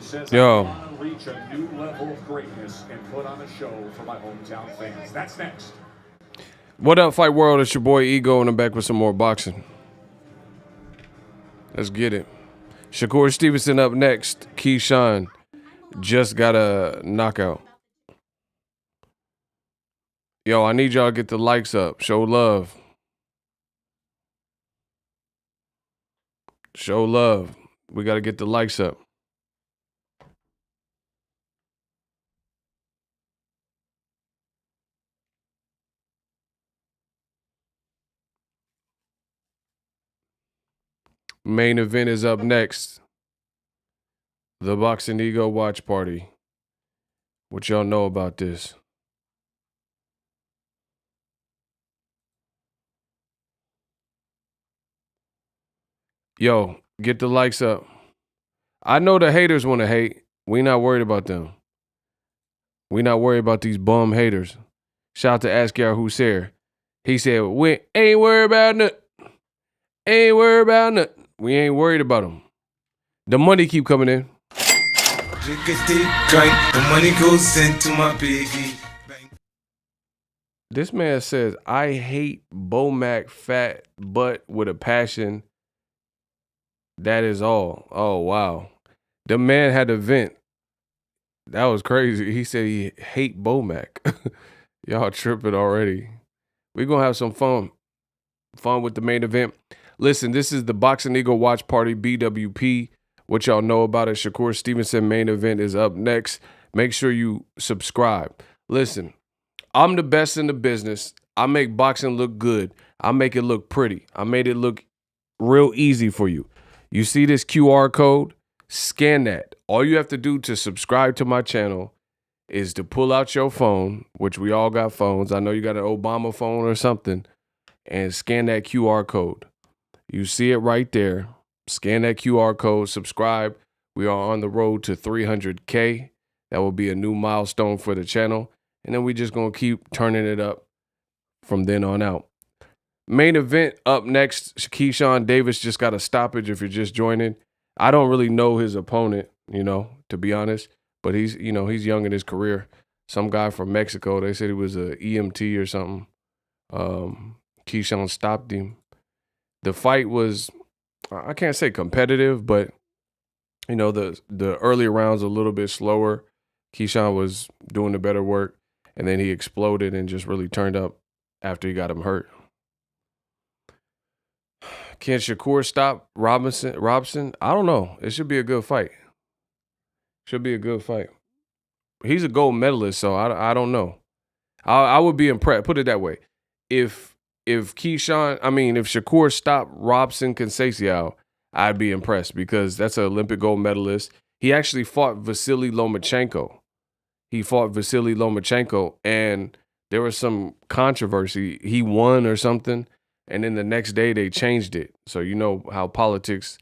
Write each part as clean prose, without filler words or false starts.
says Yo. I want to reach a new level of greatness and put on a show for my hometown fans. That's next. What up, Fight World? It's your boy Ego, and I'm back with some more boxing. Let's get it. Shakur Stevenson up next. Keyshawn just got a knockout. Yo, I need y'all to get the likes up. Show love. Show love. We got to get the likes up. Main event is up next. The Boxing Ego watch party. What y'all know about this? Yo, get the likes up. I know the haters want to hate. We not worried about them. We not worried about these bum haters. Shout out to Askar Hussein. He said, we ain't worried about nothing. Ain't worried about nothing. We ain't worried about them. The money keep coming in. The money goes into my baby. This man says, I hate Bomac fat butt with a passion. That is all. Oh, wow. The man had a vent. That was crazy. He said he hate Bomac. Y'all tripping already. We're going to have some fun. Fun with the main event. Listen, this is the Boxing Ego Watch Party, BWP. What y'all know about it, Shakur Stevenson main event is up next. Make sure you subscribe. Listen, I'm the best in the business. I make boxing look good. I make it look pretty. I made it look real easy for you. You see this QR code? Scan that. All you have to do to subscribe to my channel is to pull out your phone, which we all got phones. I know you got an Obama phone or something, and scan that QR code. You see it right there. Scan that QR code, subscribe. We are on the road to 300K. That will be a new milestone for the channel. And then we just going to keep turning it up from then on out. Main event up next. Keyshawn Davis just got a stoppage if you're just joining. I don't really know his opponent, to be honest. But he's young in his career. Some guy from Mexico, they said he was a EMT or something. Keyshawn stopped him. The fight was, I can't say competitive, but, the early rounds a little bit slower. Keyshawn was doing the better work, and then he exploded and just really turned up after he got him hurt. Can Shakur stop Robson? I don't know. It should be a good fight. Should be a good fight. He's a gold medalist, so I don't know. I would be impressed. Put it that way. If Shakur stopped Robson Conceição, I'd be impressed because that's an Olympic gold medalist. He actually fought Vasily Lomachenko. And there was some controversy. He won or something, and then the next day they changed it. So you know how politics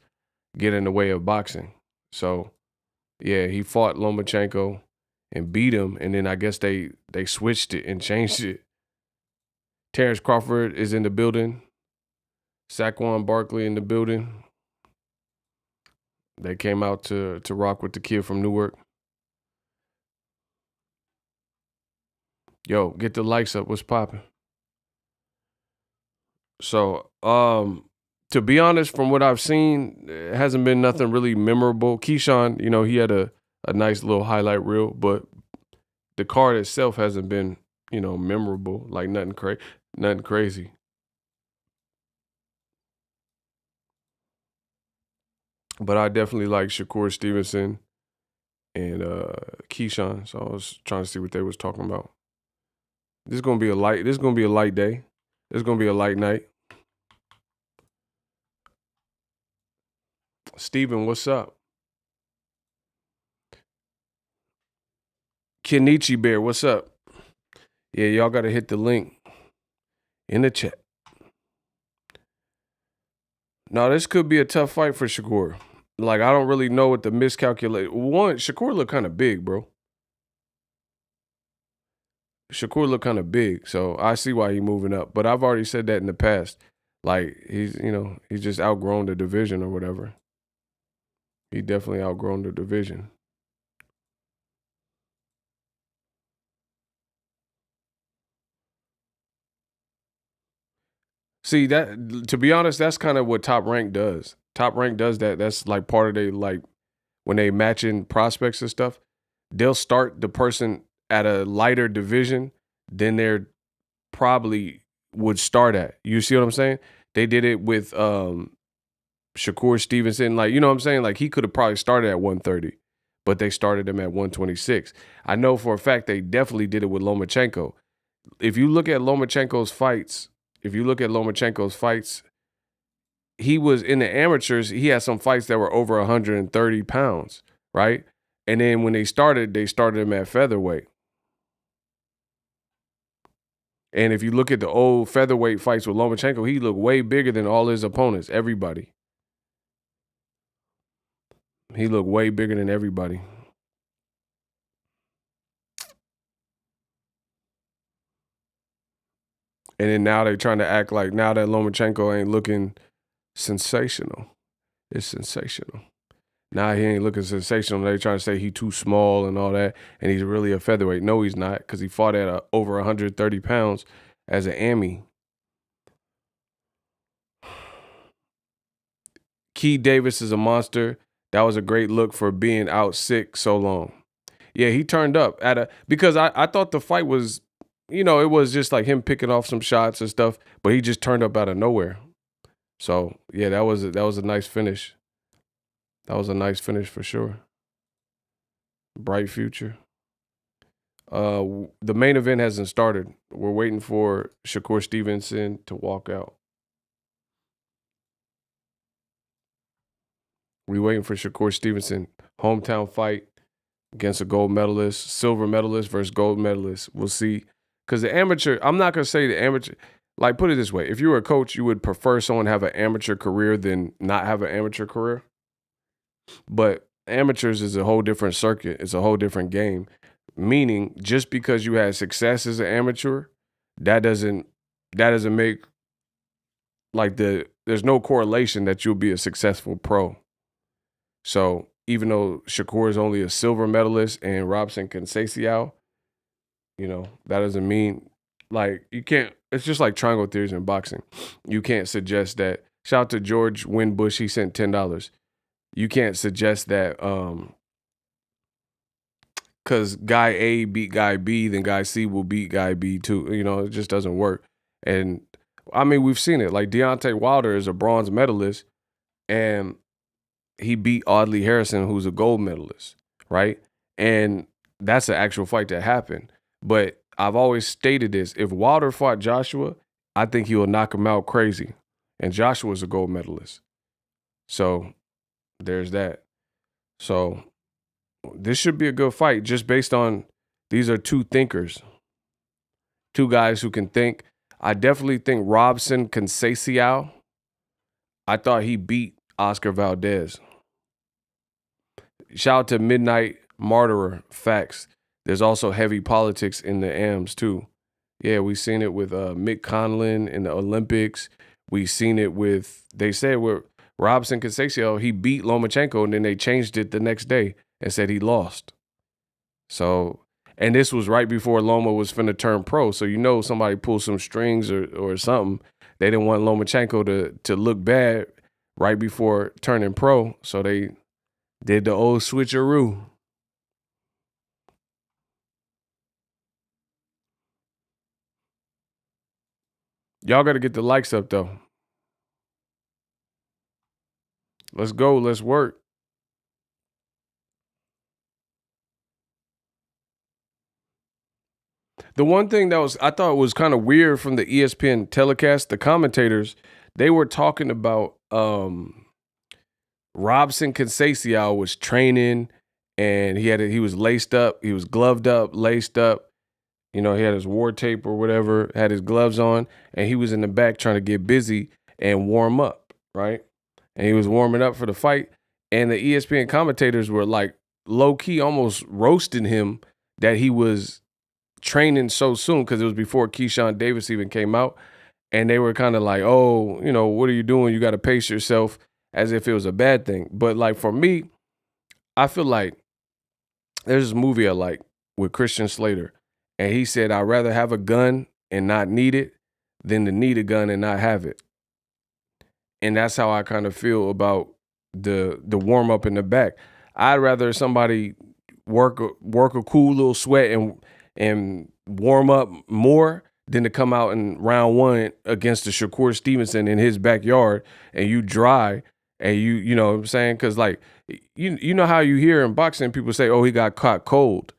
get in the way of boxing. So, yeah, he fought Lomachenko and beat him, and then I guess they switched it and changed it. Terrence Crawford is in the building. Saquon Barkley in the building. They came out to rock with the kid from Newark. Yo, get the likes up. What's popping? So, to be honest, from what I've seen, it hasn't been nothing really memorable. Keyshawn, he had a nice little highlight reel, but the card itself hasn't been, memorable, like nothing crazy. But I definitely like Shakur Stevenson and Keyshawn. So I was trying to see what they was talking about. This is gonna be a light day. This is gonna be a light night. Steven, what's up? Kenichi Bear, what's up? Yeah, y'all gotta hit the link in the chat. Now, this could be a tough fight for Shakur. Like, I don't really know what the miscalculate. One, Shakur look kind of big, bro. Shakur look kind of big, so I see why he's moving up. But I've already said that in the past. Like, he's just outgrown the division or whatever. He definitely outgrown the division. See that, to be honest, that's kind of what Top Rank does. Top Rank does that. That's like part of they, like when they matching prospects and stuff. They'll start the person at a lighter division than they're probably would start at. You see what I'm saying? They did it with Shakur Stevenson. Like, you know what I'm saying? Like, he could have probably started at 130, but they started him at 126. I know for a fact they definitely did it with Lomachenko. If you look at Lomachenko's fights, he was in the amateurs, he had some fights that were over 130 pounds, right? And then when they started him at featherweight. And if you look at the old featherweight fights with Lomachenko, he looked way bigger than all his opponents, everybody. He looked way bigger than everybody. And then now they're trying to act like now that Lomachenko ain't looking sensational. It's sensational. Now he ain't looking sensational. They're trying to say he too small and all that, and he's really a featherweight. No, he's not, because he fought at over 130 pounds as an Emmy. Keyshawn Davis is a monster. That was a great look for being out sick so long. Yeah, he turned up because I thought the fight was, it was just like him picking off some shots and stuff, but he just turned up out of nowhere. So yeah, that was a nice finish. That was a nice finish for sure. Bright future. The main event hasn't started. We're waiting for Shakur Stevenson to walk out. We're waiting for Shakur Stevenson. Hometown fight against a gold medalist, silver medalist versus gold medalist. We'll see. Because the amateur, I'm not going to say the amateur, like put it this way. If you were a coach, you would prefer someone have an amateur career than not have an amateur career. But amateurs is a whole different circuit. It's a whole different game. Meaning, just because you had success as an amateur, that doesn't make there's no correlation that you'll be a successful pro. So even though Shakur is only a silver medalist and Robson Conceição, that doesn't mean you can't. It's just like triangle theories in boxing. You can't suggest that. Shout out to George Winbush. He sent $10. You can't suggest that because guy A beat guy B, then guy C will beat guy B too. It just doesn't work. And I mean, we've seen it. Like Deontay Wilder is a bronze medalist, and he beat Audley Harrison, who's a gold medalist, right? And that's an actual fight that happened. But I've always stated this: if Wilder fought Joshua, I think he will knock him out crazy. And Joshua's a gold medalist. So there's that. So this should be a good fight just based on these are two thinkers. Two guys who can think. I definitely think Robson Conceição, I thought he beat Oscar Valdez. Shout out to Midnight Martyrer. Facts. There's also heavy politics in the AMs too. Yeah, we've seen it with Mick Conlon in the Olympics. We've seen it they said with Robson Conceição, he beat Lomachenko, and then they changed it the next day and said he lost. So, and this was right before Loma was finna turn pro. So somebody pulled some strings or something. They didn't want Lomachenko to look bad right before turning pro. So they did the old switcheroo. Y'all got to get the likes up, though. Let's go. Let's work. The one thing I thought was kind of weird from the ESPN telecast, the commentators, they were talking about Robson Conceição was training, and he was laced up, he was gloved up, laced up. He had his war tape or whatever, had his gloves on, and he was in the back trying to get busy and warm up, right? And he was warming up for the fight, and the ESPN commentators were like low-key almost roasting him that he was training so soon because it was before Keyshawn Davis even came out, and they were kind of like, oh, what are you doing? You got to pace yourself, as if it was a bad thing. But for me, I feel like there's this movie I like with Christian Slater. And he said, I'd rather have a gun and not need it than to need a gun and not have it. And that's how I kind of feel about the warm up in the back. I'd rather somebody work a cool little sweat and warm up more than to come out in round one against the Shakur Stevenson in his backyard and you dry and you know what I'm saying? Because like you know how you hear in boxing people say, oh, he got caught cold.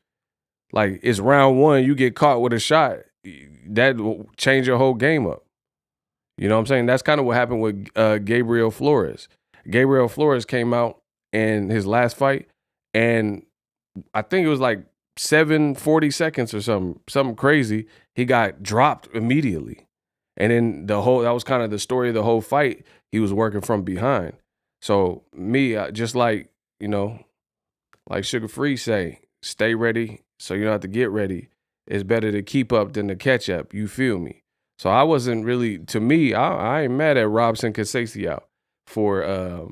Like it's round one, you get caught with a shot, that will change your whole game up. You know what I'm saying? That's kind of what happened with Gabriel Flores. Gabriel Flores came out in his last fight, and I think it was like 40 seconds or something crazy. He got dropped immediately. And then that was kind of the story of the whole fight. He was working from behind. So me, just like, you know, like Sugar Free say, stay ready so you don't have to get ready. It's better to keep up than to catch up. You feel me? So I wasn't really, to me, I ain't mad at Robson Conceição for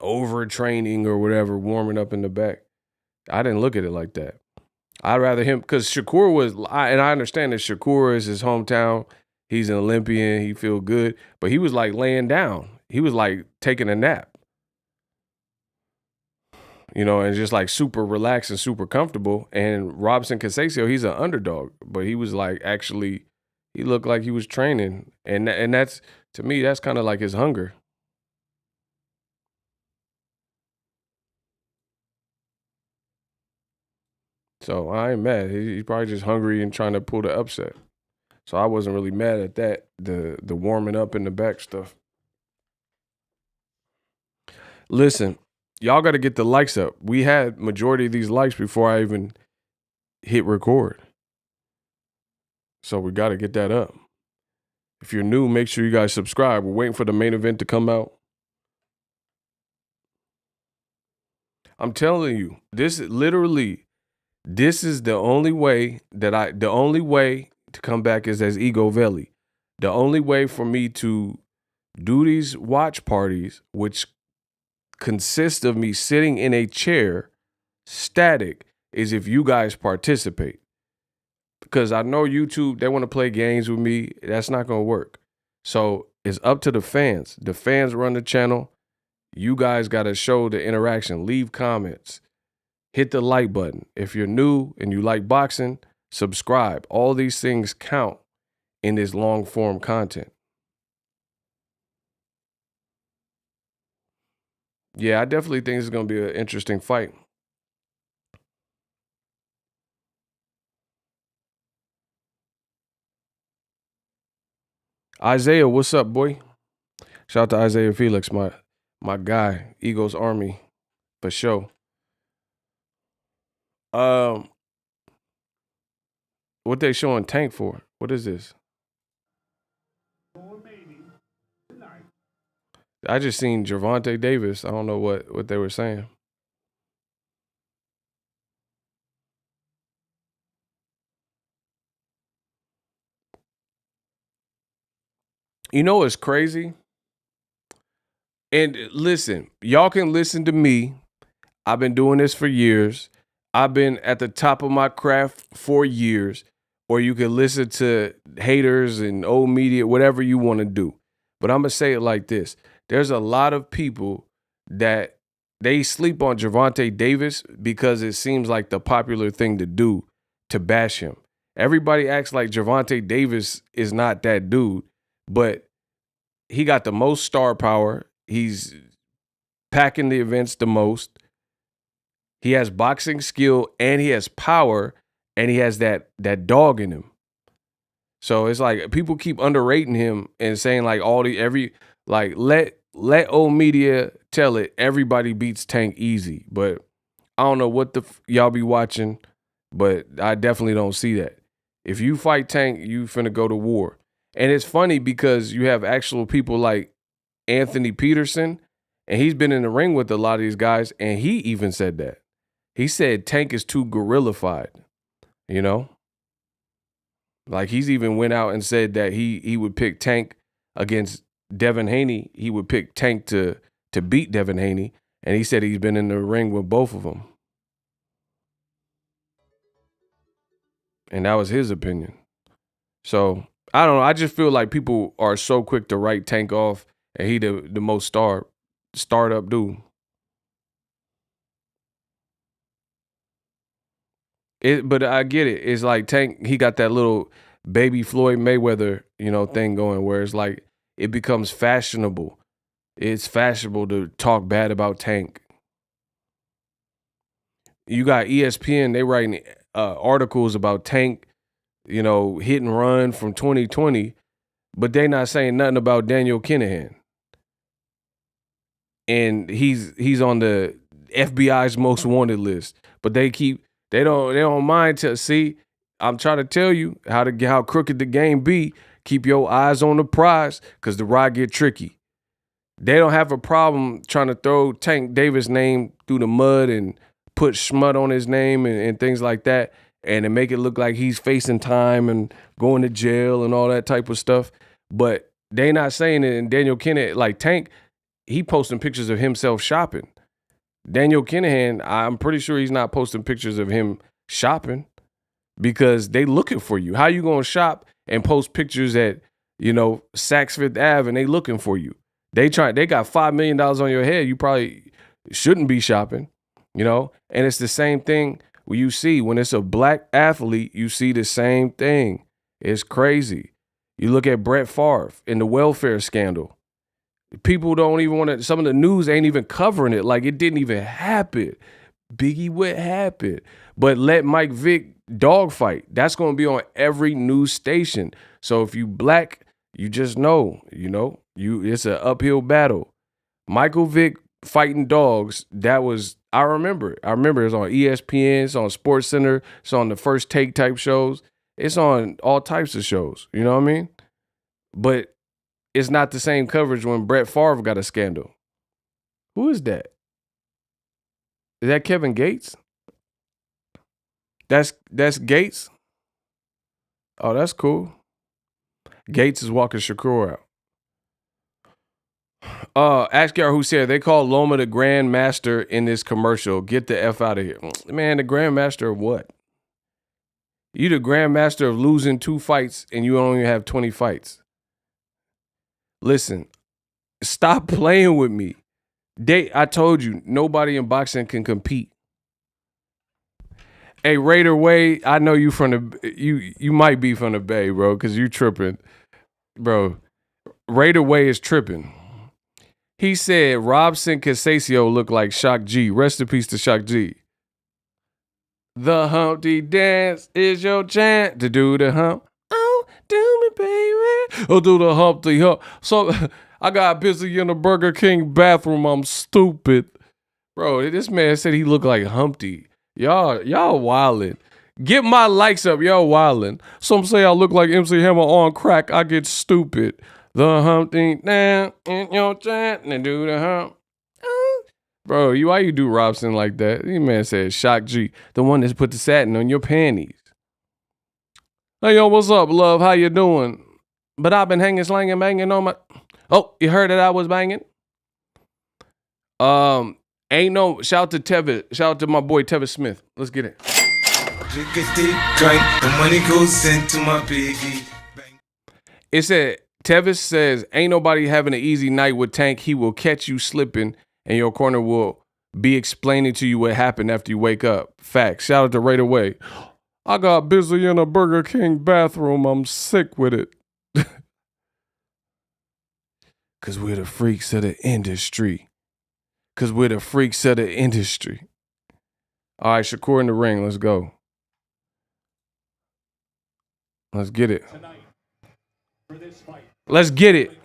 overtraining or whatever, warming up in the back. I didn't look at it like that. I'd rather him, because Shakur and I understand that Shakur is his hometown. He's an Olympian. He feel good. But he was like laying down. He was like taking a nap. You know, and just like super relaxed and super comfortable. And Robson Conceição, he's an underdog. But he was like actually, he looked like he was training. And that's, to me, that's kind of like his hunger. So I ain't mad. He's probably just hungry and trying to pull the upset. So I wasn't really mad at that, the warming up in the back stuff. Listen, y'all got to get the likes up. We had majority of these likes before I even hit record. So we got to get that up. If you're new, make sure you guys subscribe. We're waiting for the main event to come out. I'm telling you, this is the only way to come back is as Ego Veli. The only way for me to do these watch parties, which consist of me sitting in a chair, static, is if you guys participate. Because I know YouTube, they want to play games with me. That's not going to work. So it's up to the fans. The fans run the channel. You guys got to show the interaction. Leave comments. Hit the like button. If you're new and you like boxing, subscribe. All these things count in this long form content. Yeah, I definitely think it's going to be an interesting fight. Isaiah, what's up, boy? Shout out to Isaiah Felix, my guy, Eagles Army, for sure. What they showing Tank for? What is this? I just seen Gervonta Davis. I don't know what they were saying. You know what's crazy? And listen, y'all can listen to me. I've been doing this for years. I've been at the top of my craft for years. Or you can listen to haters and old media, whatever you want to do. But I'm going to say it like this. There's a lot of people that they sleep on Gervonta Davis because it seems like the popular thing to do to bash him. Everybody acts like Gervonta Davis is not that dude, but he got the most star power. He's packing the events the most. He has boxing skill and he has power and he has that dog in him. So it's like people keep underrating him and saying like let old media tell it. Everybody beats Tank easy, but I don't know what y'all be watching, but I definitely don't see that. If you fight Tank, you finna go to war. And it's funny because you have actual people like Anthony Peterson, and he's been in the ring with a lot of these guys, and he even said that. He said Tank is too gorilla-fied, you know? Like he's even went out and said that he would pick Tank against Devin Haney. He would pick Tank to beat Devin Haney, and he said he's been in the ring with both of them. And that was his opinion. So I don't know. I just feel like people are so quick to write Tank off, and he the most startup dude. But I get it. It's like Tank, he got that little baby Floyd Mayweather, thing going where it's like it becomes fashionable. It's fashionable to talk bad about Tank. You got ESPN, they writing articles about Tank, hit and run from 2020, but they not saying nothing about Daniel Kinahan. And he's on the FBI's most wanted list, but they don't mind to see. I'm trying to tell you how crooked the game be. Keep your eyes on the prize, because the ride get tricky. They don't have a problem trying to throw Tank Davis' name through the mud and put schmut on his name and things like that, and to make it look like he's facing time and going to jail and all that type of stuff. But they not saying it. And Daniel Kinahan, like Tank, he posting pictures of himself shopping. Daniel Kinahan, I'm pretty sure he's not posting pictures of him shopping, because they looking for you. How you gonna shop and post pictures at, Saks Fifth Ave and they looking for you? They got $5 million on your head. You probably shouldn't be shopping, And it's the same thing you see when it's a black athlete. You see the same thing. It's crazy. You look at Brett Favre in the welfare scandal. People don't even want to, some of the news ain't even covering it. Like it didn't even happen. Biggie, what happened? But let Mike Vick dogfight. That's going to be on every news station. So if you black, you just know, it's an uphill battle. Michael Vick fighting dogs. I remember it. It's on ESPN, it's on SportsCenter, it's on the First Take type shows. It's on all types of shows. You know what I mean? But it's not the same coverage when Brett Favre got a scandal. Who is that? Is that Kevin Gates? That's Gates? Oh, that's cool. Gates is walking Shakur out. Askar, who said they call Loma the Grandmaster in this commercial. Get the F out of here. Man, the Grandmaster of what? You the Grandmaster of losing 2 fights and you only have 20 fights. Listen, stop playing with me. I told you, nobody in boxing can compete. Hey, Raider Way, I know you you might be from the Bay, bro, because you tripping. Bro, Raider Way is tripping. He said Robson Conceição looked like Shock G. Rest in peace to Shock G. The Humpty Dance is your chance to do the hump. Oh, do me, baby. Oh, do the Humpty Hump. So I got busy in the Burger King bathroom. I'm stupid. Bro, this man said he looked like Humpty. Y'all wildin'. Get my likes up. Y'all wildin'. Some say I look like MC Hammer on crack. I get stupid. The Humpty down in your chance and do the hump. Bro, why you do Robson like that? This man said Shock G, the one that's put the satin on your panties. Hey, yo, what's up, love? How you doing? But I've been hanging, slanging, banging on my... Oh, you heard that I was banging? Ain't no... Shout out to Tevis. Shout out to my boy Tevis Smith. Let's get it. The money goes into my baby. It said, Tevis says, ain't nobody having an easy night with Tank. He will catch you slipping, and your corner will be explaining to you what happened after you wake up. Facts. Shout out to Right Away. I got busy in a Burger King bathroom. I'm sick with it. Because we're the freaks of the industry. All right, Shakur in the ring. Let's go. Let's get it. Let's get it.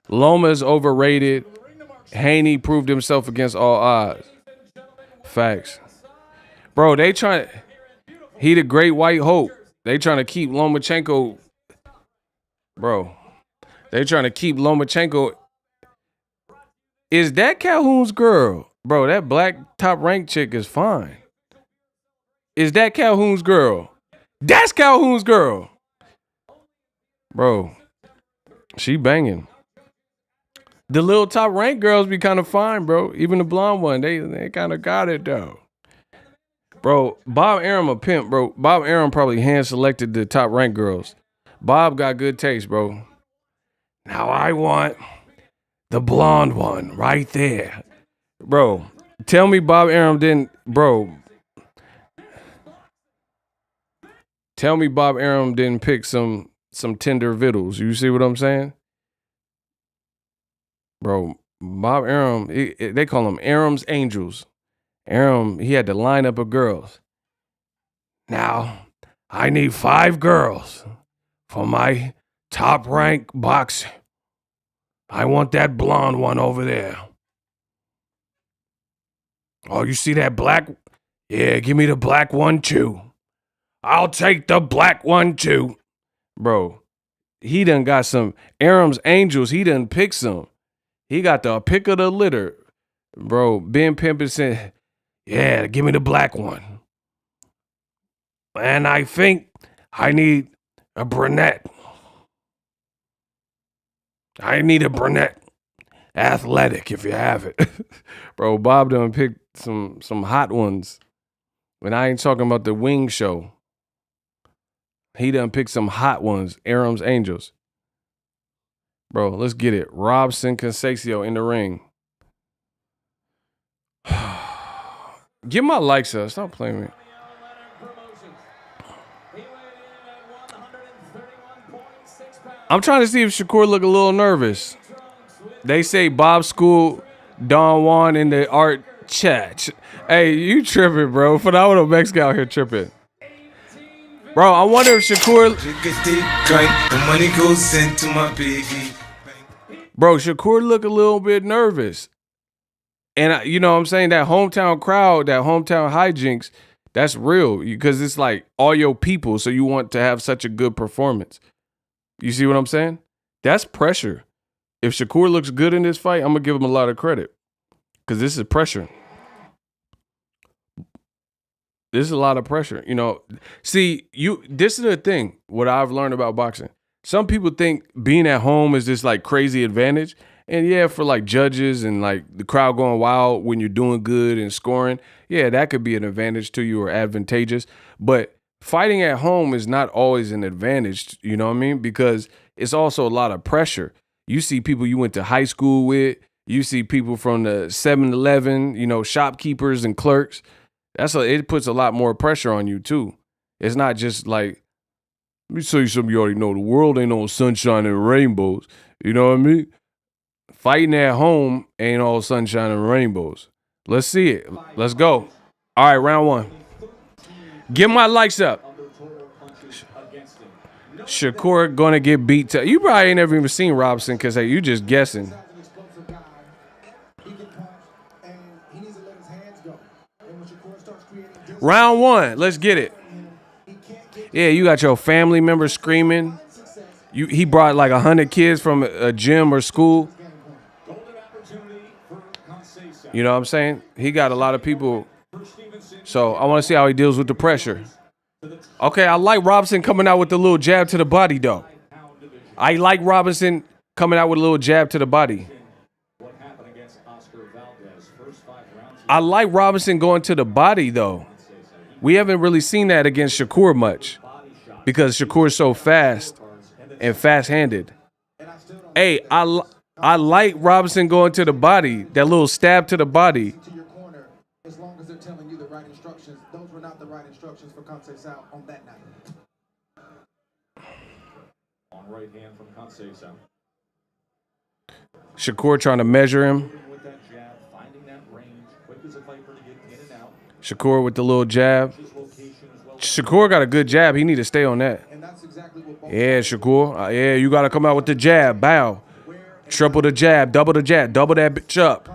Loma's overrated. Haney proved himself against all odds. Facts. Bro, he the great white hope. They trying to keep Lomachenko. Bro, they trying to keep Lomachenko. Is that Calhoun's girl? Bro, that black top ranked chick is fine. Is that Calhoun's girl? That's Calhoun's girl. Bro, she banging. The little top ranked girls be kind of fine, bro. Even the blonde one, they kind of got it though. Bro, Bob Arum a pimp, bro. Bob Arum probably hand-selected the top-ranked girls. Bob got good taste, bro. Now I want the blonde one right there. Bro, tell me Bob Arum didn't, bro. Tell me Bob Arum didn't pick some tender vittles. You see what I'm saying? Bro, Bob Arum, they call him Arum's Angels. Arum, he had the lineup of girls. Now, I need 5 girls for my top-ranked boxing. I want that blonde one over there. Oh, you see that black? Yeah, give me the black one too. I'll take the black one too. Bro, he done got some Arum's Angels. He done picked some. He got the pick of the litter. Bro, Ben Pimpin said, yeah, give me the black one. And I think I need a brunette. I need a brunette. Athletic, if you have it. Bro, Bob done picked some hot ones. And I ain't talking about the wing show. He done picked some hot ones. Arum's Angels. Bro, let's get it. Robson, Conceição in the ring. Give my likes up. Stop playing me. I'm trying to see if Shakur look a little nervous. They say Bob School, Don Juan in the art chat. Hey, you tripping, bro. Phenomenal Mexican out here tripping. Bro, I wonder if Shakur... The money goes into my baby. Bro, Shakur look a little bit nervous. And you know what I'm saying? That hometown crowd, that hometown hijinks, that's real. Because it's like all your people, so you want to have such a good performance. You see what I'm saying? That's pressure. If Shakur looks good in this fight, I'm going to give him a lot of credit. Because this is pressure. This is a lot of pressure. You know, see, this is the thing, what I've learned about boxing. Some people think being at home is this like crazy advantage. And yeah, for like judges and like the crowd going wild when you're doing good and scoring, yeah, that could be an advantage to you or advantageous. But fighting at home is not always an advantage, you know what I mean? Because it's also a lot of pressure. You see people you went to high school with. You see people from the 7-Eleven, you know, shopkeepers and clerks. It puts a lot more pressure on you too. It's not just like, let me tell you something you already know. The world ain't all sunshine and rainbows. You know what I mean? Fighting at home ain't all sunshine and rainbows. Let's see it. Let's go. All right, round 1. Get my likes up. Shakur gonna get beat. You probably ain't never even seen Robson because hey, you just guessing. Round 1. Let's get it. Yeah, you got your family members screaming. He brought like 100 kids from a gym or school. You know what I'm saying? He got a lot of people. So I want to see how he deals with the pressure. Okay, I like Robson coming out with the little jab to the body, though. I like Robinson coming out with a little jab to the body. I like Robinson going to the body, though. We haven't really seen that against Shakur much because Shakur's so fast and fast-handed. Hey, I like Robinson going to the body, that little stab to the body. As long as they're telling you the right instructions, those were not the right instructions for Conceição on that night. On right hand from Conceição. Shakur trying to measure him. Shakur with the little jab. Shakur got a good jab. He need to stay on that. Yeah, Shakur. Yeah, you got to come out with the jab. Bow. Triple the jab. Double the jab. Double that bitch up.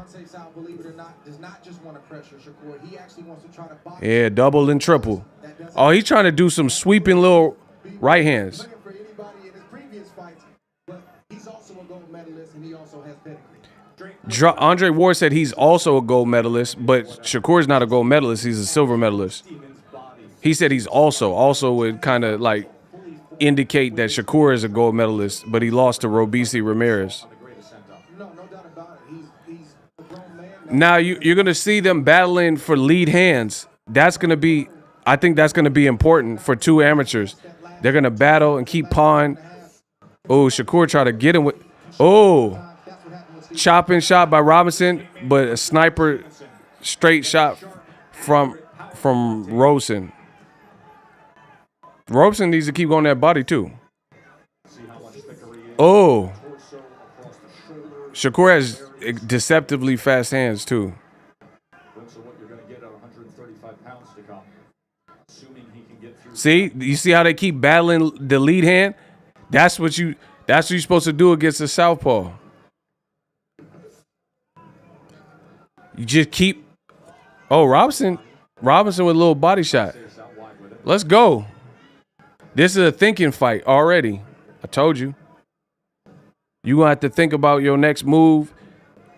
Yeah, double and triple. Oh, he's trying to do some sweeping little right hands. Andre Ward said he's also a gold medalist, but Shakur's not a gold medalist. He's a silver medalist. He said he's also would kind of like indicate that Shakur is a gold medalist, but he lost to Robisi Ramirez. Now you're going to see them battling for lead hands. that's going to be, I think that's going to be important for two amateurs. They're going to battle and keep pawing. Oh, Shakur tried to get him with, chopping shot by Robinson, but a sniper straight shot from Robson. Robson needs to keep going that body too. Oh, Shakur has deceptively fast hands too. See, you see how they keep battling the lead hand? That's what you're supposed to do against a southpaw. You just keep. Oh, Robson with a little body shot. Let's go. This is a thinking fight already. I told you. You gonna have to think about your next move.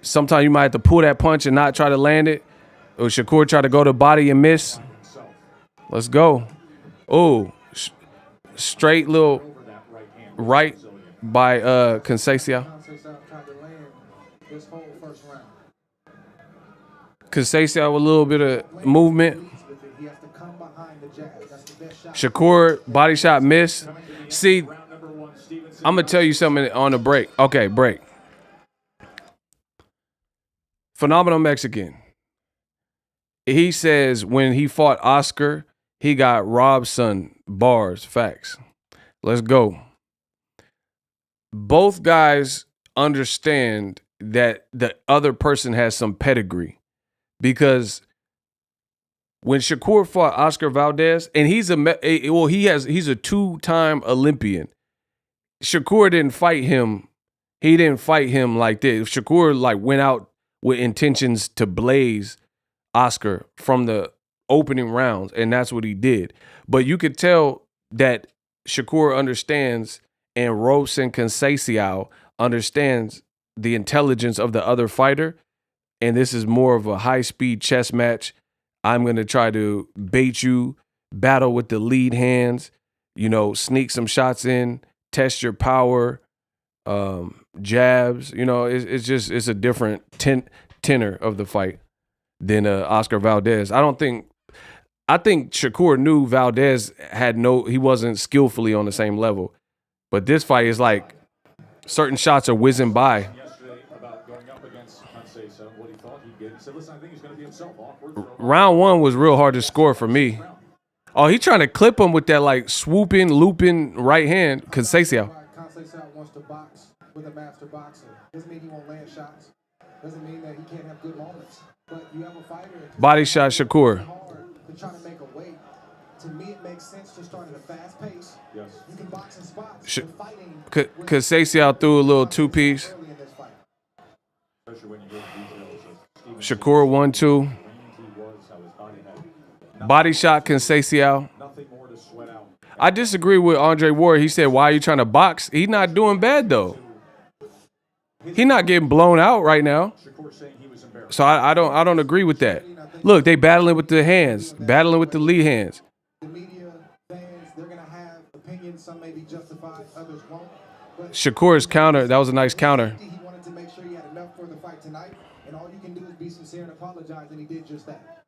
Sometimes you might have to pull that punch and not try to land it. Or Shakur try to go to body and miss. Let's go. Oh, straight little right by Conceição. Conceição with a little bit of movement. Shakur body shot miss. See, I'm gonna tell you something on the break. Okay, break. Phenomenal Mexican. He says when he fought Oscar, he got Robson bars. Facts. Let's go. Both guys understand that the other person has some pedigree, because when Shakur fought Oscar Valdez, and he's a two-time Olympian. Shakur didn't fight him. He didn't fight him like this. Shakur went out with intentions to blaze Oscar from the opening rounds, and that's what he did. But you could tell that Shakur understands, and Robson Conceição understands the intelligence of the other fighter, and this is more of a high-speed chess match. I'm going to try to bait you, battle with the lead hands, sneak some shots in, test your power, jabs. It's a different tenor of the fight than Oscar Valdez. I think Shakur knew Valdez he wasn't skillfully on the same level. But this fight is like certain shots are whizzing by. Round one was real hard to score for me. Oh, he trying to clip him with that swooping, looping right hand. Conceição. Conceição wants to box with a master boxer. Doesn't mean he won't land shots. Doesn't mean that he can't have good moments. But you have a fighter. Body shot Shakur. To try to make a weight. To me, it makes sense to start at a fast pace. Yes. You can box in spots. Conceição threw a little two-piece. Shakur 1-2. Body shot Conceição. I disagree with Andre Ward. He said, "Why are you trying to box?" He's not doing bad though. He's not getting blown out right now. So I don't agree with that. Look, they battling with the hands, battling with the lead hands. The media, fans, they're gonna have opinions. Some may be justified, others won't. Shakur's counter, that was a nice counter. He wanted to make sure he had enough for the fight tonight, and all you can do is be sincere and apologize, and he did just that.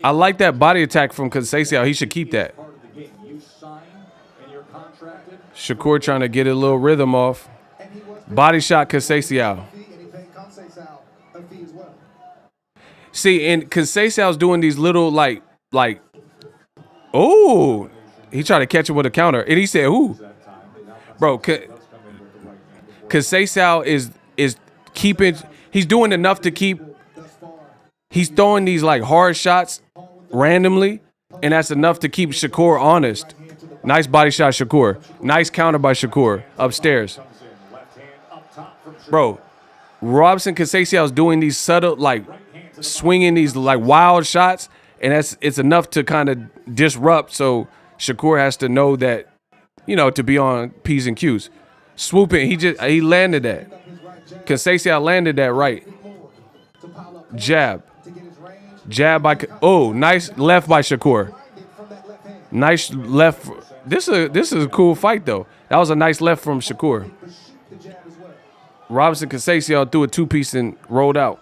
I like that body attack from Conceição. He should keep that. Shakur trying to get a little rhythm off. Body shot Conceição. See, and Conceição's doing these little oh, he tried to catch him with a counter, and he said, "Ooh, bro." Conceição is keeping. He's doing enough to keep. He's throwing these hard shots randomly, and that's enough to keep Shakur honest. Nice body shot, Shakur. Nice counter by Shakur upstairs. Bro, Robson Conceição's doing these subtle, swinging these wild shots, and it's enough to kind of disrupt. So Shakur has to know that, to be on P's and Q's. Swooping, he landed that. Conceição landed that right. Jab by, nice left by Shakur. Nice left. This is a cool fight though. That was a nice left from Shakur. Robson Conceição threw a two-piece and rolled out.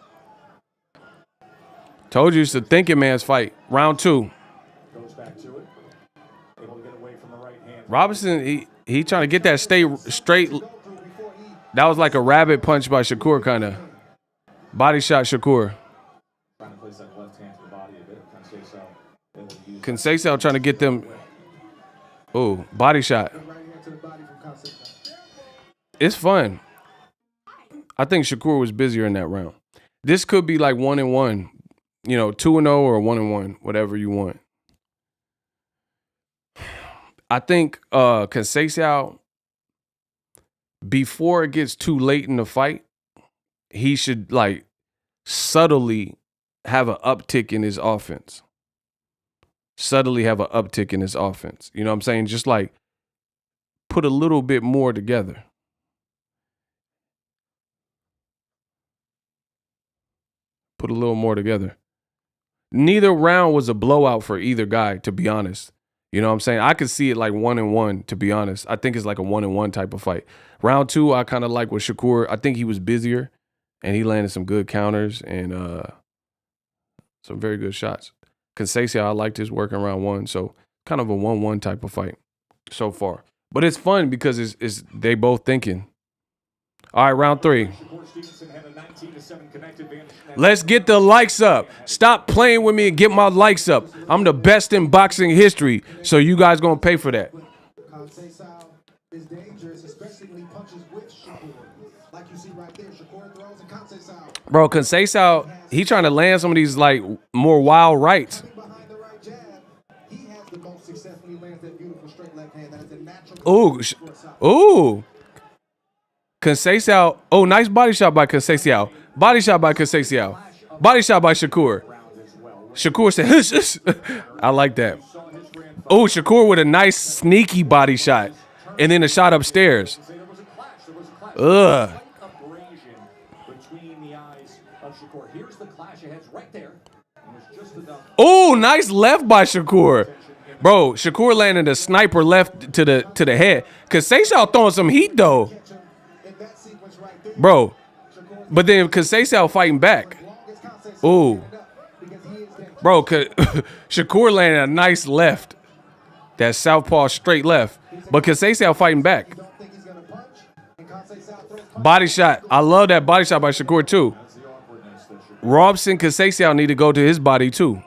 Told you it's a thinking man's fight. Round 2. Goes back to it. Able to get away from the right hand. Robson, he trying to get that straight. That was like a rabbit punch by Shakur, kind of. Body shot Shakur. Trying to place that left hand to the body a bit. Conceição trying to get them. Oh, body shot. It's fun. I think Shakur was busier in that round. This could be like 1-1. 2-0 or 1-1, whatever you want. I think Conceição, before it gets too late in the fight, he should like subtly have an uptick in his offense. Subtly have an uptick in his offense. You know what I'm saying? Just like put a little bit more together. Put a little more together. Neither round was a blowout for either guy, to be honest. You know what I'm saying? I could see it like 1-1, to be honest. I think it's like a 1-1 type of fight. Round 2, I kind of like with Shakur. I think he was busier, and he landed some good counters and some very good shots. Conceição, I liked his work in round 1, so kind of a 1-1 type of fight so far. But it's fun because it's they both thinking. All right, round 3. Let's get the likes up. Stop playing with me and get my likes up. I'm the best in boxing history, so you guys gonna pay for that. Conceição is dangerous, especially when he punches with Shakur. Like you see right there, Shakur throws and Conceição. Bro, Conceição, he trying to land some of these like more wild rights. Behind the right jab, he has the most success when he lands that beautiful straight left hand. That is a natural. Ooh. Conceição. Oh, nice body shot by Conceição. Body shot by Conceição. Body shot by Shakur. Shakur said, hush, hush. I like that. Oh, Shakur with a nice sneaky body shot. And then a shot upstairs. Ugh. Oh, nice left by Shakur. Bro, Shakur landed a sniper left to the head. Conceição throwing some heat though. Bro, but then Conceição fighting back. Ooh. Bro, Shakur landed a nice left. That southpaw straight left. But Conceição fighting back. Body shot. I love that body shot by Shakur too. Robson, Conceição need to go to his body too.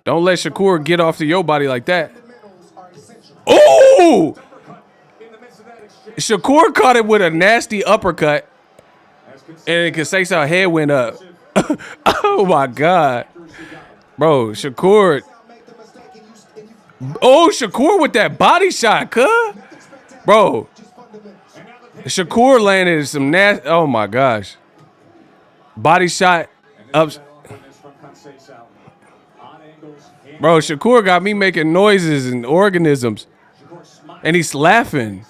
Don't let Shakur get off to your body like that. Ooh! Shakur caught it with a nasty uppercut. And Conceição head went up. Oh my God. Bro, Shakur. Oh, Shakur with that body shot, cuh. Bro. Shakur landed some nasty. Oh my gosh. Body shot up. Bro, Shakur got me making noises and organisms. And he's laughing.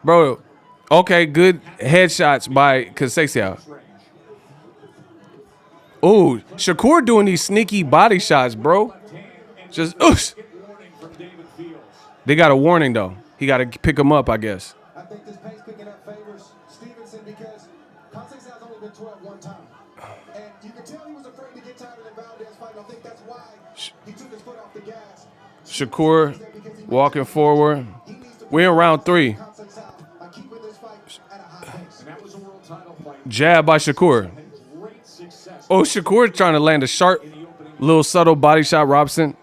Bro, okay, good headshots by Conceição. Ooh, Shakur doing these sneaky body shots, bro. Just, oosh. They got a warning, though. He got to pick him up, I guess. I think this pace picking up favors Stevenson because Conceição's only been 12 one time. And you can tell he was afraid to get tired of the Valdez fight. I think that's why he took his foot off the gas. Shakur walking forward. We're in round 3. Jab by Shakur. Oh, Shakur trying to land a sharp, little subtle body shot, Robson.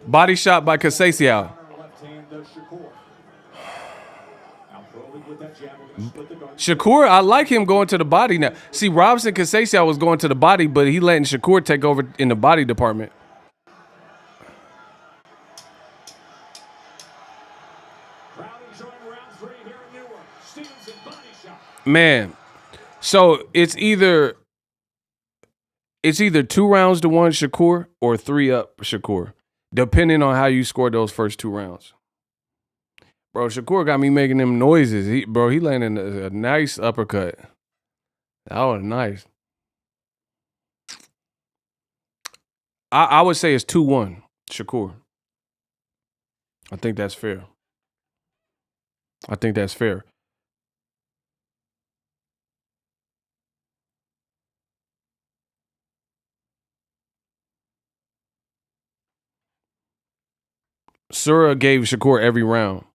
Body shot by Conceição. Shakur, I like him going to the body now. See, Robson Conceição was going to the body, but he letting Shakur take over in the body department. Man, so it's either 2 rounds to 1 Shakur or 3 up Shakur, depending on how you scored those first 2 rounds. Bro, Shakur got me making them noises. He landed a nice uppercut. That was nice. I would say it's 2-1 Shakur. I think that's fair. Sura gave Shakur every round.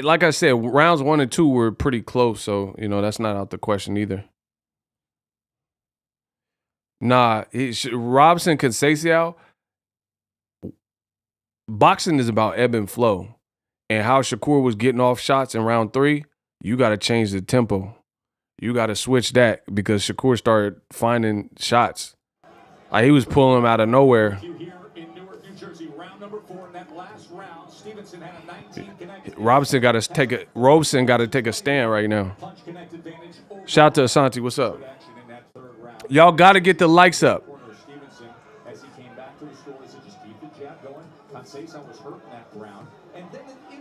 Like I said, rounds 1 and 2 were pretty close, so you know that's not out the question either. Nah, Robson Conceição. Boxing is about ebb and flow, and how Shakur was getting off shots in round 3. You got to change the tempo. You got to switch that because Shakur started finding shots. Like he was pulling them out of nowhere. Robson got to take a stand right now. Shout out to Asante. What's up? Y'all got to get the likes up.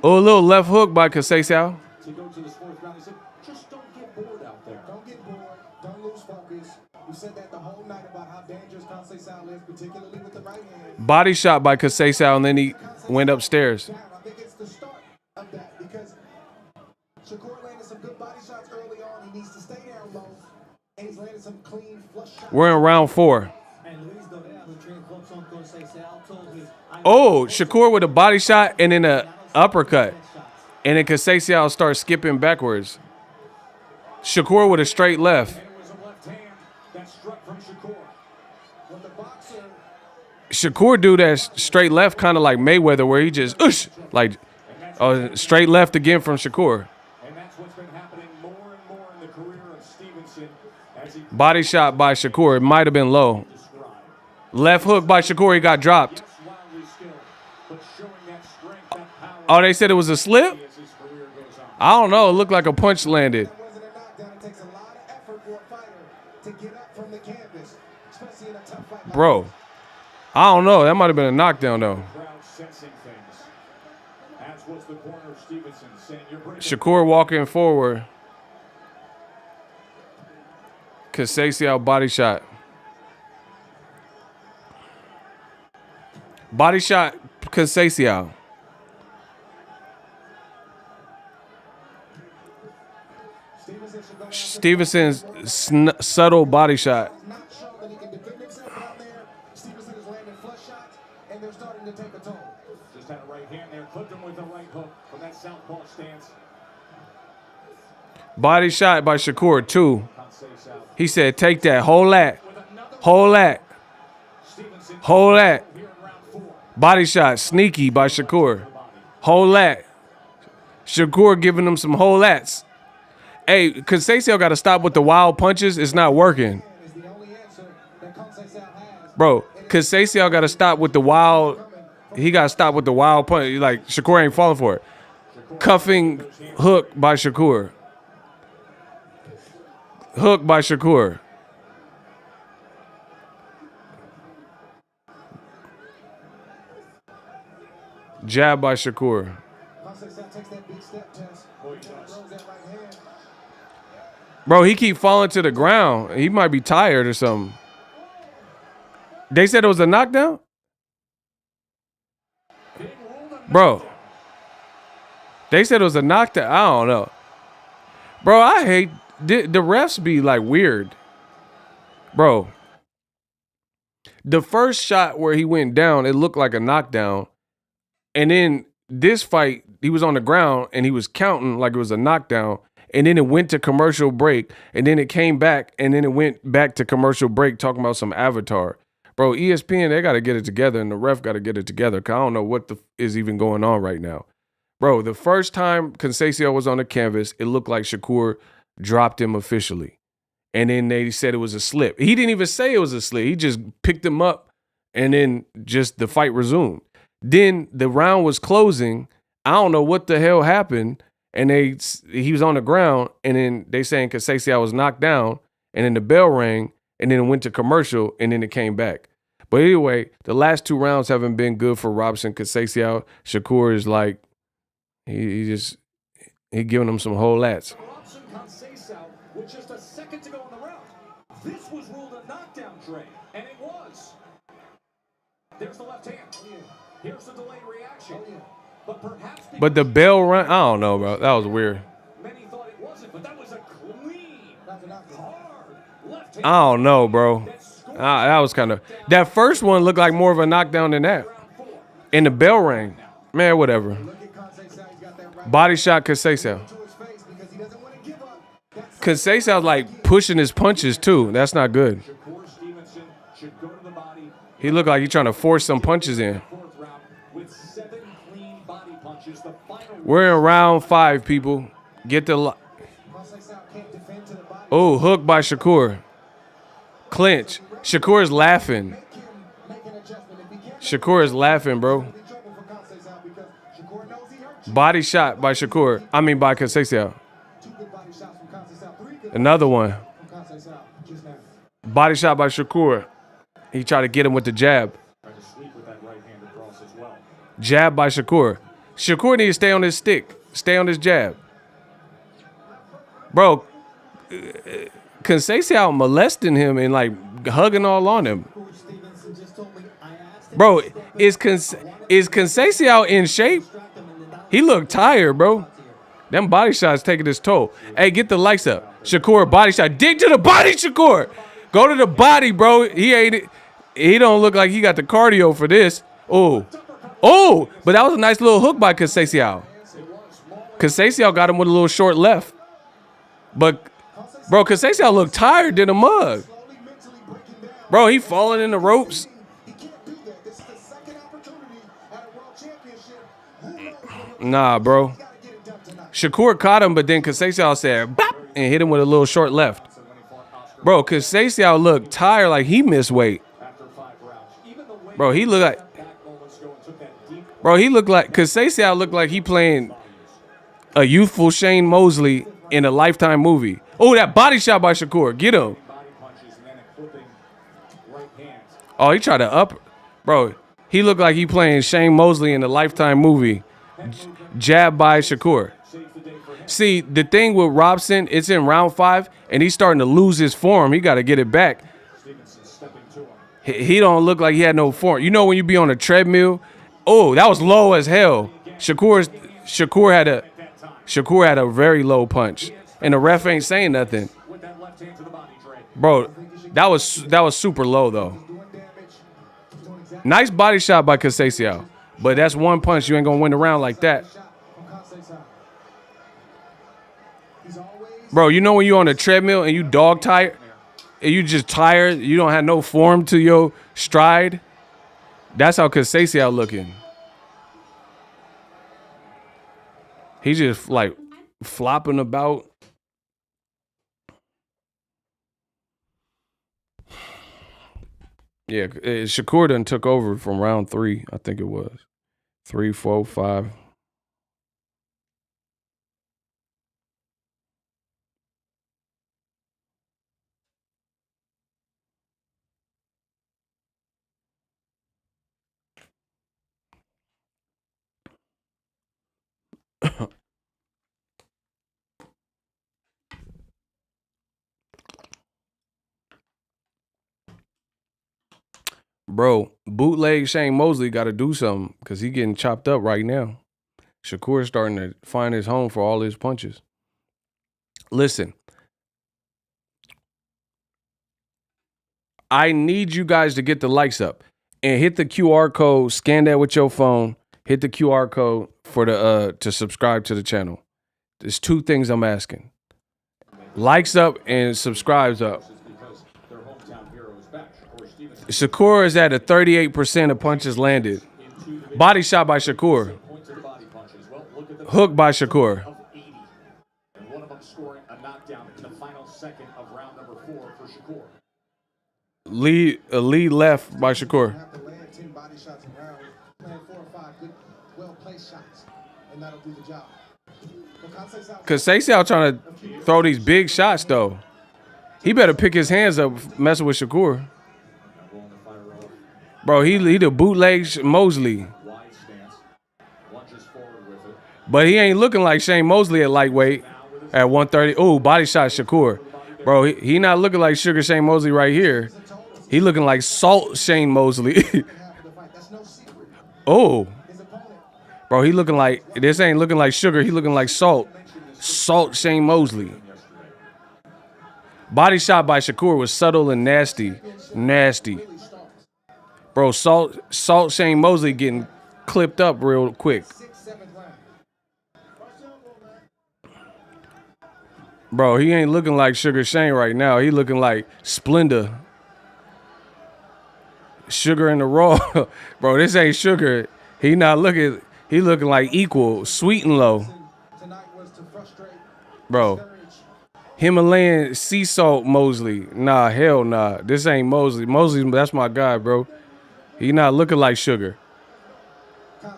Oh, a little left hook by Conceição. Just don't get bored out there. Don't get bored. Don't lose focus. We said that the whole night about how dangerous Conceição is, particularly with the right hand. Body shot by Conceição, and then he went upstairs. I think it's the start of that because Shakur landed some good body shots early on. He needs to stay down low, and he's landed some clean flush shots. We're in round 4. Oh, Shakur with a body shot and then an uppercut. And then Conceição starts skipping backwards. Shakur with a straight left. Shakur do that straight left kind of like Mayweather where he just like straight left again from Shakur. Body shot by Shakur. It might have been low. Left hook by Shakur. He got dropped. Oh, they said it was a slip? I don't know. It looked like a punch landed. Bro, I don't know. That might have been a knockdown, though. Shakur walking forward. Conceição body shot. Body shot Conceição. Stevenson's subtle body shot. Stevenson is landing flush shots, and they're starting to take a toll. Just had a right hand there, clipped him with the right hook from that southpaw stance. Body shot by Shakur, too. He said, take that. Hold that. Hold that. Hold that. Body shot. Sneaky by Shakur. Hold that. Shakur giving him some hold lats. Hey, Conceição got to stop with the wild punches. It's not working. Bro, Conceição got to stop with the wild. He got to stop with the wild punch. Like, Shakur ain't falling for it. Cuffing hook by Shakur. Hook by Shakur. Jab by Shakur. Bro, he keep falling to the ground. He might be tired or something. They said it was a knockdown? Bro. They said it was a knockdown. I don't know. Bro, I hate the refs be like weird. Bro. The first shot where he went down, it looked like a knockdown. And then this fight, he was on the ground and he was counting like it was a knockdown. And then it went to commercial break. And then it came back. And then it went back to commercial break talking about some avatar. Bro, ESPN, they got to get it together. And the ref got to get it together. Because I don't know what is even going on right now. Bro, the first time Conceição was on the canvas, it looked like Shakur dropped him officially. And then they said it was a slip. He didn't even say it was a slip. He just picked him up. And then just the fight resumed. Then the round was closing. I don't know what the hell happened. And he was on the ground. And then they saying Conceição was knocked down. And then the bell rang. And then it went to commercial. And then it came back. But anyway, the last 2 rounds haven't been good for Robson Conceição. Shakur is like, he giving him some whole lats. Robson Conceição with just a second to go in the round. This was ruled a knockdown, Trey. And it was. There's the left hand. Here's the delayed reaction. But the bell run, I don't know, bro. That was weird. Many thought it wasn't, but that was a clean, hard left hand. I don't know, bro. That was kind of, that first one looked like more of a knockdown than that. And the bell rang. Man, whatever. Look at Conceição. He's got that right Body shot Conceição. to his face because he doesn't want to give up. That's Conceição's like pushing his punches too. That's not good. Shakur Stevenson should go to the body. He looked like he's trying to force some punches in. Fourth round with 7 clean body punches. The final We're in round 5, people. Get the Conceição can't defend to the body. oh, hook by Shakur. Clinch. Shakur is laughing. Make an adjustment. If he can't Shakur is laughing, bro. be trouble for Conceição because Shakur knows he hurt you. Body shot by Shakur. I mean by Conceição. 2 good body shots from Conceição. 3 good Another one. from Conceição just now. Body shot by Shakur. He tried to get him with the jab. tried to sweep with that right hand across as well. Jab by Shakur. Shakur needs to stay on his stick. Stay on his jab. Bro, Conceição molesting him and like hugging all on him. Stevenson just told me I asked him. Bro, is Conceição in shape? He looked tired, bro. Them body shots taking his toll. Hey, get the lights up. Shakur, body shot. Dig to the body, Shakur. Go to the body, bro. He don't look like he got the cardio for this. Oh. Oh, but that was a nice little hook by Conceição. Conceição got him with a little short left. But, bro, Conceição looked tired than a mug. Slowly mentally breaking down. Bro, he falling in the ropes. He can't do that. This is the second opportunity at a world championship. Who knows when he'll Nah, bro. gotta get it done tonight. Shakur caught him, but then Conceição said, bop, and hit him with a little short left. Bro, Conceição looked tired like he missed weight. After 5 rounds, even the way Bro, he looked like, back moments ago and took that deep bro, he looked like, Conceição looked like he playing a youthful Shane Mosley in a Lifetime movie. Oh, that body shot by Shakur. Get him. body punches and then a clipping right hand. Oh, he tried to up. Bro, he looked like he playing Shane Mosley in a Lifetime movie. Jab by Shakur. Saves the day for him. See, the thing with Robson, it's in round 5, and he's starting to lose his form. He got to get it back. Stevenson stepping to him. He don't look like he had no form. You know when you be on a treadmill? Oh, that was low as hell. Shakur had a very low punch, and the ref ain't saying nothing. With that left hand to the body, Dre. Bro, that was super low though. Doing damage. He's doing exactly Nice body shot by Conceição, but that's one punch. You ain't gonna win the round like that. shot from Conceição. He's always Bro, you know when you on a treadmill and you dog tired, and you just tired, you don't have no form to your stride. That's how Conceição looking. He just like flopping about. Yeah, Shakur done took over from round 3, I think it was. 3, 4, 5. Bro, bootleg Shane Mosley got to do something because he getting chopped up right now. Shakur's starting to find his home for all his punches. Listen, I need you guys to get the likes up and hit the QR code. Scan that with your phone. Hit the QR code for the to subscribe to the channel. There's 2 things I'm asking: likes up and subscribes up. Because their hometown hero is back. Shakur Stevenson Shakur is at a 38% of punches landed. into the Body shot by Shakur. point to the body punches. Well, look at the Hook by Shakur. of 80. And one of them scoring a knockdown in the final second of round number 4 for Shakur. Lead left by Shakur. have to land 10 body shots in round. Land 4 or 5 good, well-placed shots, and that'll do the job. But Conceição Conceição trying to throw these big shots though. He better pick his hands up messing with Shakur. Now rolling the fire off. Bro, he the bootleg Mosley. Wide stance. Lunges forward with it. But he ain't looking like Shane Mosley at lightweight at 130. Ooh, body shot Shakur. Bro, he not looking like Sugar Shane Mosley right here. He looking like Salt Shane Mosley. half of the fight. That's no secret. Oh, His opponent bro, he looking like, this ain't looking like Sugar. He looking like Salt. Salt Shane Mosley. Body shot by Shakur was subtle and nasty. Nasty. Bro, Salt Shane Mosley getting clipped up real quick. 6th, 7th round. Bro, he ain't looking like Sugar Shane right now. He looking like Splenda. Sugar in the Raw. Bro, this ain't Sugar. He looking like Equal, Sweet and Low. Tonight was to frustrate, Bro, discourage, Himalayan sea salt Mosley. Nah, hell nah. This ain't Mosley. Mosley, that's my guy, bro. He not looking like Sugar.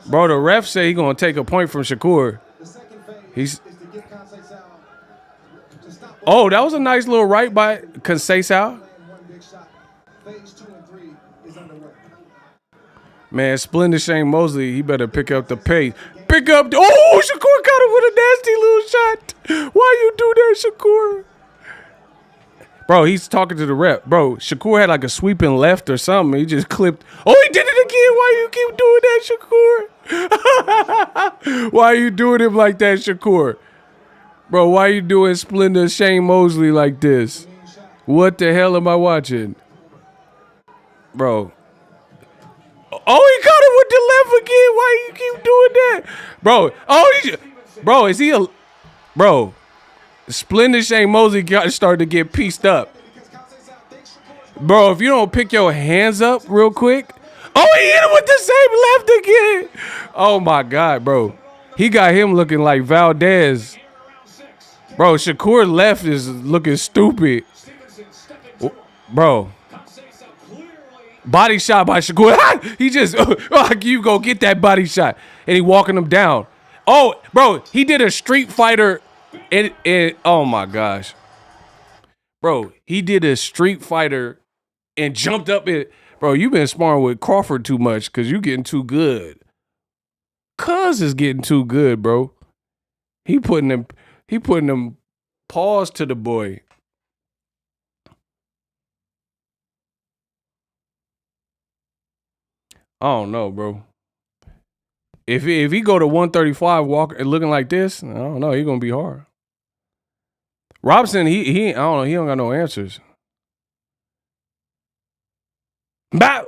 Bro, the ref say he gonna take a point from Shakur. the second phase He's is to get Conceição to stop Oh, that was a nice little right by Conceição. land one big shot. Phase 2 and 3 is underway. Man, Splendid Shane Mosley, he better pick up the pace. Pick up the, oh, Shakur got him with a nasty little shot. Why you do that, Shakur? Bro, he's talking to the rep. Bro, Shakur had like a sweeping left or something. He just clipped. Oh, he did it again. Why you keep doing that, Shakur? Why you doing him like that, Shakur? Bro, why you doing Splendid Shane Mosley like this? What the hell am I watching? Bro. Oh, he caught him with the left again. Why you keep doing that? Bro, bro, is he a... Bro, Splendid Shane Mosley started to get pieced up. Bro, if you don't pick your hands up real quick. Oh, he hit him with the same left again. Oh, my God, bro. He got him looking like Valdez. Bro, Shakur left is looking stupid. Bro. Body shot by Shakur. He just, you go get that body shot. And he walking him down. Oh, bro, he did a Street Fighter. Oh, my gosh. Bro, he did a Street Fighter and jumped up. Bro, you been sparring with Crawford too much because you getting too good. Cuz is getting too good, bro. He putting them paws to the boy. I don't know, bro. If he go to 135 walking looking like this, I don't know. He gonna be hard. Robson, he I don't know. He don't got no answers.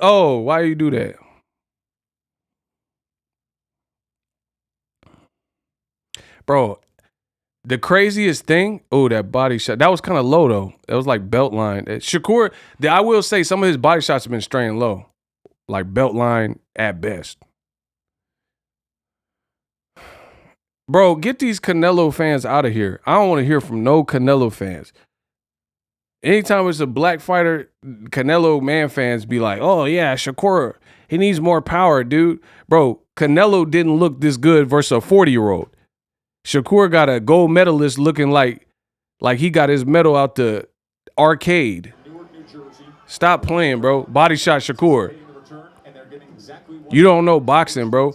Oh, why you do that? Bro, the craziest thing, that body shot. That was kind of low, though. That was like belt line. Shakur, I will say some of his body shots have been straying low. Like belt line at best. Bro, get these Canelo fans out of here. I don't want to hear from no Canelo fans. Anytime it's a black fighter, Canelo man fans be like, oh, yeah, Shakur, he needs more power, dude. Bro, Canelo didn't look this good versus a 40-year-old. Shakur got a gold medalist looking like he got his medal out the arcade. Stop playing, bro. Body shot Shakur. You don't know boxing, bro.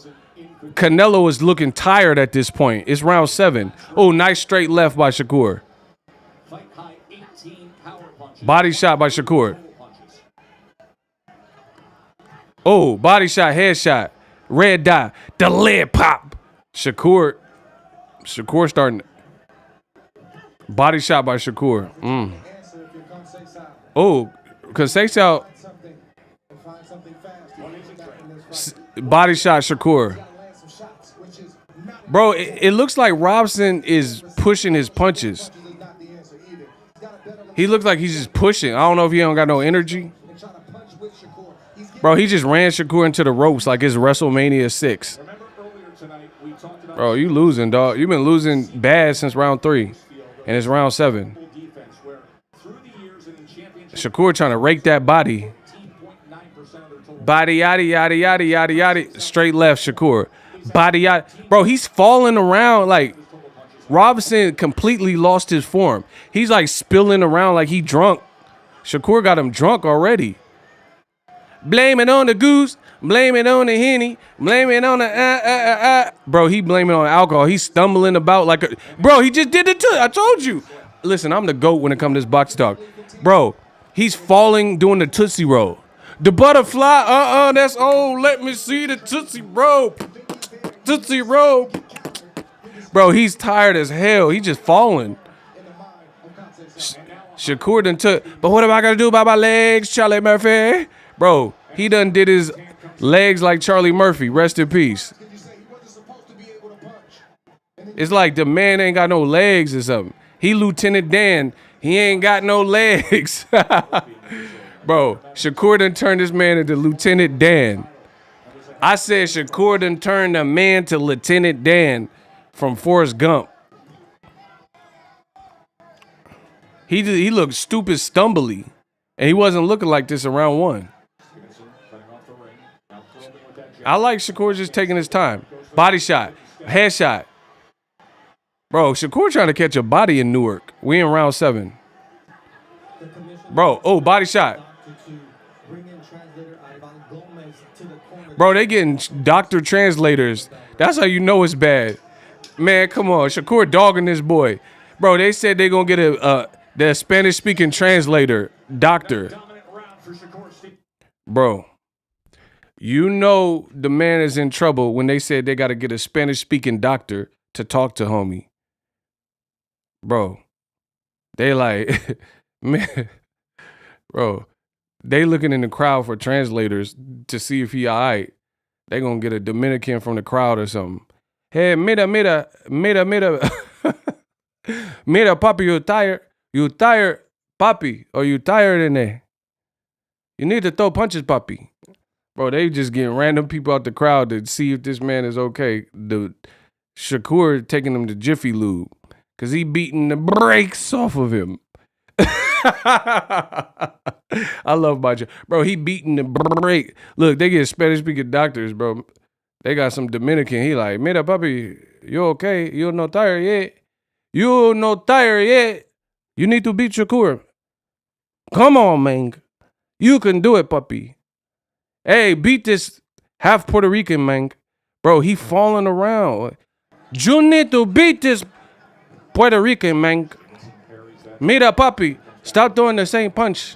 Canelo is looking tired at this point. It's round 7. Oh, nice straight left by Shakur. Body shot by Shakur. Oh, body shot, headshot. Red dot. The lead pop. Shakur starting. Body shot by Shakur. Oh, Conceição. Body shot Shakur. Bro, it looks like Robson is pushing his punches. He looks like he's just pushing. I don't know if he don't got no energy. Bro, he just ran Shakur into the ropes like it's WrestleMania 6. Bro, you losing, dog. You've been losing bad since round 3. And it's round 7. Shakur trying to rake that body. Body, yada, yada, yada, yada, yada. Straight left, Shakur. Body, yada. Bro, he's falling around like Robson completely lost his form. He's like spilling around like he drunk. Shakur got him drunk already. Blame it on the goose. Blame it on the Henny. Blame it on the Bro, he blaming on alcohol. He's stumbling about like a... Bro, he just did it too. I told you. Listen, I'm the GOAT when it comes to this box talk. Bro, he's falling doing the Tootsie Roll. The butterfly, that's old. Let me see the Tootsie Roll. Tootsie Roll. Bro, he's tired as hell. He just falling. Shakur done took, but what am I going to do about my legs, Charlie Murphy? Bro, he done did his Legs like Charlie Murphy. Rest in peace. Could you say he wasn't supposed to be able to punch? It's like the man ain't got no legs or something. He Lieutenant Dan. He ain't got no legs. Bro, Shakur done turned this man into Lieutenant Dan. I said Shakur done turned a man to Lieutenant Dan from Forrest Gump. He looked stupid stumbly. And he wasn't looking like this in round one. I like Shakur just taking his time. Body shot. Headshot. Bro, Shakur trying to catch a body in Newark. We in round 7. Bro, oh, body shot. Bro, they getting doctor translators. That's how you know it's bad. Man, come on. Shakur dogging this boy. Bro, they said they going to get the Spanish-speaking translator, doctor. Bro, you know the man is in trouble when they said they got to get a Spanish-speaking doctor to talk to homie. Bro, they like, man, bro, they looking in the crowd for translators to see if he all right. They gonna get a Dominican from the crowd or something. Hey, mira, mira, papi, you tired? You tired, papi? Or you tired in there? You need to throw punches, papi. Bro, they just getting random people out the crowd to see if this man is okay. The Shakur taking him to Jiffy Lube because he beating the brakes off of him. I love my bro. He beating the brake. Look, they get Spanish-speaking doctors, bro. They got some Dominican. He like, mira, papi, you okay? You no tired yet? You no tired yet? You need to beat Shakur. Come on, man. You can do it, puppy. Hey, beat this half Puerto Rican, man. Bro, he falling around. You need to beat this Puerto Rican, man. Mira, papi. Stop throwing the same punch.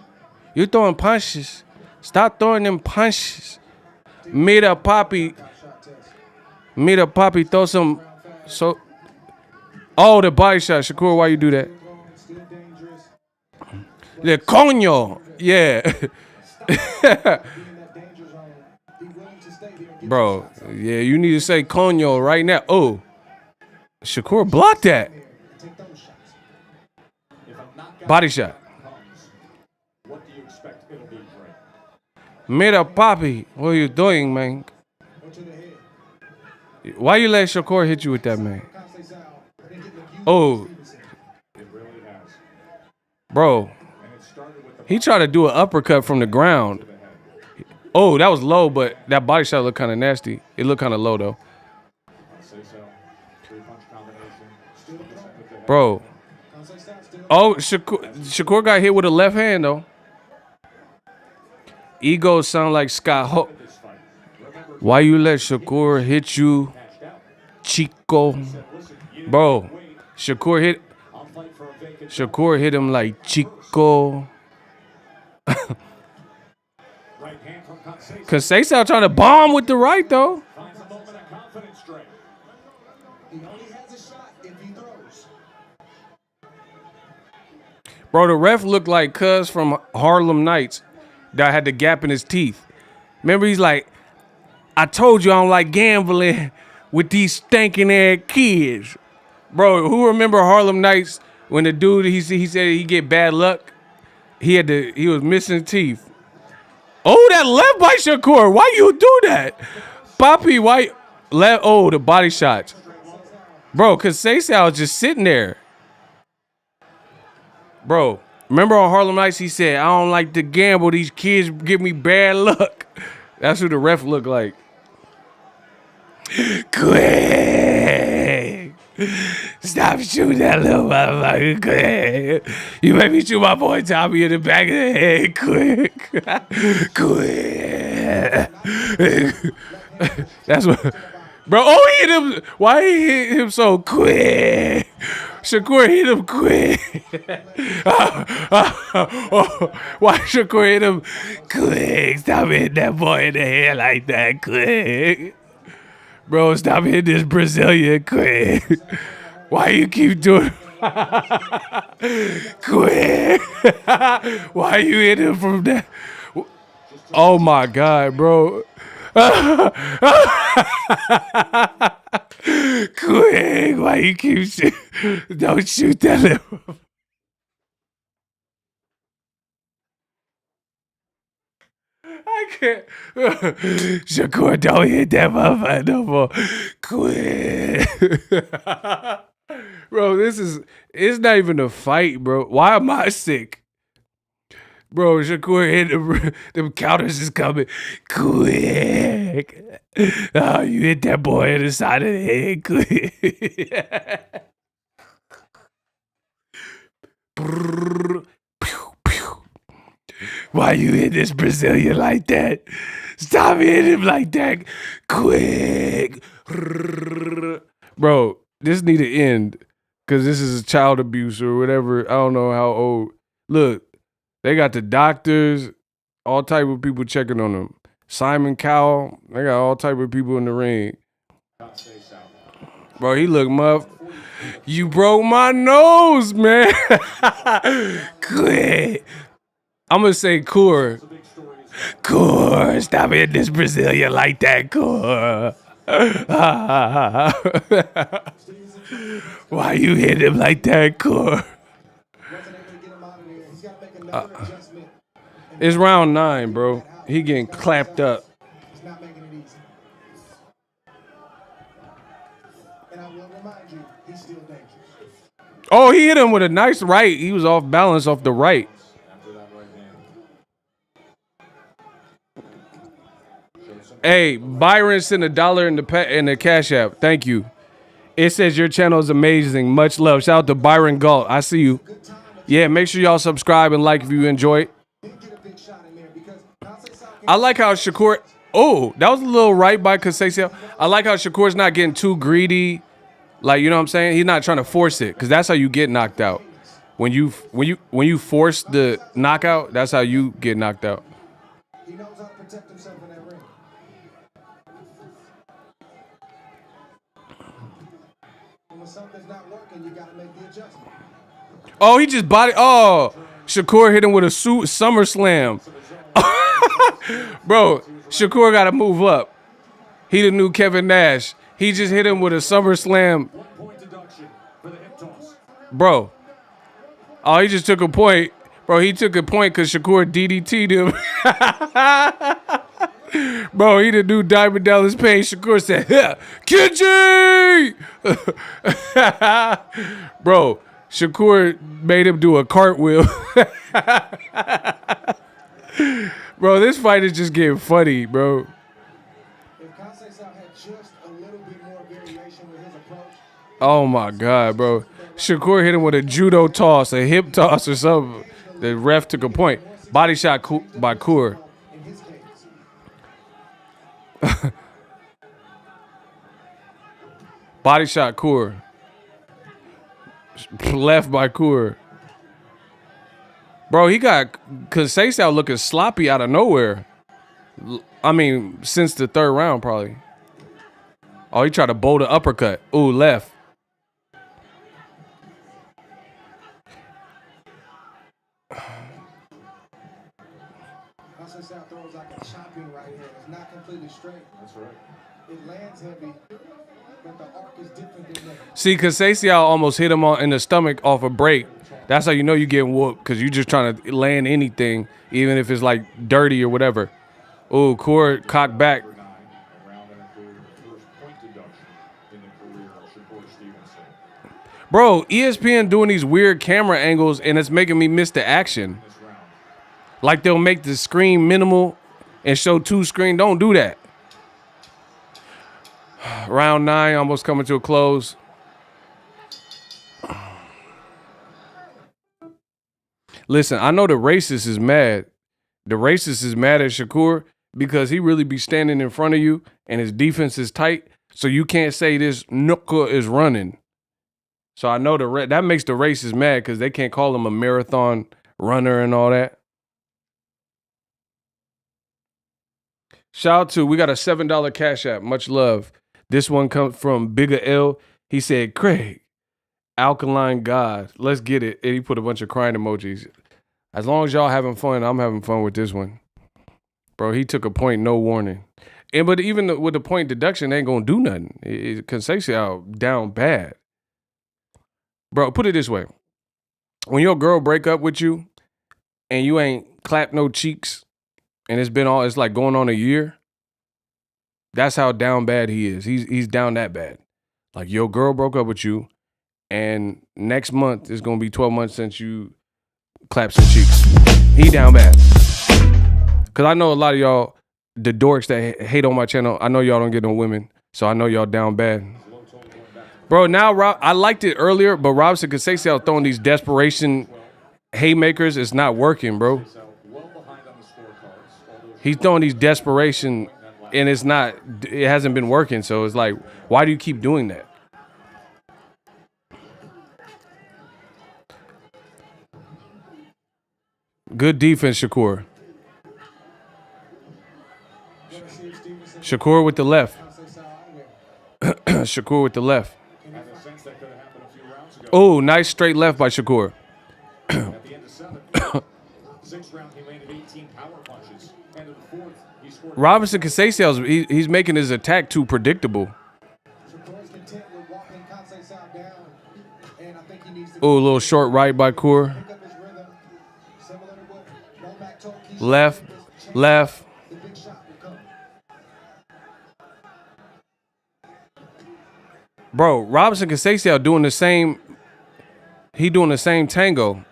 You throwing punches. Stop throwing them punches. Mira, papi. Mira, papi. Throw some. So. Oh, the body shot. Shakur, why you do that? The coño. Yeah. Bro, yeah, you need to say coño right now. Oh. Shakur blocked that. Body shot. What do you expect it'll be, Mira, papi, what are you doing, man? Why you let Shakur hit you with that, man? Oh. Bro. He tried to do an uppercut from the ground. Oh, that was low, but that body shot looked kind of nasty. It looked kind of low, though. Bro. Oh, Shakur got hit with a left hand, though. Ego sound like Scott Ho. Why you let Shakur hit you, Chico? Bro, Shakur hit him like Chico. Conceição trying to bomb with the right, though. Bro, the ref looked like Cuz from Harlem Nights that had the gap in his teeth. Remember, he's like, I told you I don't like gambling with these stinking ass kids. Bro, who remember Harlem Nights when the dude, he said he get bad luck? He was missing teeth. Oh, that left by Shakur. Why you do that? Papi, why? Oh, the body shots. Bro, Conceição was just sitting there. Bro, remember on Harlem Nights, he said, I don't like to gamble. These kids give me bad luck. That's who the ref looked like. Quick. Stop shooting that little motherfucker, quick. You made me shoot my boy Tommy in the back of the head, quick. Quick. That's what. Bro, oh, he hit him. Why he hit him so quick? Shakur hit him quick. Why Shakur hit him quick? Stop hitting that boy in the head like that, quick. Bro, stop hitting this Brazilian quick. Why you keep doing quick? Why you hit him from that? Oh my God, bro. Quick, why you keep shooting? Don't shoot that little. I can't. Shakur, don't hit that motherfucker no more. Quit. Bro, it's not even a fight, bro. Why am I sick? Bro, Shakur hit them counters is coming. Quick. Oh, you hit that boy in the side of the head. Quick. Why you hit this Brazilian like that? Stop hitting him like that. Quick. Bro, this need to end. Because this is child abuse or whatever. I don't know how old. Look, they got the doctors, all type of people checking on them. Simon Cowell, they got all type of people in the ring. Bro, he look muff. You broke my nose, man. Quit. I'm going to say Core. Core, stop hitting this Brazilian like that, Core. Why you hit him like that, Core? It's round 9, bro. He getting clapped up. Oh, he hit him with a nice right. He was off balance off the right. Hey, Byron sent $1 in the Cash App. Thank you. It says your channel is amazing. Much love. Shout out to Byron Galt. I see you. Yeah, make sure y'all subscribe and like if you enjoy it. I like how Shakur. Oh, that was a little right by Conceição. I like how Shakur's not getting too greedy. Like, you know what I'm saying? He's not trying to force it, because that's how you get knocked out. When you force the knockout, that's how you get knocked out. He knows how to protect himself in that ring. And when something's not working, you got to make the adjustment. Oh, he just body. Oh, Shakur hit him with a SummerSlam. Bro, Shakur got to move up. He the new Kevin Nash. He just hit him with a SummerSlam. Bro. Oh, he just took a point. Bro, he took a point because Shakur DDT'd him. Bro, he the new Diamond Dallas Payne. Shakur said, Kenichi! Bro, Shakur made him do a cartwheel. Bro, this fight is just getting funny, bro. If Conceição had just a little bit more variation with his approach. Oh, my God, bro. Shakur hit him with a judo toss, a hip toss or something. The ref took a point. Body shot by Kur. In his case. Body shot Kur. Left by Kur. Bro, he got Conceição looking sloppy out of nowhere. I mean, since the third round, probably. Oh, he tried to bowl the uppercut. Ooh, left. Conceição throws like a chopping right here. It's not completely straight. That's right. It lands heavy, but the arc is different than that. See, Conceição almost hit him in the stomach off a break. That's how you know you're getting whooped, because you're just trying to land anything, even if it's like dirty or whatever. Ooh, Kur cocked back. Bro, ESPN doing these weird camera angles, and it's making me miss the action. Like they'll make the screen minimal and show two screen. Don't do that. Round 9, almost coming to a close. Listen, I know the racist is mad. The racist is mad at Shakur because he really be standing in front of you and his defense is tight, so you can't say this nooka is running. So I know that makes the racist mad because they can't call him a marathon runner and all that. Shout out to, we got a $7 Cash App. Much love. This one comes from Bigger L. He said, Craig, Alkaline God, let's get it. And he put a bunch of crying emojis. As long as y'all having fun, I'm having fun with this one. Bro, he took a point, no warning. but even with the point deduction, they ain't gonna do nothing. Conceição down bad, bro. Put it this way: when your girl break up with you and you ain't clapped no cheeks, and it's like going on a year. That's how down bad he is. He's down that bad. Like your girl broke up with you, and next month is gonna be 12 months since you clapped some cheeks. He down bad. Cause I know a lot of y'all, the dorks that hate on my channel, I know y'all don't get no women, so I know y'all down bad. Bro, now I liked it earlier, but Robson Conceição throwing these desperation haymakers, it's not working, bro. He's throwing these desperation, and it hasn't been working. So it's like, why do you keep doing that? Good defense, Shakur. Shakur with the left. Shakur with the left. Oh, nice straight left by Shakur. Robson Conceição, he's making his attack too predictable. Oh, a little short right by Core. Left. Bro, Robson Conceição doing the same. He doing the same tango.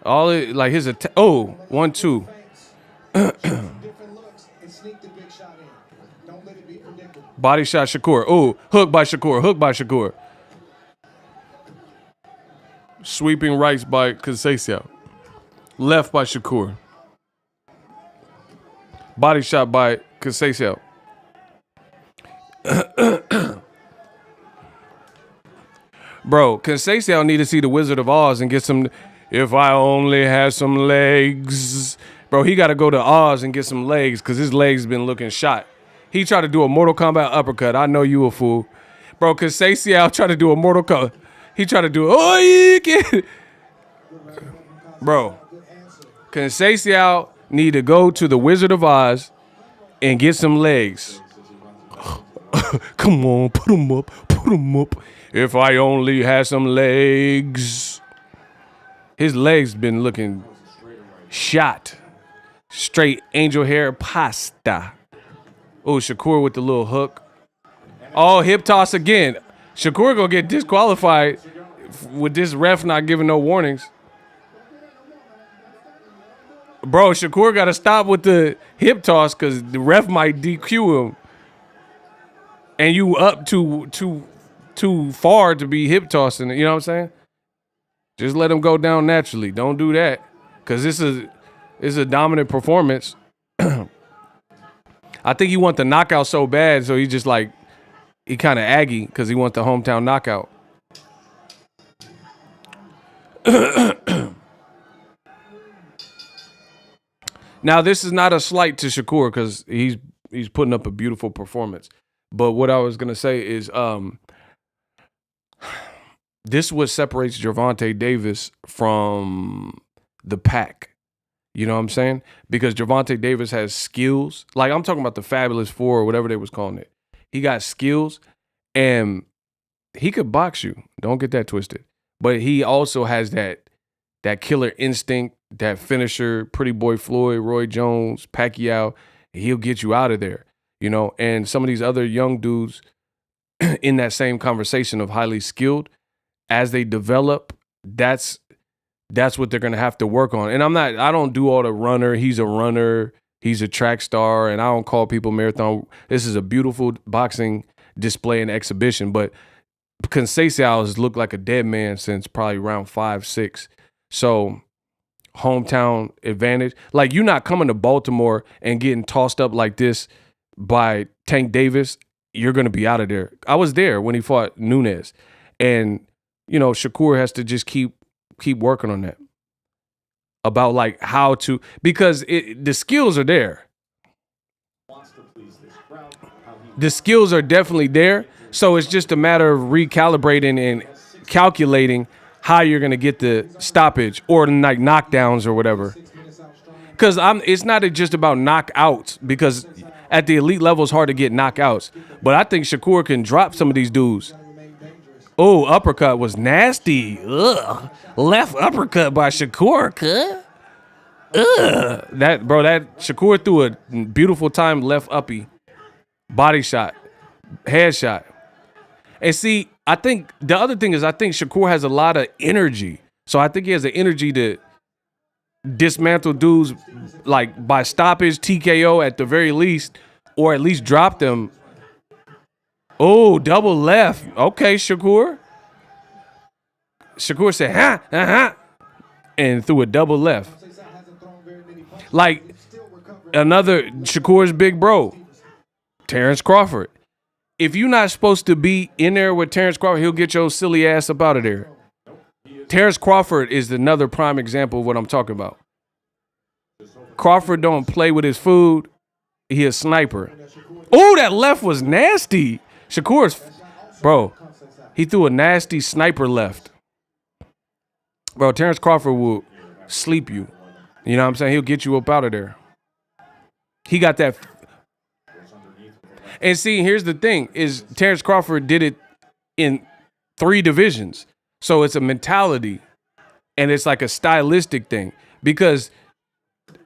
All it like his attack. Oh, 1-2. Body shot Shakur. Oh, hook by Shakur. Sweeping rights by Conceição. Left by Shakur. Body shot by Conceição. Bro, Conceição need to see the Wizard of Oz and get some. If I only had some legs. Bro, he got to go to Oz and get some legs because his legs been looking shot. He tried to do a Mortal Kombat uppercut. I know you a fool. Bro, Conceição tried to do a Mortal Kombat. He tried to do it. Oh, you can. Bro, Conceição need to go to the Wizard of Oz and get some legs. Come on, put him up. If I only had some legs. His legs been looking shot. Straight angel hair pasta. Oh, Shakur with the little hook. Oh, hip toss again. Shakur gonna get disqualified with this ref not giving no warnings. Bro, Shakur got to stop with the hip toss because the ref might DQ him. And you up too far to be hip tossing it. You know what I'm saying? Just let him go down naturally. Don't do that because this is a dominant performance. I think he want the knockout so bad, so he just like he kind of aggy because he want the hometown knockout. Now, this is not a slight to Shakur because he's putting up a beautiful performance. But what I was gonna say is this is what separates Gervonta Davis from the pack. You know what I'm saying? Because Gervonta Davis has skills. Like I'm talking about the Fabulous Four or whatever they was calling it. He got skills and he could box you. Don't get that twisted. But he also has that killer instinct, that finisher, Pretty Boy Floyd, Roy Jones, Pacquiao. He'll get you out of there, you know? And some of these other young dudes in that same conversation of highly skilled, as they develop, that's what they're going to have to work on. And I don't do all the runner. He's a runner. He's a track star. And I don't call people marathon. This is a beautiful boxing display and exhibition. But Conceição has looked like a dead man since probably round 5, 6. So hometown advantage. Like you're not coming to Baltimore and getting tossed up like this by Tank Davis. You're going to be out of there. I was there when he fought Nunes. And, you know, Shakur has to just keep working on that. About like how to, because the skills are there. The skills are definitely there. So it's just a matter of recalibrating and calculating how you're going to get the stoppage or like knockdowns or whatever. Because it's not just about knockouts, because at the elite level, it's hard to get knockouts. But I think Shakur can drop some of these dudes. Oh, uppercut was nasty. Ugh. Left uppercut by Shakur. Ugh. That Shakur threw a beautiful time left uppy. Body shot. Headshot. And see, I think the other thing is I think Shakur has a lot of energy. So I think he has the energy to dismantle dudes like by stoppage, TKO at the very least, or at least drop them. Oh, double left. Okay, Shakur. Shakur said, ha, and threw a double left. Like another Shakur's big bro, Terrence Crawford. If you're not supposed to be in there with Terrence Crawford, he'll get your silly ass up out of there. Terrence Crawford is another prime example of what I'm talking about. Crawford don't play with his food. He a sniper. Oh, that left was nasty. Shakur's, bro, he threw a nasty sniper left. Bro, Terrence Crawford will sleep you. You know what I'm saying? He'll get you up out of there. He got that. And see, here's the thing, is Terrence Crawford did it in 3 divisions. So it's a mentality, and it's like a stylistic thing. Because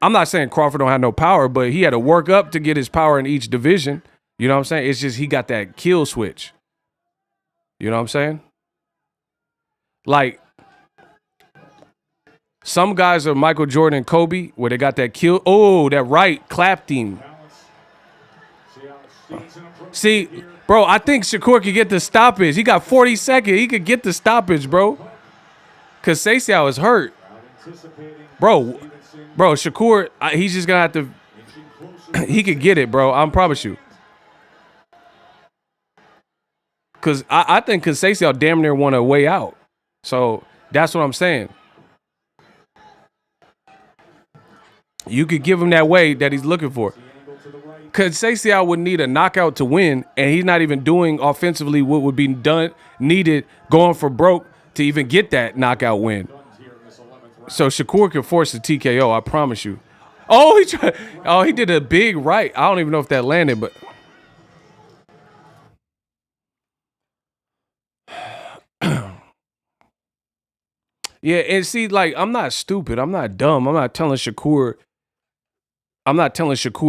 I'm not saying Crawford don't have no power, but he had to work up to get his power in each division. You know what I'm saying? It's just he got that kill switch. You know what I'm saying? Like, some guys are Michael Jordan and Kobe, where they got that kill. Oh, that right clapped him. See, bro, I think Shakur could get the stoppage. He got 40 seconds. He could get the stoppage, bro. Conceição is hurt. Bro, Shakur, he's just going to have to. He could get it, bro. I promise you. Because I think Conceição damn near want a way out. So that's what I'm saying. You could give him that way that he's looking for. Conceição would need a knockout to win, and he's not even doing offensively what would be needed going for broke to even get that knockout win. So Shakur can force a TKO, I promise you. Oh, he did a big right. I don't even know if that landed, but yeah, and see, like, I'm not stupid. I'm not dumb. I'm not telling Shakur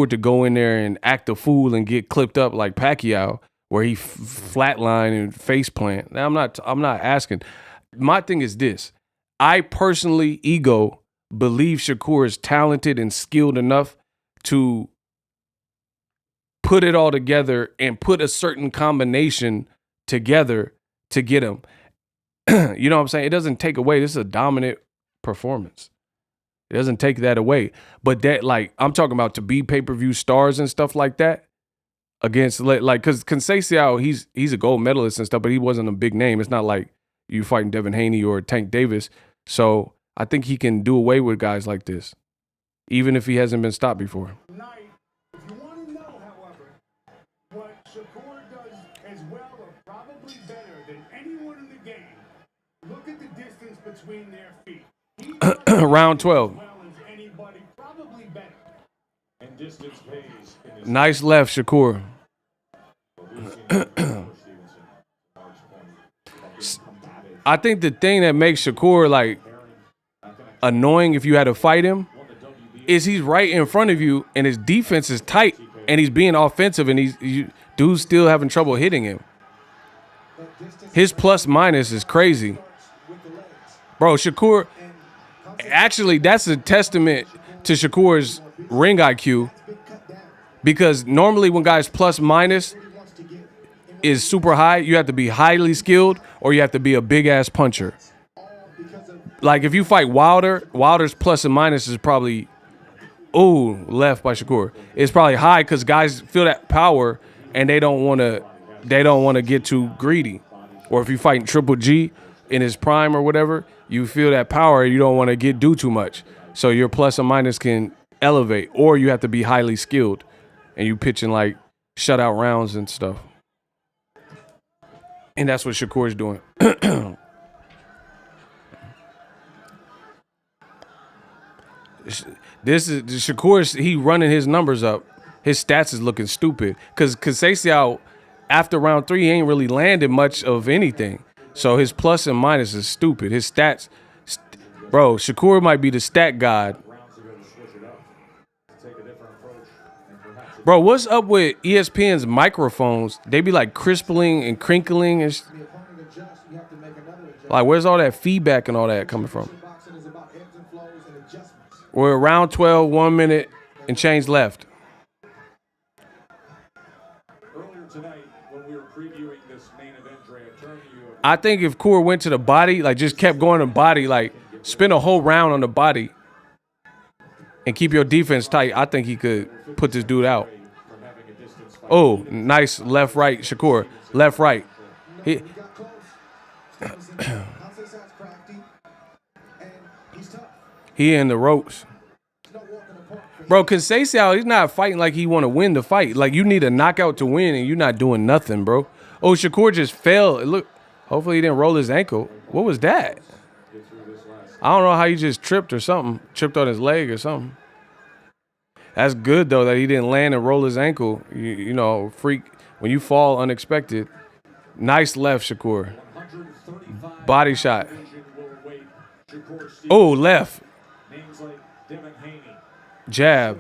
to go in there and act a fool and get clipped up like Pacquiao, where he flatline and face plant. Now, I'm not asking. My thing is this. I personally, believe Shakur is talented and skilled enough to put it all together and put a certain combination together to get him. You know what I'm saying? It doesn't take away. This is a dominant performance. It doesn't take that away. But that, like, I'm talking about to be pay-per-view stars and stuff like that against, like, because Conceição, he's a gold medalist and stuff, but he wasn't a big name. It's not like you fighting Devin Haney or Tank Davis. So I think he can do away with guys like this, even if he hasn't been stopped before. If you want to know, however, what Shakur does as well or probably better than anyone in the game, look at the distance between their feet. Round 12. Anybody, probably better. And distance pays in this Nice left, Shakur. I think the thing that makes Shakur, like, annoying if you had to fight him is he's right in front of you and his defense is tight and he's being offensive and dude's still having trouble hitting him. His plus minus is crazy. Bro, Shakur, actually, that's a testament to Shakur's ring IQ, because normally when guys plus minus is super high, you have to be highly skilled or you have to be a big ass puncher. Like if you fight Wilder's plus and minus is probably, left by Shakur. It's probably high because guys feel that power and they don't want to get too greedy. Or if you fight Triple G in his prime or whatever, you feel that power, you don't want to do too much. So your plus and minus can elevate, or you have to be highly skilled and you pitching like shutout rounds and stuff. And that's what Shakur's doing. This is Shakur's, he running his numbers up. his stats is looking stupid. Because Conceição, after round 3, he ain't really landed much of anything. So his plus and minus is stupid. His stats, bro, Shakur might be the stat god. Bro, what's up with ESPN's microphones? They be like crispling and crinkling and like, where's all that feedback and all that coming from? We're around 12, 1 minute, and change left. Earlier tonight, when we were previewing this main event, Dre, I turned to you. I think if Kaur went to the body, like just kept going to body, like spend a whole round on the body and keep your defense tight, I think he could put this dude out. Oh, nice left, right, Shakur. Left, right. He in the ropes. Bro, Conceição, he's not fighting like he want to win the fight. Like, you need a knockout to win, and you're not doing nothing, bro. Oh, Shakur just fell. Look, hopefully he didn't roll his ankle. What was that? I don't know how he just tripped or something. Tripped on his leg or something. That's good, though, that he didn't land and roll his ankle. You know, freak, when you fall unexpected. Nice left, Shakur. Body shot. Oh, left. Jab.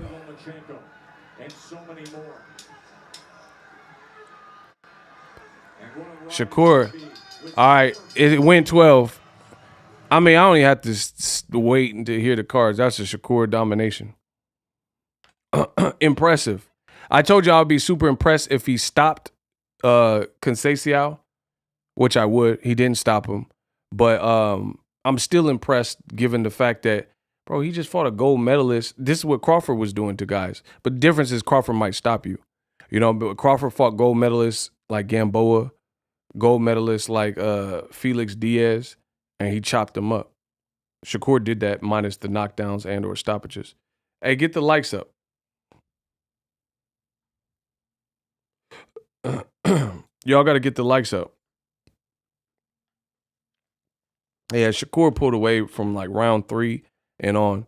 Shakur. All right, it went 12. I mean, I only have to wait to hear the cards. That's a Shakur domination. Impressive. I told you I'd be super impressed if he stopped Conceição, which I would. He didn't stop him. But I'm still impressed given the fact that, bro, he just fought a gold medalist. This is what Crawford was doing to guys. But the difference is Crawford might stop you. You know, but Crawford fought gold medalists like Gamboa, gold medalists like Felix Diaz, and he chopped them up. Shakur did that minus the knockdowns and or stoppages. Hey, get the likes up. Y'all got to get the likes up. Yeah, Shakur pulled away from like round 3 and on.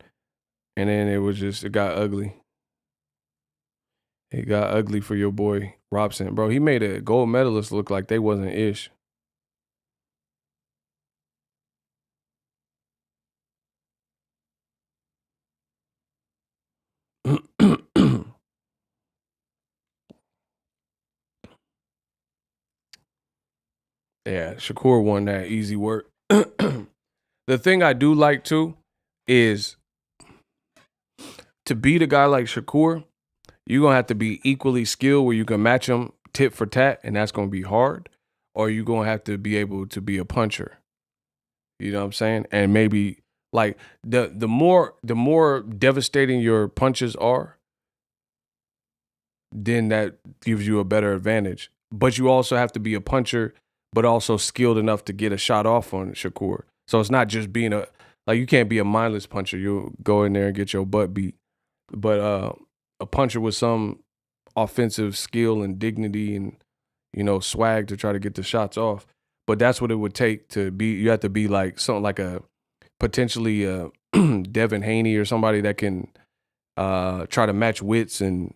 And then it got ugly. It got ugly for your boy Robson. Bro, he made a gold medalist look like they wasn't ish. Yeah, Shakur won that easy work. The thing I do like, too, is to beat a guy like Shakur, you're going to have to be equally skilled where you can match him tit for tat, and that's going to be hard, or you're going to have to be able to be a puncher. You know what I'm saying? And maybe, like, the more devastating your punches are, then that gives you a better advantage. But you also have to be a puncher, but also skilled enough to get a shot off on Shakur. So it's not just being you can't be a mindless puncher. You'll go in there and get your butt beat. But a puncher with some offensive skill and dignity and, you know, swag to try to get the shots off. But that's what it would take to be. You have to be like something like a potentially Devin Haney or somebody that can try to match wits and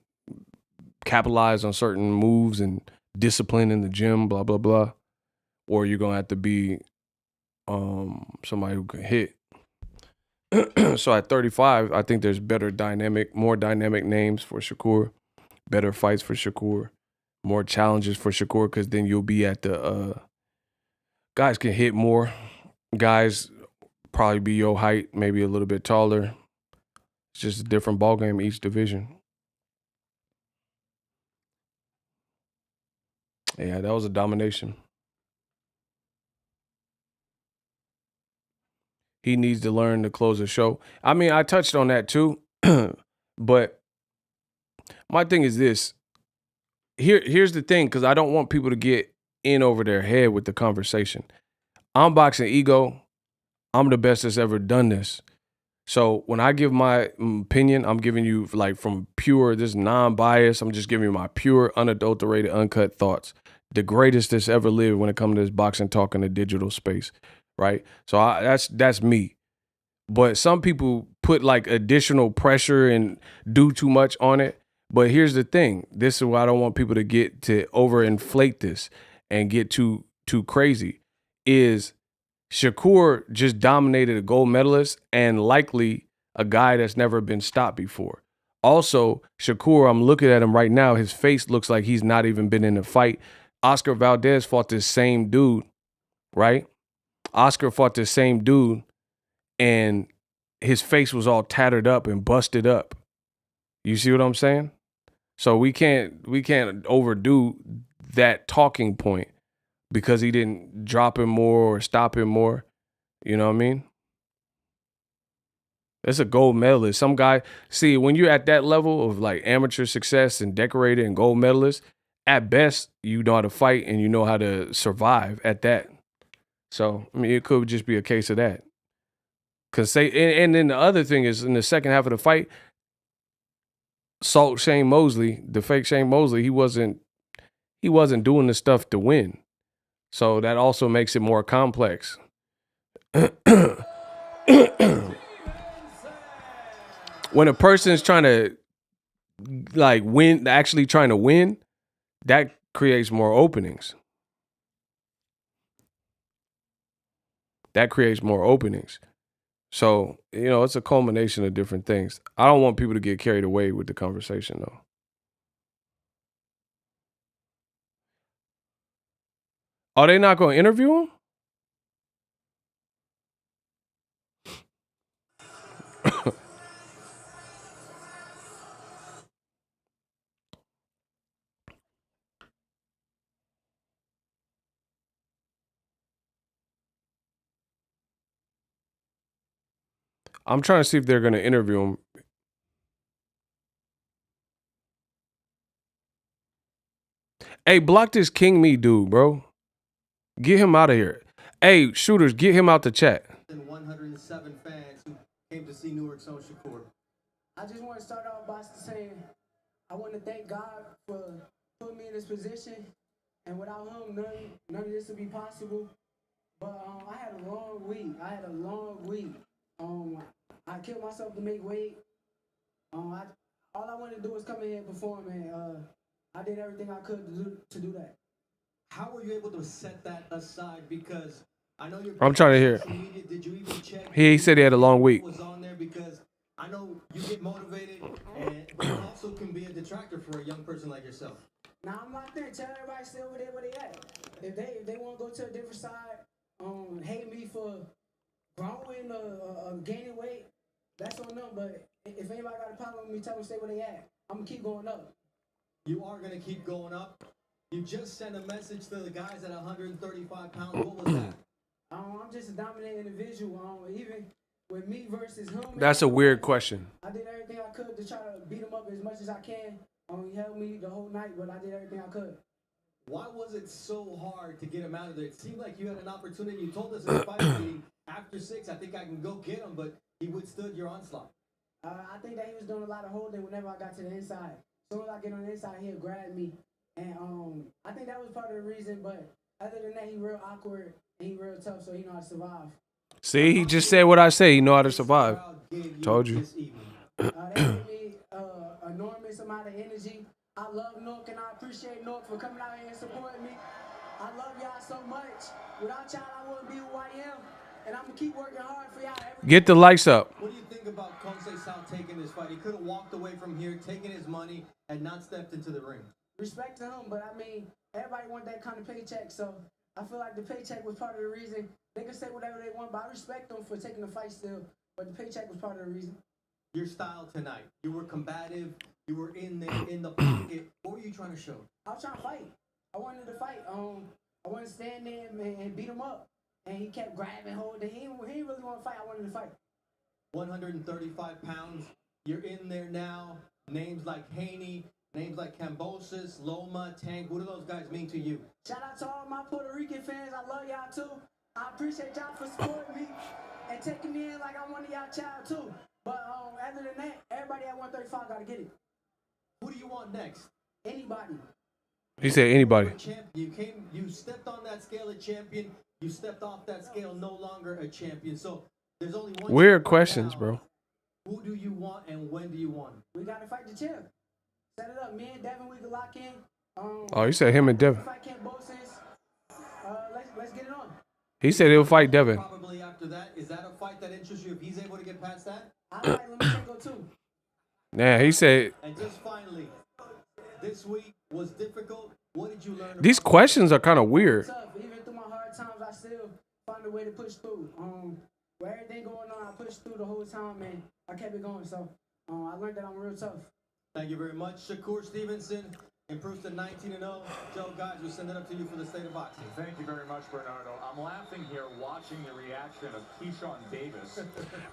capitalize on certain moves and discipline in the gym, blah, blah, blah. Or you're going to have to be somebody who can hit. So at 35, I think there's more dynamic names for Shakur, better fights for Shakur, more challenges for Shakur, because then you'll be at the guys can hit more. Guys probably be your height, maybe a little bit taller. It's just a different ballgame each division. Yeah, that was a domination. He needs to learn to close a show. I mean, I touched on that too, but my thing is this. Here's the thing, because I don't want people to get in over their head with the conversation. I'm Boxing Ego. I'm the best that's ever done this. So when I give my opinion, I'm giving you like from pure, this non-bias. I'm just giving you my pure, unadulterated, uncut thoughts. The greatest that's ever lived when it comes to this boxing talk in the digital space. Right, so that's me, but some people put like additional pressure and do too much on it. But here's the thing. This is why I don't want people to get to overinflate this and get too crazy. Is Shakur just dominated a gold medalist and likely a guy that's never been stopped before. Also, Shakur, I'm looking at him right now. His face looks like he's not even been in a fight. Oscar Valdez fought this same dude, right? Oscar fought this same dude, and his face was all tattered up and busted up. You see what I'm saying? So we can't overdo that talking point because he didn't drop him more or stop him more. You know what I mean? That's a gold medalist. Some guy, see, when you're at that level of like amateur success and decorated and gold medalist, at best, you know how to fight and you know how to survive at that. So, I mean, it could just be a case of that. And then the other thing is, in the second half of the fight, Shane Mosley, the fake Shane Mosley, he wasn't doing the stuff to win. So that also makes it more complex. When a person is trying to like win, actually trying to win, that creates more openings. So, you know, it's a culmination of different things. I don't want people to get carried away with the conversation, though. Are they not going to interview him? I'm trying to see if they're going to interview him. Hey, block this King Me dude, bro. Get him out of here. Hey, shooters, get him out the chat. 107 fans who came to see Newark's own Shakur. I just want to start off by saying I want to thank God for putting me in this position. And without him, none of this would be possible. But I had a long week. I killed myself to make weight. All I wanted to do was come in here and perform, and I did everything I could to do that. How were you able to set that aside? Because I know you're. I'm trying to hear. Media, did you even check? He said he had a long week. Was on there because I know you get motivated, but it also can be a detractor for a young person like yourself. Now I'm not there. Tell everybody stay over there where they at. If they want to go to a different side, hate me for growing or gaining weight, that's on them. But if anybody got a problem with me, tell them stay where they at. I'm gonna keep going up. You are gonna keep going up. You just sent a message to the guys at 135 pounds. What was that? I'm just a dominant individual. Even with me versus him. That's a weird question. I did everything I could to try to beat him up as much as I can. He held me the whole night, but I did everything I could. Why was it so hard to get him out of there? It seemed like you had an opportunity. You told us in the fight meeting, after 6, I think I can go get him, but he withstood your onslaught. I think that he was doing a lot of holding whenever I got to the inside. As soon as I get on the inside, he'll grab me. And I think that was part of the reason, but other than that, he real awkward and he real tough, so he know how to survive. See, he just said what I say. He know how to survive. Told you. They gave me enormous amount of energy. I love Newark and I appreciate Newark for coming out here and supporting me. I love y'all so much. Without y'all, I wouldn't be who I am. And I'm going to keep working hard for y'all. Get the lights up. What do you think about Conceição taking this fight? He could have walked away from here, taken his money, and not stepped into the ring. Respect to him, but I mean, everybody want that kind of paycheck, so I feel like the paycheck was part of the reason. They can say whatever they want, but I respect them for taking the fight still, but the paycheck was part of the reason. Your style tonight, you were combative, you were in there, in the pocket. What were you trying to show? I was trying to fight. I wanted to fight. I wanted to stand there and beat him up. And he kept grabbing, holding. He didn't really want to fight. I wanted to fight. 135 pounds. You're in there now. Names like Haney, names like Cambosis, Loma, Tank. What do those guys mean to you? Shout out to all my Puerto Rican fans. I love y'all too. I appreciate y'all for supporting me and taking me in like I'm one of y'all child too. But other than that, everybody at 135 got to get it. Who do you want next? Anybody. He said anybody. You stepped on that scale a champion. You stepped off that scale, no longer a champion. So there's only one. Weird questions, bro. Who do you want and when do you want? We got to fight the champ. Set it up. Me and Devin, we can lock in. Oh, you said him and Devin. Fight Cambosis. Let's get it on. He said he'll fight Devin. Probably after that. Is that a fight that interests you if he's able to get past that? I like Lomachenko too. Yeah, he said. And just finally, this week was difficult. What did you learn? These questions are kind of weird. Tough. Even through my hard times, I still find a way to push through. With everything going on, I pushed through the whole time, and I kept it going. So I learned that I'm real tough. Thank you very much. Shakur Stevenson improves to 19-0. Joe, guys, we send it up to you for the state of boxing. Thank you very much, Bernardo. I'm laughing here watching the reaction of Keyshawn Davis.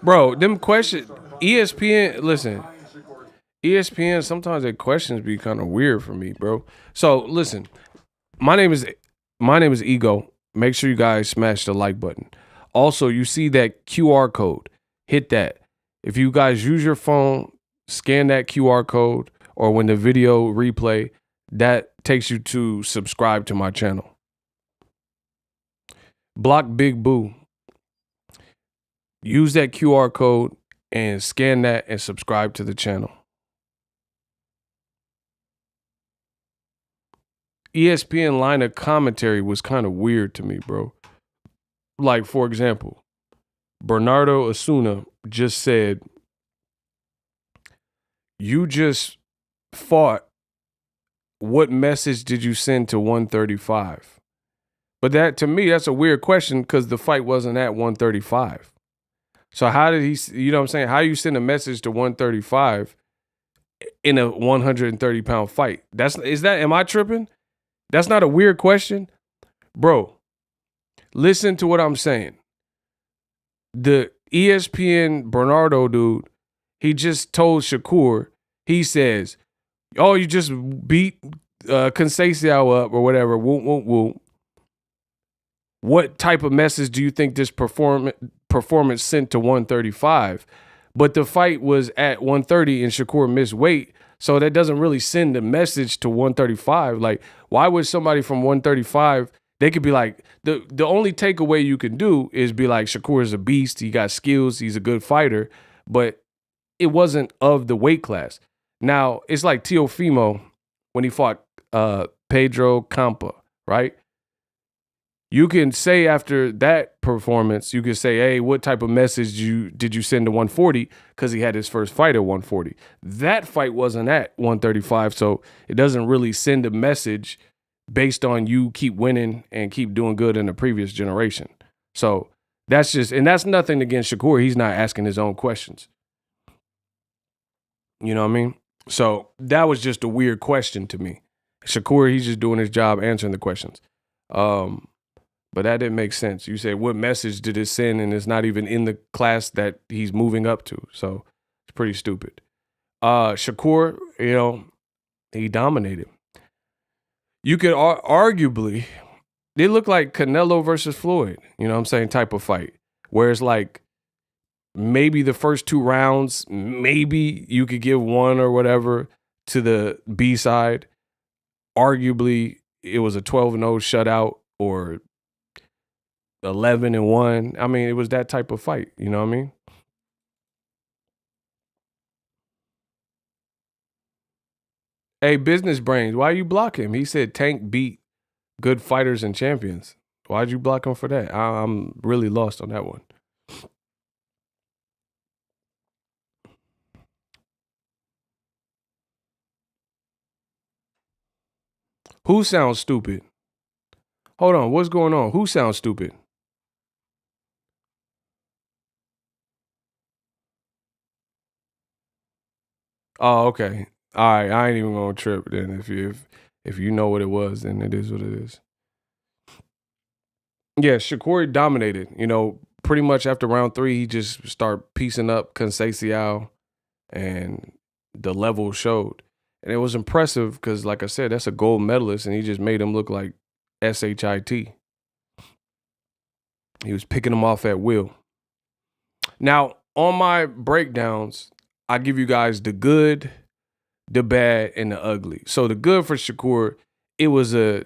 Bro, them questions, ESPN, listen, ESPN, sometimes their questions be kind of weird for me, bro. So listen, my name is Ego. Make sure you guys smash the like button. Also, you see that QR code. Hit that. If you guys use your phone, scan that QR code, or when the video replay, that takes you to subscribe to my channel. Block Big Boo. Use that QR code and scan that and subscribe to the channel. ESPN line of commentary was kind of weird to me, bro. Like, for example, Bernardo Osuna just said, you just fought. What message did you send to 135? But that, to me, that's a weird question because the fight wasn't at 135. So how did he, you know what I'm saying? How do you send a message to 135 in a 130-pound fight? Am I tripping? That's not a weird question? Bro, listen to what I'm saying. The ESPN Bernardo dude, he just told Shakur, he says, oh, you just beat Conceição up or whatever. Whoop, whoop, whoop. What type of message do you think this performance sent to 135? But the fight was at 130 and Shakur missed weight. So that doesn't really send a message to 135. Like, why would somebody from 135, they could be like, the only takeaway you can do is be like, Shakur is a beast. He got skills. He's a good fighter. But it wasn't of the weight class. Now, it's like Teofimo when he fought Pedro Campa, right? You can say after that performance, you can say, hey, what type of message did you send to 140? Because he had his first fight at 140. That fight wasn't at 135, so it doesn't really send a message based on you keep winning and keep doing good in the previous generation. So that's just, and that's nothing against Shakur. He's not asking his own questions. You know what I mean? So that was just a weird question to me. Shakur, he's just doing his job answering the questions. But that didn't make sense. You said, what message did it send? And it's not even in the class that he's moving up to. So it's pretty stupid. Shakur, you know, he dominated. You could arguably, they look like Canelo versus Floyd, you know what I'm saying, type of fight. Where it's like, maybe the first 2 rounds, maybe you could give one or whatever to the B side. Arguably, it was a 12-0 shutout or 11-1. I mean, it was that type of fight. You know what I mean? Hey, Business Brains, why you block him? He said Tank beat good fighters and champions. Why'd you block him for that? I'm really lost on that one. Who sounds stupid? Hold on, what's going on? Who sounds stupid? Oh, okay. All right, I ain't even gonna trip then. If you know what it was, then it is what it is. Yeah, Shakur dominated. You know, pretty much after round 3, he just started piecing up Conceição, and the level showed. And it was impressive because, like I said, that's a gold medalist, and he just made him look like SHIT. He was picking them off at will. Now, on my breakdowns, I give you guys the good, the bad, and the ugly. So the good for Shakur, it was a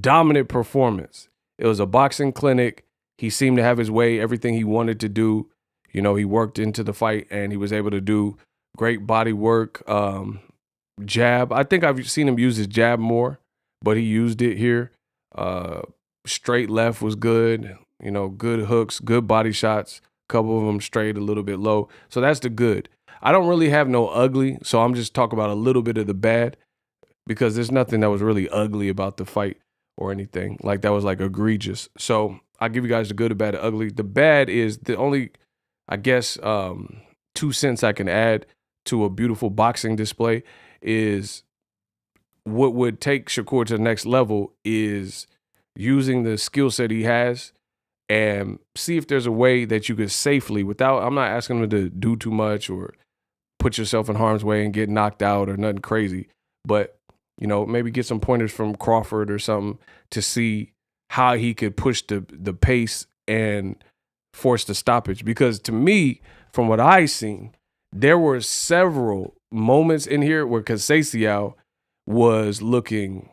dominant performance. It was a boxing clinic. He seemed to have his way, everything he wanted to do. You know, he worked into the fight, and he was able to do great body work. jab. I think I've seen him use his jab more, but he used it here. Straight left was good. You know, good hooks, good body shots. A couple of them straight, a little bit low. So that's the good. I don't really have no ugly, so I'm just talking about a little bit of the bad because there's nothing that was really ugly about the fight or anything like that was like egregious. So I'll give you guys the good, the bad, the ugly. The bad is the only, I guess, 2 cents I can add to a beautiful boxing display is what would take Shakur to the next level is using the skill set he has and see if there's a way that you could safely, without, I'm not asking him to do too much or put yourself in harm's way and get knocked out or nothing crazy, but, you know, maybe get some pointers from Crawford or something to see how he could push the pace and force the stoppage. Because to me, from what I seen, there were several moments in here where Conceição was looking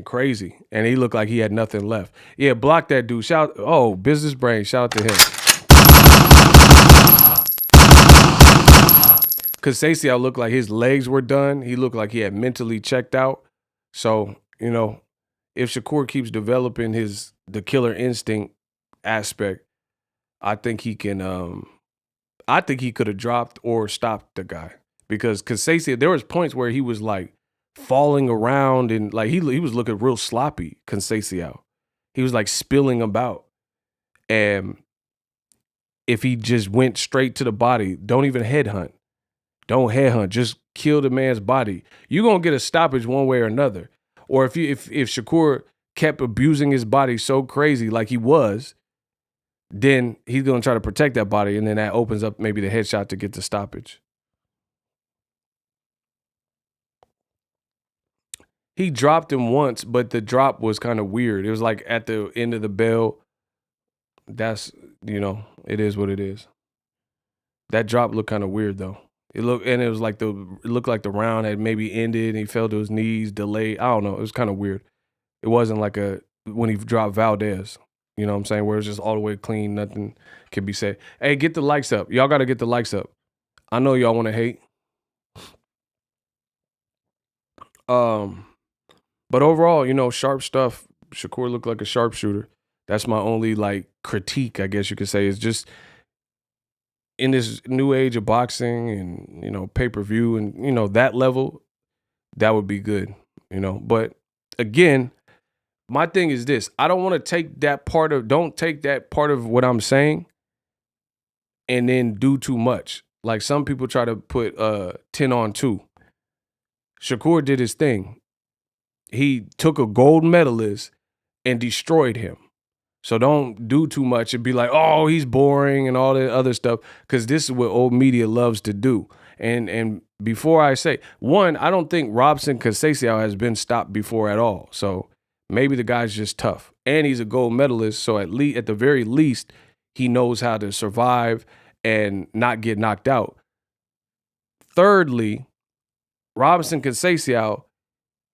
crazy and he looked like he had nothing left. Yeah, block that dude. Business brain. Shout out to him. Conceição looked like his legs were done. He looked like he had mentally checked out. So, you know, if Shakur keeps developing the killer instinct aspect, I think he can I think he could have dropped or stopped the guy. Because Conceição, there was points where he was like falling around and like he was looking real sloppy, Conceição. He was like spilling about. And if he just went straight to the body, don't even headhunt. Don't headhunt. Just kill the man's body. You're gonna get a stoppage one way or another. Or if Shakur kept abusing his body so crazy like he was, then he's gonna try to protect that body, and then that opens up maybe the headshot to get the stoppage. He dropped him once, but the drop was kind of weird. It was like at the end of the bell. That's, you know, it is what it is. That drop looked kind of weird though. It looked like the round had maybe ended and he fell to his knees, delayed. I don't know. It was kind of weird. It wasn't like when he dropped Valdez, you know what I'm saying, where it's just all the way clean, nothing can be said. Hey, get the likes up. Y'all got to get the likes up. I know y'all want to hate. But overall, you know, sharp stuff. Shakur looked like a sharpshooter. That's my only like critique, I guess you could say, is just in this new age of boxing and, you know, pay-per-view and, you know, that level, that would be good, you know. But again, my thing is this. I don't want to take that part of what I'm saying and then do too much. Like some people try to put 10 on 2. Shakur did his thing. He took a gold medalist and destroyed him. So don't do too much and be like, oh, he's boring and all that other stuff, because this is what old media loves to do. And before I say, one, I don't think Robson Conceição has been stopped before at all. So maybe the guy's just tough. And he's a gold medalist, so at the very least, he knows how to survive and not get knocked out. Thirdly, Robson Conceição,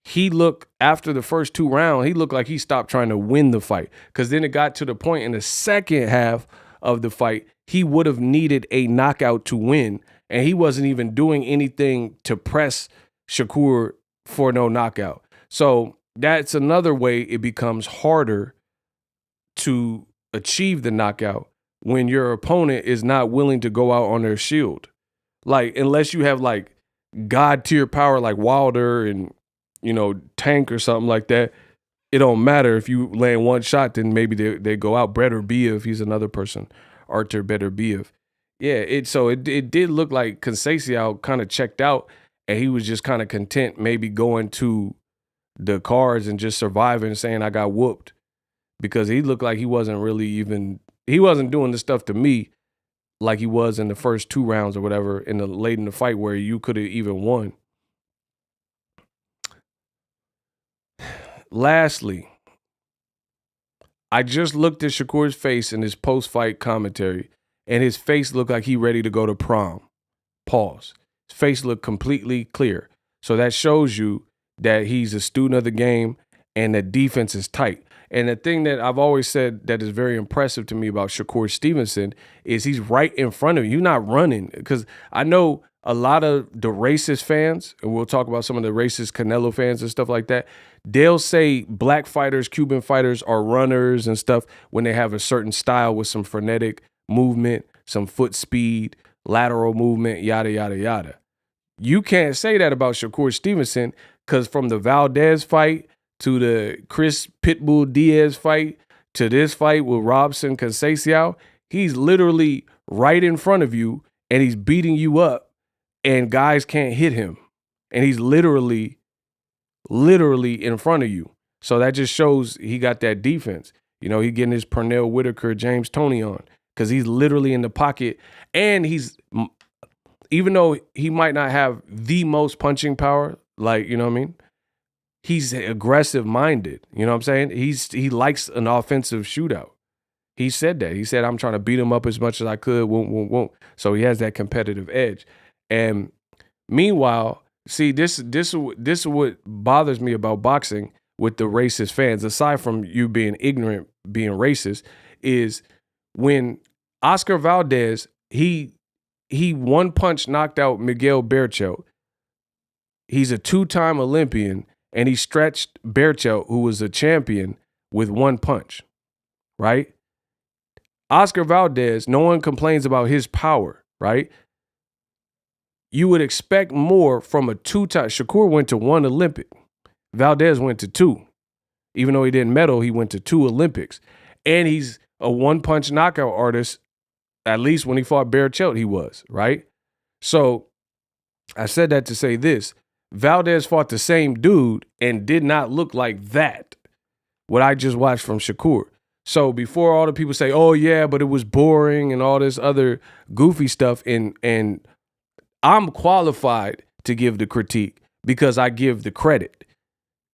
he looked, after the first 2 rounds, he looked like he stopped trying to win the fight. Because then it got to the point in the second half of the fight, he would have needed a knockout to win. And he wasn't even doing anything to press Shakur for no knockout. So that's another way it becomes harder to achieve the knockout when your opponent is not willing to go out on their shield. Like, unless you have like God tier power like Wilder and, you know, Tank or something like that, it don't matter if you land one shot, then maybe they go out. Brett or Bia, if he's another person, Artur Beterbiev. Yeah, it did look like Conceição kind of checked out and he was just kind of content maybe going to the cards and just surviving and saying I got whooped, because he looked like he wasn't doing the stuff to me like he was in the first 2 rounds or whatever late in the fight where you could have even won. Lastly, I just looked at Shakur's face in his post-fight commentary, and his face looked like he ready to go to prom. Pause. His face looked completely clear. So that shows you that he's a student of the game and the defense is tight. And the thing that I've always said that is very impressive to me about Shakur Stevenson is he's right in front of you. You're not running, because I know a lot of the racist fans, and we'll talk about some of the racist Canelo fans and stuff like that, they'll say black fighters, Cuban fighters are runners and stuff when they have a certain style with some frenetic movement, some foot speed, lateral movement, yada, yada, yada. You can't say that about Shakur Stevenson because from the Valdez fight to the Chris Pitbull Diaz fight to this fight with Robson Conceição, he's literally right in front of you and he's beating you up and guys can't hit him. And he's literally in front of you. So that just shows he got that defense. You know, he getting his Pernell Whitaker, James Toney on because he's literally in the pocket. And he's, even though he might not have the most punching power, like, you know what I mean? He's aggressive minded. You know what I'm saying? He likes an offensive shootout. He said that. He said, I'm trying to beat him up as much as I could. Won't. So he has that competitive edge. And meanwhile, see, this is what bothers me about boxing with the racist fans, aside from you being ignorant, being racist, is when Oscar Valdez, he one punch knocked out Miguel Berchelt. He's a 2-time Olympian, and he stretched Berchelt, who was a champion, with one punch, right? Oscar Valdez, no one complains about his power, right? You would expect more from a 2-time. Shakur went to 1 Olympic. Valdez went to 2. Even though he didn't medal, he went to 2 Olympics. And he's a 1-punch knockout artist, at least when he fought Berchelt, he was, right? So I said that to say this. Valdez fought the same dude and did not look like that, what I just watched from Shakur. So before all the people say, oh, yeah, but it was boring and all this other goofy stuff, and I'm qualified to give the critique because I give the credit.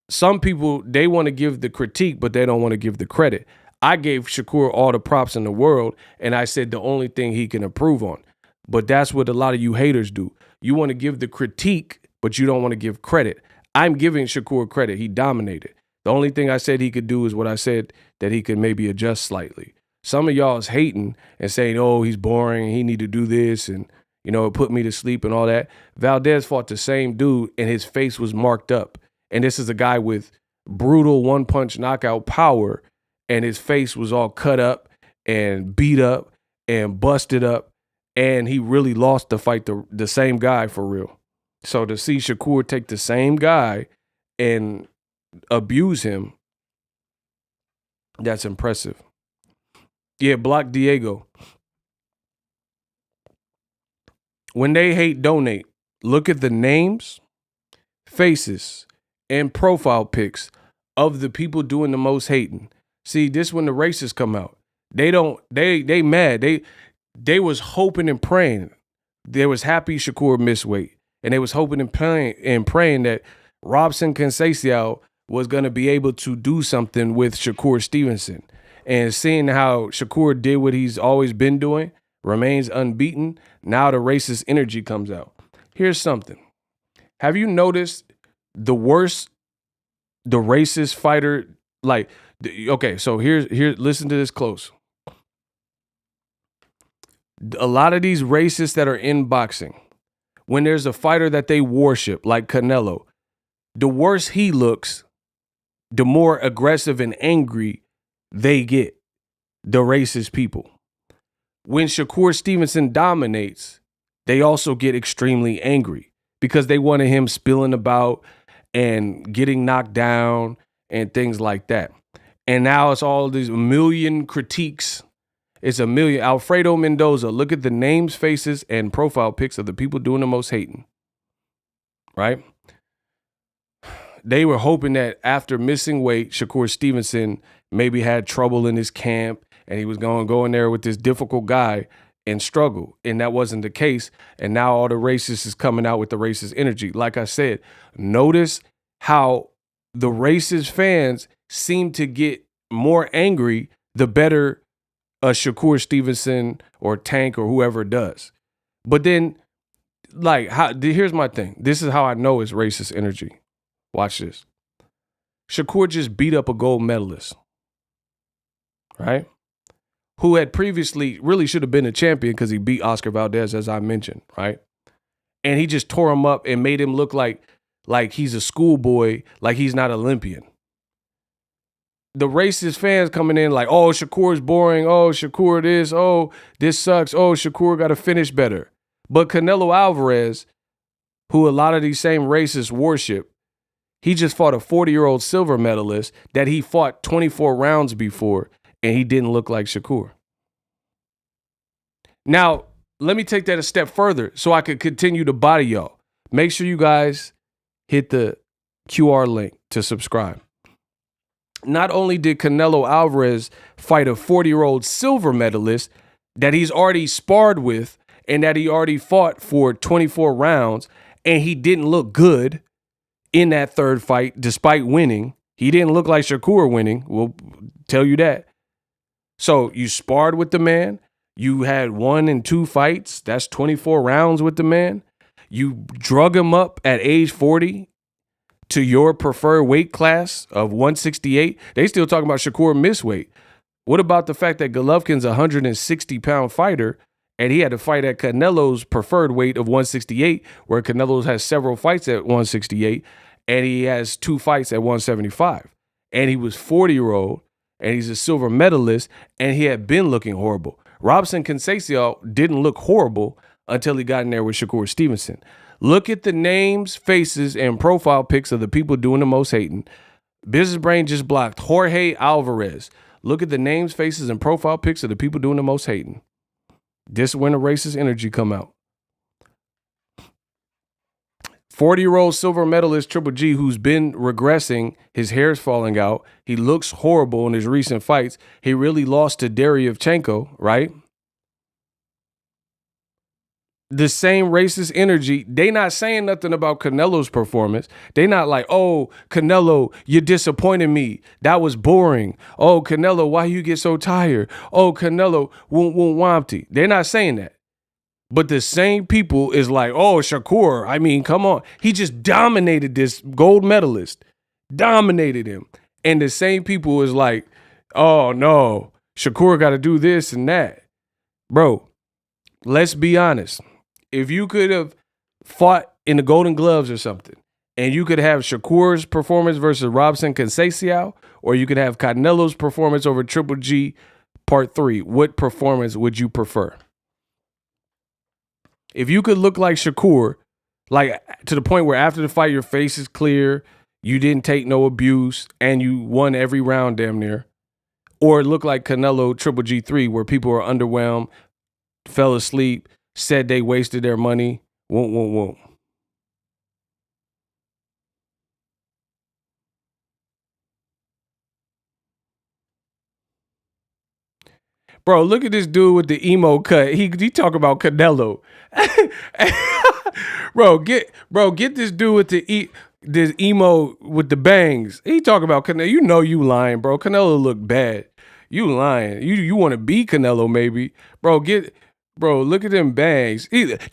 Some people, they want to give the critique, but they don't want to give the credit. I gave Shakur all the props in the world, and I said the only thing he can improve on. But that's what a lot of you haters do. You want to give the critique, but you don't want to give credit. I'm giving Shakur credit. He dominated. The only thing I said he could do is what I said that he could maybe adjust slightly. Some of y'all is hating and saying, oh, he's boring, he need to do this, and, you know, it put me to sleep and all that. Valdez fought the same dude, and his face was marked up. And this is a guy with brutal 1-punch knockout power, and his face was all cut up and beat up and busted up, and he really lost the fight the same guy for real. So to see Shakur take the same guy and abuse him, that's impressive. Yeah, block Diego. When they hate donate, look at the names, faces, and profile pics of the people doing the most hating. See, this when the racists come out. They mad. They was hoping and praying. They was happy Shakur missed weight. And they was hoping and praying that Robson Conceição was going to be able to do something with Shakur Stevenson. And seeing how Shakur did what he's always been doing, remains unbeaten, now the racist energy comes out. Here's something. Have you noticed the worst the racist fighter, like, okay, so here, listen to this close. A lot of these racists that are in boxing, when there's a fighter that they worship, like Canelo, the worse he looks, the more aggressive and angry they get, the racist people. When Shakur Stevenson dominates, they also get extremely angry because they wanted him spilling about and getting knocked down and things like that. And now it's all these million critiques. It's a million. Alfredo Mendoza, look at the names, faces, and profile pics of the people doing the most hating. Right? They were hoping that after missing weight, Shakur Stevenson maybe had trouble in his camp and he was going to go in there with this difficult guy and struggle. And that wasn't the case. And now all the racists is coming out with the racist energy. Like I said, notice how the racist fans seem to get more angry the better Shakur Stevenson or Tank or whoever does. But then, like, here's my thing. This is how I know it's racist energy. Watch this. Shakur just beat up a gold medalist, right? Who had previously really should have been a champion because he beat Oscar Valdez, as I mentioned, right? and he just tore him up and made him look like he's a schoolboy, like he's not Olympian. The racist fans coming in like, oh, Shakur's boring. Oh, Shakur this. Oh, this sucks. Oh, Shakur got to finish better. But Canelo Alvarez, who a lot of these same racists worship, he just fought a 40-year-old silver medalist that he fought 24 rounds before, and he didn't look like Shakur. Now, let me take that a step further so I could continue to body y'all. Make sure you guys hit the QR link to subscribe. Not only did Canelo Alvarez fight a 40-year-old silver medalist that he's already sparred with and that he already fought for 24 rounds, and he didn't look good in that third fight despite winning. He didn't look like Shakur winning. We'll tell you that. So you sparred with the man. You had 1 and 2 fights. That's 24 rounds with the man. You drug him up at age 40 to your preferred weight class of 168. They still talking about Shakur missed weight. What about the fact that Golovkin's a 160-pound fighter and he had to fight at Canelo's preferred weight of 168, where Canelo has several fights at 168, and he has 2 fights at 175. And he was 40-year-old, and he's a silver medalist, and he had been looking horrible. Robson Conceição didn't look horrible until he got in there with Shakur Stevenson. Look at the names, faces, and profile pics of the people doing the most hating. Business Brain just blocked Jorge Alvarez. Look at the names, faces, and profile pics of the people doing the most hating. This is when the racist energy come out. 40-year-old silver medalist Triple G, who's been regressing, his hair's falling out. He looks horrible in his recent fights. He really lost to Deryevchenko, right? The same racist energy. They not saying nothing about Canelo's performance. They not like, oh, Canelo, you disappointed me. That was boring. Oh, Canelo, why you get so tired? Oh, Canelo, wampty. They're not saying that. But the same people is like, oh, Shakur, I mean, come on. He just dominated this gold medalist. Dominated him. And the same people is like, oh, no, Shakur got to do this and that. Bro, let's be honest. If you could have fought in the Golden Gloves or something, and you could have Shakur's performance versus Robson Conceição, or you could have Canelo's performance over Triple G Part 3, what performance would you prefer? If you could look like Shakur, like to the point where after the fight your face is clear, you didn't take no abuse, and you won every round damn near, or look like Canelo Triple G3 where people are underwhelmed, fell asleep, said they wasted their money, won't. Bro, look at this dude with the emo cut. He talk about Canelo. bro, get this dude with this emo with the bangs. He talk about Canelo. You know you lying, bro. Canelo look bad. You lying. You want to be Canelo maybe. Bro, look at them bangs.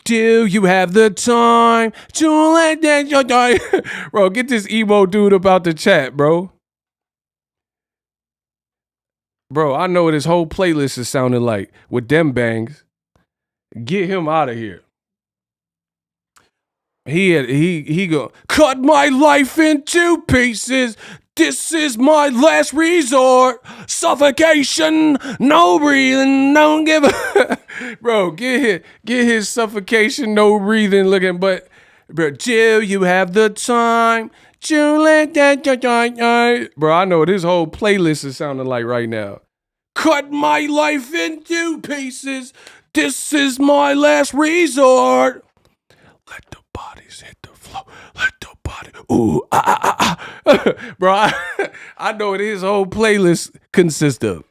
Do you have the time to let that your die? Bro, get this emo dude about the chat, bro. Bro, I know what his whole playlist is sounding like with them bangs. Get him out of here. He go, cut my life into pieces. This is my last resort. Suffocation, no breathing, don't give a bro. Get his suffocation, no breathing looking. But bro, do you have the time to let that bro? I know what his whole playlist is sounding like right now. Cut my life into pieces. This is my last resort. Let the bodies hit the floor. Let the body. Ooh, Bro, I know what his whole playlist consists of.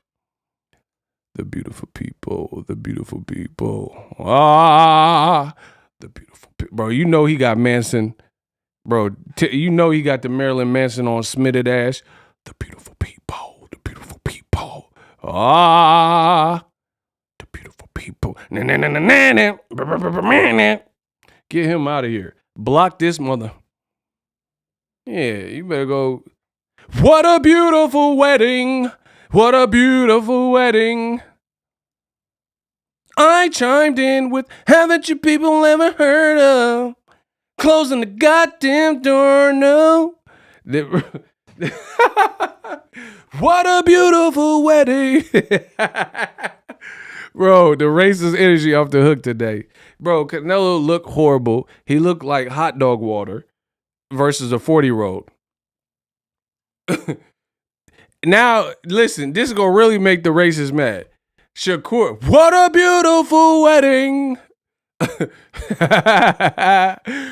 The beautiful people. The beautiful people. The beautiful people. Bro, you know he got Manson. Bro, you know he got the Marilyn Manson on Smitted Ash. The beautiful people. The beautiful people. The beautiful people. Get him out of here. Block this mother. Yeah, you better go. What a beautiful wedding. What a beautiful wedding. I chimed in with, haven't you people ever heard of closing the goddamn door? No. What a beautiful wedding. Bro, the racist energy off the hook today. Bro, Canelo looked horrible. He looked like hot dog water versus a 40-year-old. Now, listen, this is going to really make the racists mad. Shakur, what a beautiful wedding.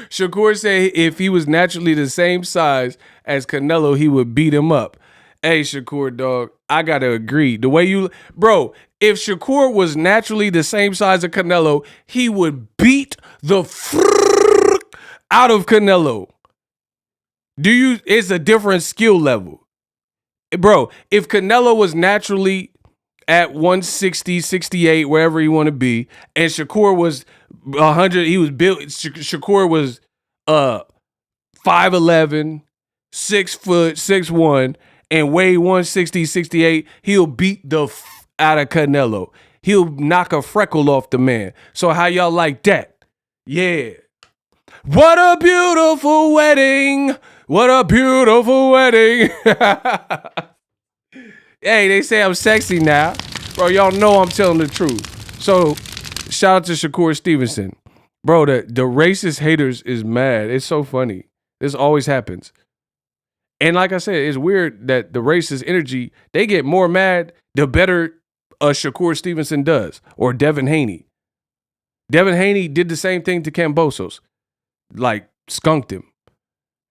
Shakur said if he was naturally the same size as Canelo, he would beat him up. Hey, Shakur, dog, I got to agree. The way you, bro, if Shakur was naturally the same size as Canelo, he would beat the out of Canelo. It's a different skill level. Bro, if Canelo was naturally at 160, 68, wherever you want to be, and Shakur was 100, he was built, Shakur was 5'11", 6 foot, 6'1", and weigh 160, 68, he'll beat the out of Canelo. He'll knock a freckle off the man. So how y'all like that? Yeah. What a beautiful wedding. What a beautiful wedding. Hey, they say I'm sexy now. Bro, y'all know I'm telling the truth. So, shout out to Shakur Stevenson. Bro, the racist haters is mad. It's so funny. This always happens. And like I said, it's weird that the racist energy, they get more mad the better Shakur Stevenson does, or Devin Haney. Devin Haney did the same thing to Kambosos. Like, skunked him.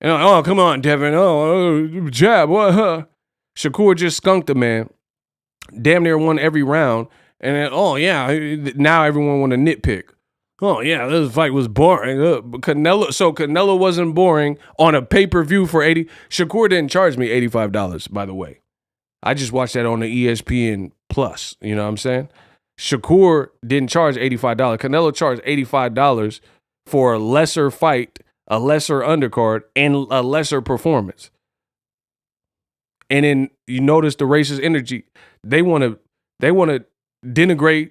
And, oh, come on, Devin. Oh, jab. What? Huh? Shakur just skunked the man. Damn near won every round. And then, oh, yeah, now everyone want to nitpick. Oh, yeah, this fight was boring. Canelo wasn't boring on a pay-per-view for $80. Shakur didn't charge me $85, by the way. I just watched that on the ESPN Plus. You know what I'm saying? Shakur didn't charge $85. Canelo charged $85 for a lesser fight, a lesser undercard, and a lesser performance. And then you notice the racist energy. They want to denigrate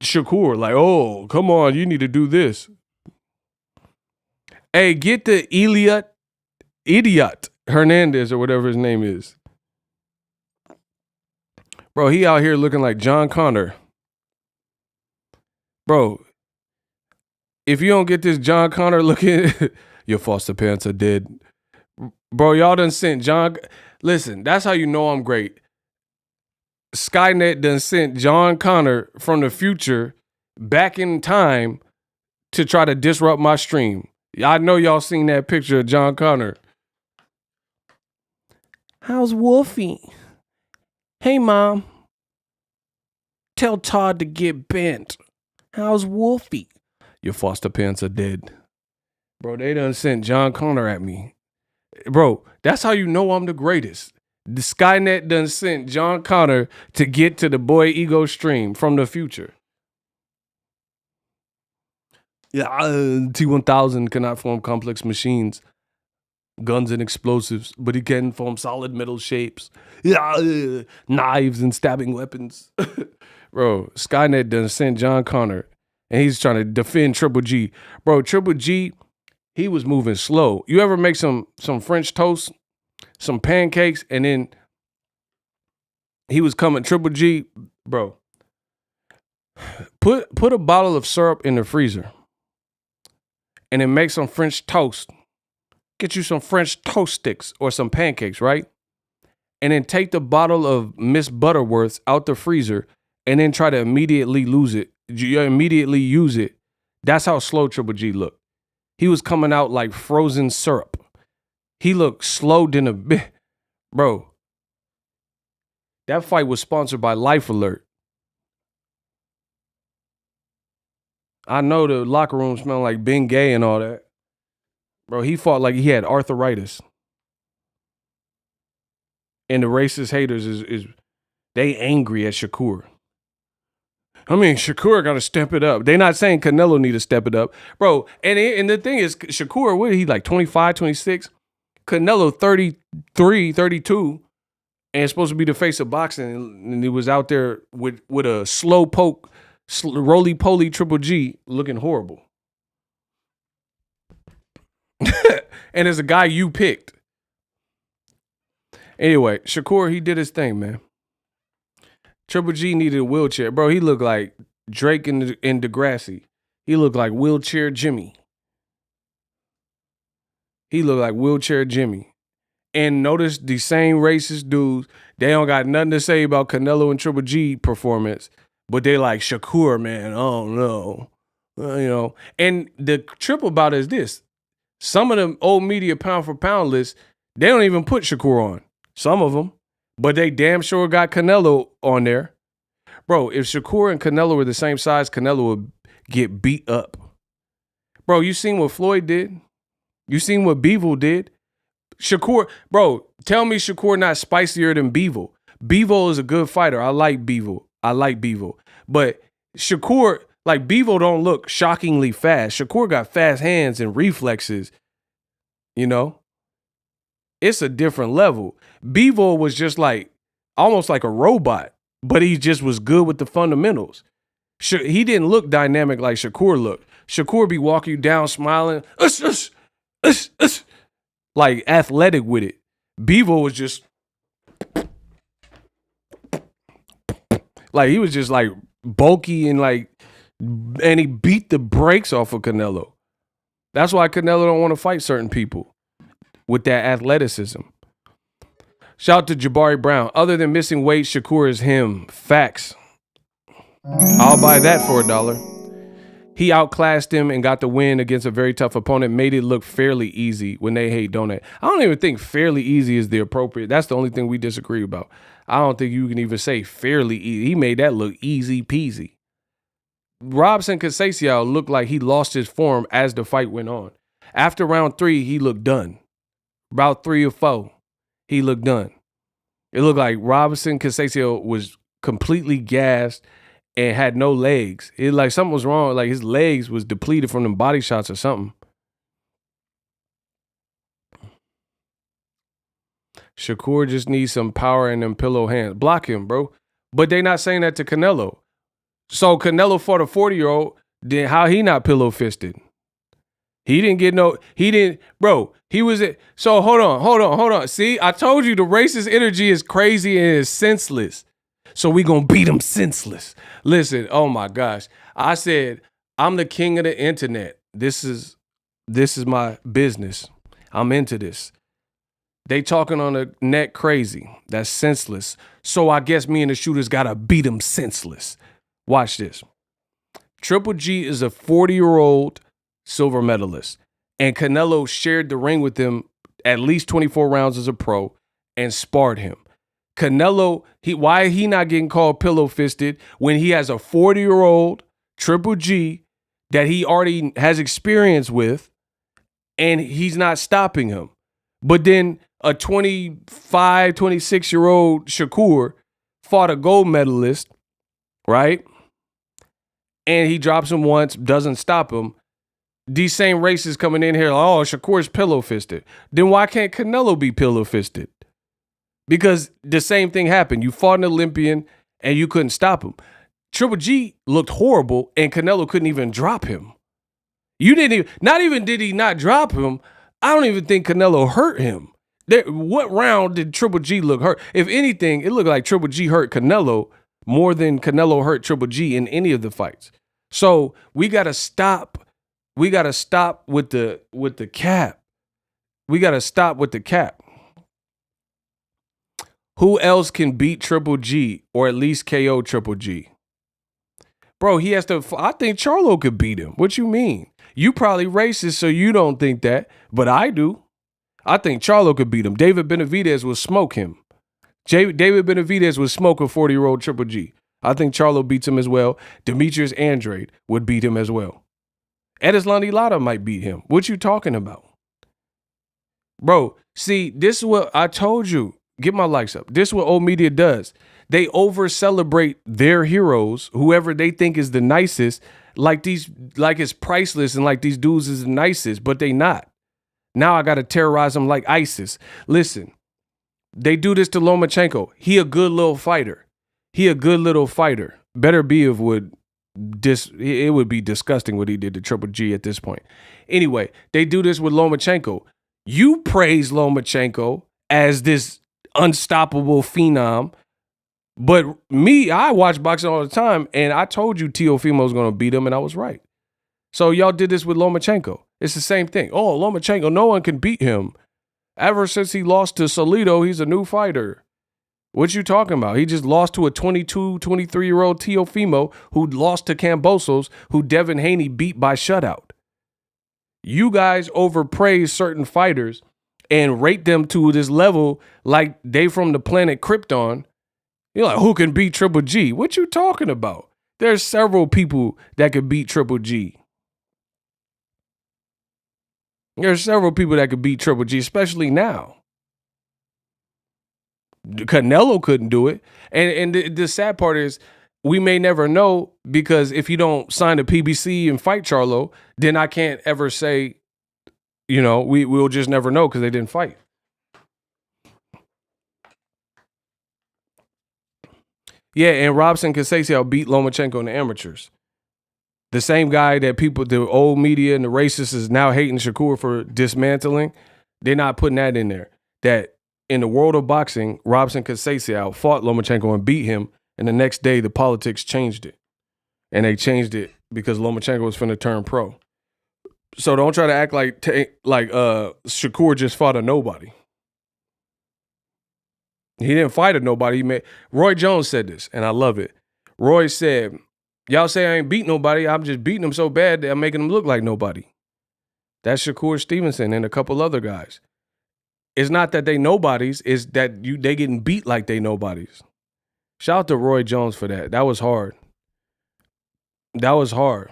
Shakur. Like, oh, come on, you need to do this. Hey, get the idiot Hernandez or whatever his name is. Bro, he out here looking like John Connor. Bro, if you don't get this John Connor looking, your foster parents are dead. Bro, y'all done sent John. Listen, that's how you know I'm great. Skynet done sent John Connor from the future back in time to try to disrupt my stream. I know y'all seen that picture of John Connor. How's Wolfie? Hey, Mom. Tell Todd to get bent. How's Wolfie? Your foster parents are dead. Bro, they done sent John Connor at me. Bro, that's how you know I'm the greatest. The Skynet done sent John Connor to get to the Boy Ego stream from the future. Yeah, T-1000 cannot form complex machines, guns and explosives, but he can form solid metal shapes. Yeah, knives and stabbing weapons. Bro, Skynet done sent John Connor, and he's trying to defend Triple G. Bro, Triple G, he was moving slow. You ever make some French toast, some pancakes, and then he was coming, Triple G, bro, put a bottle of syrup in the freezer and then make some French toast. Get you some French toast sticks or some pancakes, right? And then take the bottle of Miss Butterworth's out the freezer and then try to immediately use it. That's how slow Triple G looked. He was coming out like frozen syrup. He looked slow than a bit. Bro, that fight was sponsored by Life Alert. I know the locker room smelled like Ben Gay and all that. Bro, he fought like he had arthritis. And the racist haters is they angry at Shakur. I mean, Shakur got to step it up. They not saying Canelo need to step it up. Bro, and the thing is, Shakur, what is he, like 25, 26? Canelo 33, 32, and supposed to be the face of boxing, and he was out there with a slow poke roly-poly Triple G looking horrible. And it's a guy you picked. Anyway, Shakur, he did his thing, man. Triple G needed a wheelchair. Bro, he looked like Drake in Degrassi. He looked like Wheelchair Jimmy. He looked like Wheelchair Jimmy. And notice the same racist dudes, they don't got nothing to say about Canelo and Triple G performance, but they like Shakur, man. Oh, no. You know, and the trip about it is this. Some of them old media pound for pound lists, they don't even put Shakur on. Some of them. But they damn sure got Canelo on there. Bro, if Shakur and Canelo were the same size, Canelo would get beat up. Bro, you seen what Floyd did? You seen what Bivol did? Shakur, bro, tell me Shakur not spicier than Bivol. Bivol is a good fighter. I like Bivol. But Shakur, like Bivol don't look shockingly fast. Shakur got fast hands and reflexes. You know? It's a different level. Bivol was just like, almost like a robot, but he just was good with the fundamentals. He didn't look dynamic like Shakur looked. Shakur be walking you down smiling, like athletic with it. Bivol was just, like he was just like bulky and he beat the brakes off of Canelo. That's why Canelo don't want to fight certain people with that athleticism. Shout out to Jabari Brown. Other than missing weight, Shakur is him. Facts. I'll buy that for $1. He outclassed him and got the win against a very tough opponent. Made it look fairly easy when they hate, don't they? I don't even think fairly easy is the appropriate. That's the only thing we disagree about. I don't think you can even say fairly easy. He made that look easy peasy. Robson Conceição looked like he lost his form as the fight went on. After round 3, he looked done. About 3 or 4, he looked done. It looked like Robson Conceição was completely gassed and had no legs. It like something was wrong. Like his legs was depleted from them body shots or something. Shakur just needs some power in them pillow hands. Block him, bro. But they not saying that to Canelo. So Canelo fought a 40-year-old. Then how he not pillow fisted? He didn't, bro, he was it. So hold on. See, I told you the racist energy is crazy and is senseless. So we gonna beat him senseless. Listen, oh my gosh. I said, I'm the king of the internet. This is my business. I'm into this. They talking on the net crazy. That's senseless. So I guess me and the shooters gotta beat him senseless. Watch this. Triple G is a 40-year-old silver medalist, and Canelo shared the ring with him at least 24 rounds as a pro and sparred him. Canelo, why he not getting called pillow fisted when he has a 40-year-old Triple G that he already has experience with, and he's not stopping him. But then a 25, 26-year-old Shakur fought a gold medalist, right? And he drops him once, doesn't stop him. These same racists coming in here, oh, Shakur's pillow fisted. Then why can't Canelo be pillow fisted? Because the same thing happened. You fought an Olympian and you couldn't stop him. Triple G looked horrible and Canelo couldn't even drop him. Not even did he not drop him, I don't even think Canelo hurt him. What round did Triple G look hurt? If anything, it looked like Triple G hurt Canelo more than Canelo hurt Triple G in any of the fights. So we gotta stop. We gotta stop with the cap. We gotta stop with the cap. Who else can beat Triple G or at least KO Triple G? Bro, he has to. I think Charlo could beat him. What you mean? You probably racist, so you don't think that, but I do. I think Charlo could beat him. David Benavidez will smoke him. David Benavidez would smoke a 40-year-old Triple G. I think Charlo beats him as well. Demetrius Andrade would beat him as well. Erislandy Lara might beat him. What you talking about? Bro, see, this is what I told you. Get my likes up. This is what old media does. They over-celebrate their heroes, whoever they think is the nicest, like it's priceless and like these dudes is the nicest, but they not. Now I got to terrorize them like ISIS. Listen, they do this to Lomachenko. He a good little fighter. Better Biev would it would be disgusting what he did to Triple G at this point. Anyway, they do this with Lomachenko. You praise Lomachenko as this unstoppable phenom, but me, I watch boxing all the time, and I told you Teofimo was going to beat him, and I was right. So y'all did this with Lomachenko. It's the same thing. Oh, Lomachenko, no one can beat him. Ever since he lost to Salido, he's a new fighter. What you talking about? He just lost to a 22, 23-year-old Teofimo who lost to Kambosos, who Devin Haney beat by shutout. You guys overpraise certain fighters and rate them to this level like they from the planet Krypton. You're like, who can beat Triple G? What you talking about? There's several people that could beat Triple G. There's several people that could beat Triple G, especially now. Canelo couldn't do it. And the sad part is we may never know, because if you don't sign a PBC and fight Charlo, then I can't ever say, we'll just never know because they didn't fight. Yeah, and Robson Conceição beat Lomachenko in the amateurs. The same guy that people, the old media and the racists is now hating Shakur for dismantling, they're not putting that in there. That in the world of boxing, Robson Conceição fought Lomachenko and beat him, and the next day the politics changed it. And they changed it because Lomachenko was finna turn pro. So don't try to act like Shakur just fought a nobody. He didn't fight a nobody. Roy Jones said this, and I love it. Roy said, y'all say I ain't beat nobody. I'm just beating them so bad that I'm making them look like nobody. That's Shakur Stevenson and a couple other guys. It's not that they nobodies. It's that they getting beat like they nobodies. Shout out to Roy Jones for that. That was hard. That was hard.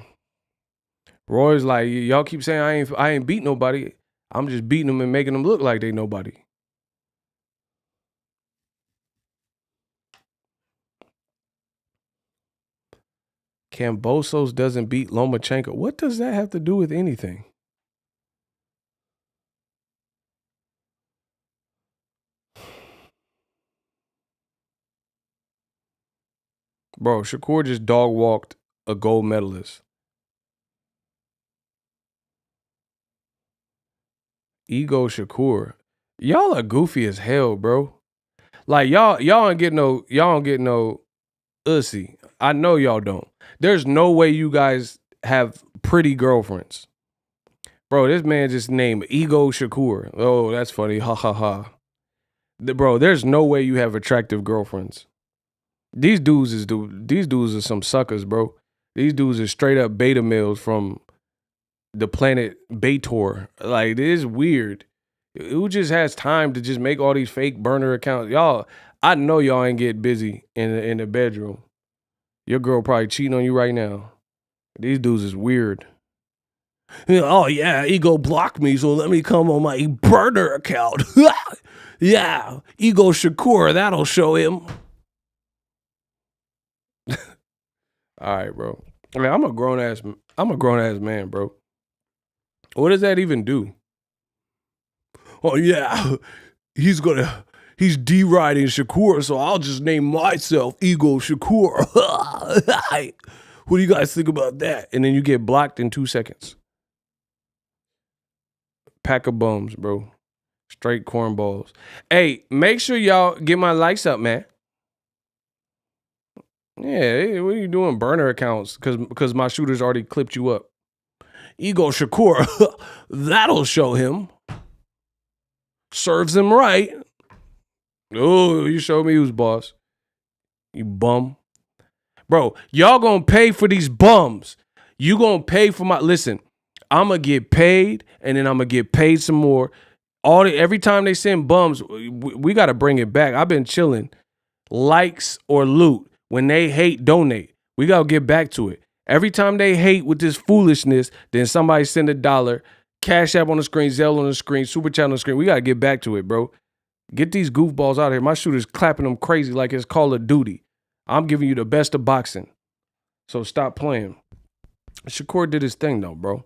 Roy's like, y'all keep saying I ain't beat nobody. I'm just beating them and making them look like they nobody. Kambosos doesn't beat Lomachenko. What does that have to do with anything? Bro, Shakur just dog walked a gold medalist. Ego Shakur. Y'all are goofy as hell, bro. Like y'all don't get no ussy. I know y'all don't. There's no way you guys have pretty girlfriends. Bro, this man just named Ego Shakur. Oh, that's funny. Ha ha ha. Bro, there's no way you have attractive girlfriends. These dudes are some suckers, bro. These dudes are straight up beta males from the planet Baitor. Like, it is weird. Who just has time to just make all these fake burner accounts? Y'all, I know y'all ain't get busy in the bedroom. Your girl probably cheating on you right now. These dudes is weird. Oh yeah, Ego blocked me, so let me come on my burner account. Yeah, Ego Shakur, that'll show him. All right, bro. I mean, I'm a grown ass man, bro. What does that even do? Oh yeah, he's deriding Shakur, so I'll just name myself Ego Shakur. What do you guys think about that? And then you get blocked in 2 seconds. Pack of bums, bro. Straight cornballs. Hey, make sure y'all get my likes up, man. Yeah, what are you doing? Burner accounts because my shooters already clipped you up. Ego Shakur, that'll show him. Serves him right. Oh, you showed me who's boss. You bum. Bro, y'all gonna pay for these bums. You gonna pay for my... Listen, I'm gonna get paid, and then I'm gonna get paid some more. Every time they send bums, we gotta bring it back. I've been chilling. Likes or loot. When they hate, donate. We gotta get back to it. Every time they hate with this foolishness, then somebody send $1. Cash App on the screen, Zelle on the screen, Super Chat on the screen. We gotta get back to it, bro. Get these goofballs out of here. My shooter's clapping them crazy like it's Call of Duty. I'm giving you the best of boxing. So stop playing. Shakur did his thing though, bro.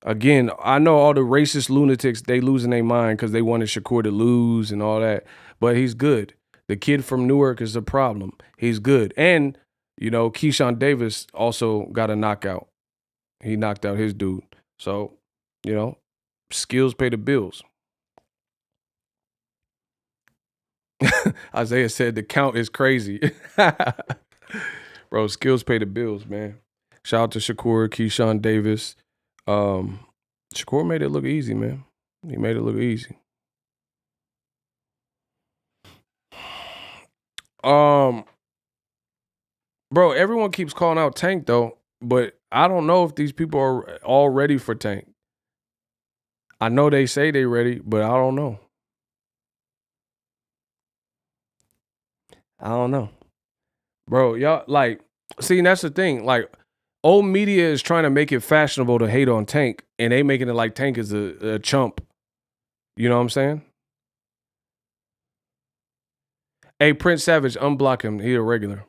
Again, I know all the racist lunatics, they losing their mind because they wanted Shakur to lose and all that. But he's good. The kid from Newark is a problem. He's good. And You know, Keyshawn Davis also got a knockout. He knocked out his dude. So, you know, skills pay the bills. Isaiah said the count is crazy. Bro, skills pay the bills, man. Shout out to Shakur, Keyshawn Davis. Shakur made it look easy, man. He made it look easy. Bro, everyone keeps calling out Tank though, but I don't know if these people are all ready for Tank. I know they say they ready, but I don't know. I don't know. Bro, y'all, like, see, that's the thing. Like, old media is trying to make it fashionable to hate on Tank, and they making it like Tank is a chump. You know what I'm saying? Hey, Prince Savage, unblock him. He a regular.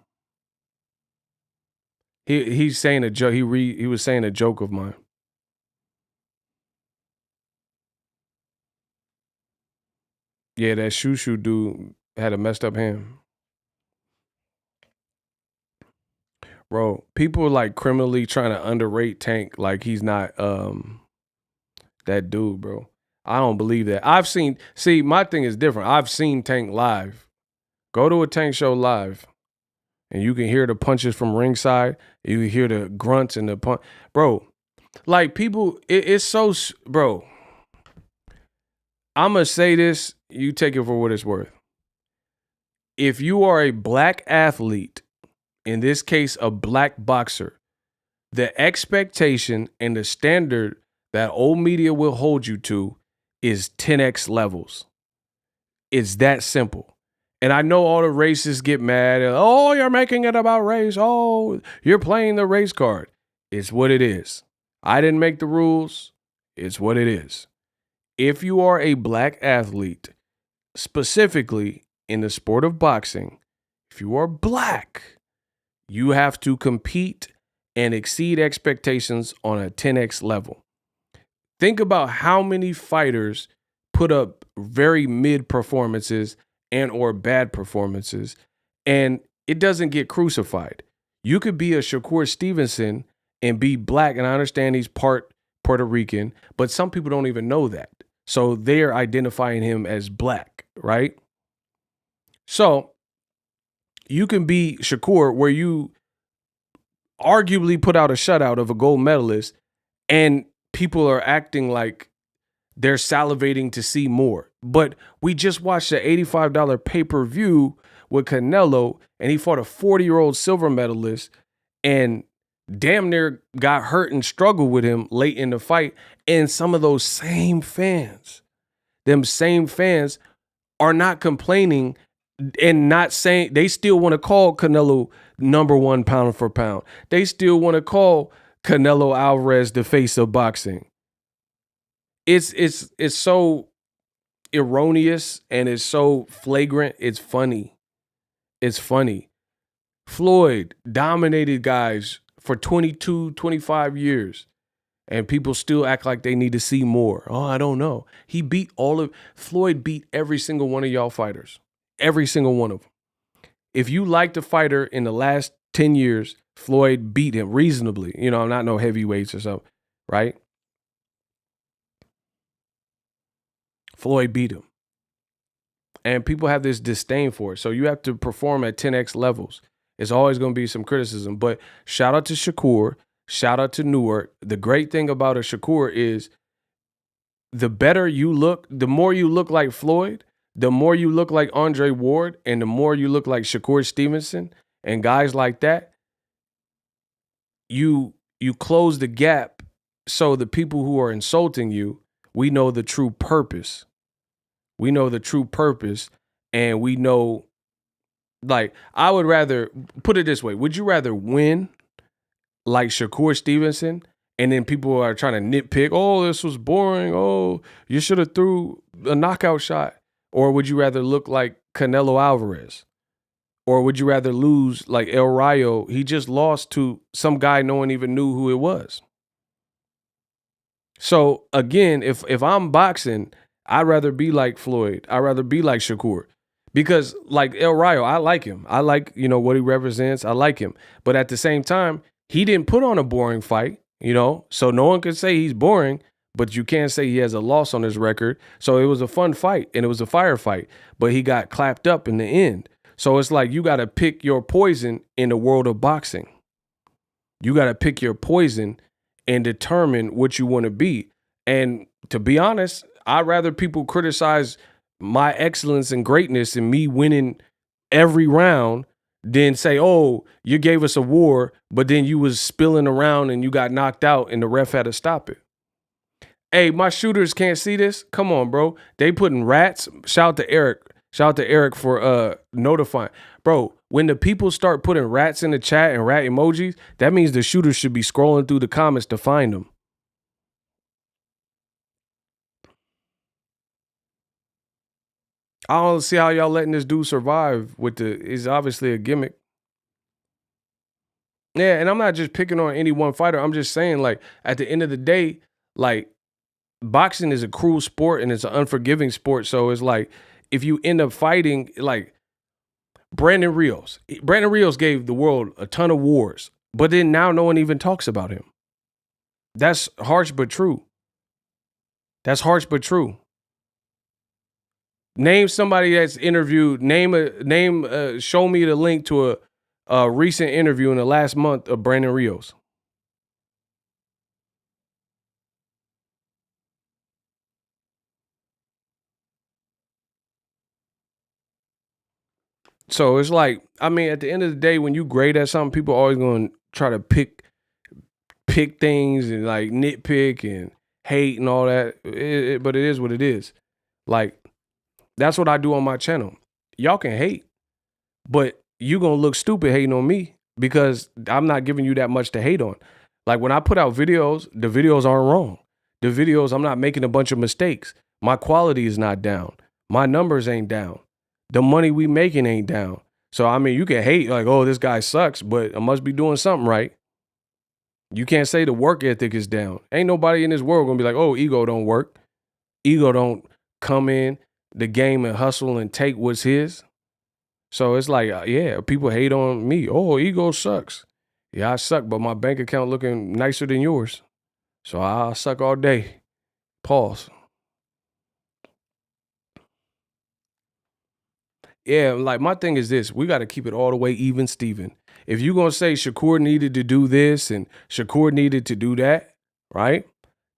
He's saying a joke. He was saying a joke of mine. Yeah, that shoo dude had a messed up hand. Bro, people are like criminally trying to underrate Tank like he's not that dude, bro. I don't believe that. My thing is different. I've seen Tank live. Go to a Tank show live and you can hear the punches from ringside. You can hear the grunts and the punch. Bro, like people, it's so, bro. I'm going to say this. You take it for what it's worth. If you are a black athlete, in this case, a black boxer, the expectation and the standard that old media will hold you to is 10x levels. It's that simple. And I know all the racists get mad. Oh, you're making it about race. Oh, you're playing the race card. It's what it is. I didn't make the rules. It's what it is. If you are a black athlete, specifically in the sport of boxing, if you are black, you have to compete and exceed expectations on a 10x level. Think about how many fighters put up very mid performances and or bad performances, and it doesn't get crucified. You could be a Shakur Stevenson and be black, and I understand he's part Puerto Rican, but some people don't even know that. So they're identifying him as black, right? So you can be Shakur where you arguably put out a shutout of a gold medalist and people are acting like they're salivating to see more. But we just watched an $85 pay-per-view with Canelo, and he fought a 40-year-old silver medalist and damn near got hurt and struggled with him late in the fight. And some of those same fans, are not complaining and not saying, they still want to call Canelo number one pound for pound. They still want to call Canelo Alvarez the face of boxing. It's so erroneous and it's so flagrant. It's funny. It's funny. Floyd dominated guys for 22, 25 years. And people still act like they need to see more. Oh, I don't know. Floyd beat every single one of y'all fighters. Every single one of them. If you liked a fighter in the last 10 years, Floyd beat him reasonably. You know, not no heavyweights or something, right? Floyd beat him. And people have this disdain for it. So you have to perform at 10x levels. It's always going to be some criticism. But shout out to Shakur. Shout out to Newark. The great thing about a Shakur is the better you look, the more you look like Floyd, the more you look like Andre Ward, and the more you look like Shakur Stevenson and guys like that, you close the gap so the people who are insulting you, we know the true purpose. We know the true purpose, and we know, like, I would rather, put it this way, would you rather win like Shakur Stevenson, and then people are trying to nitpick, oh, this was boring, oh, you should have threw a knockout shot? Or would you rather look like Canelo Alvarez? Or would you rather lose like El Rayo? He just lost to some guy no one even knew who it was. So again, if I'm boxing, I'd rather be like Floyd. I'd rather be like Shakur. Because like El Rayo, I like him. I like, you know, what he represents. I like him. But at the same time, he didn't put on a boring fight, you know, so no one can say he's boring, but you can't say he has a loss on his record. So it was a fun fight and it was a firefight, but he got clapped up in the end. So it's like you got to pick your poison in the world of boxing. You got to pick your poison and determine what you want to be. And to be honest, I'd rather people criticize my excellence and greatness and me winning every round than say, oh, you gave us a war, but then you was spilling around and you got knocked out and the ref had to stop it. Hey, my shooters can't see this. Come on, bro. They putting rats. Shout out to Eric. Shout out to Eric for notifying. Bro, when the people start putting rats in the chat and rat emojis, that means the shooters should be scrolling through the comments to find them. I don't see how y'all letting this dude survive with it's obviously a gimmick. Yeah, and I'm not just picking on any one fighter. I'm just saying, like, at the end of the day, like, boxing is a cruel sport and it's an unforgiving sport. So it's like, if you end up fighting, like, Brandon Rios gave the world a ton of wars, but then now no one even talks about him. That's harsh but true. That's harsh but true. Name somebody that's interviewed. Show me the link to a recent interview in the last month of Brandon Rios. So it's like, I mean, at the end of the day, when you great at something, people are always going to try to pick things and like nitpick and hate and all that. But it is what it is. Like, that's what I do on my channel. Y'all can hate, but you gonna look stupid hating on me because I'm not giving you that much to hate on. Like when I put out videos, the videos aren't wrong. The videos, I'm not making a bunch of mistakes. My quality is not down. My numbers ain't down. The money we making ain't down. So, I mean, you can hate like, oh, this guy sucks, but I must be doing something right. You can't say the work ethic is down. Ain't nobody in this world gonna be like, oh, ego don't work. Ego don't come in the game and hustle and take what's his. So it's like, yeah, people hate on me. Oh, ego sucks. Yeah, I suck, but my bank account looking nicer than yours. So I suck all day. Pause. Yeah, like my thing is this. We got to keep it all the way even, Steven. If you're going to say Shakur needed to do this and Shakur needed to do that, right?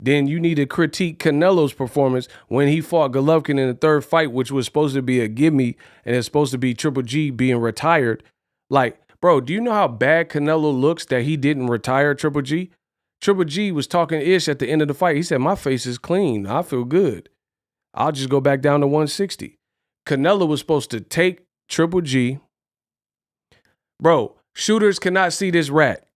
Then you need to critique Canelo's performance when he fought Golovkin in the third fight, which was supposed to be a gimme and it's supposed to be Triple G being retired. Like, bro, do you know how bad Canelo looks that he didn't retire Triple G? Triple G was talking ish at the end of the fight. He said, my face is clean. I feel good. I'll just go back down to 160. Canelo was supposed to take Triple G. Bro, shooters cannot see this rat.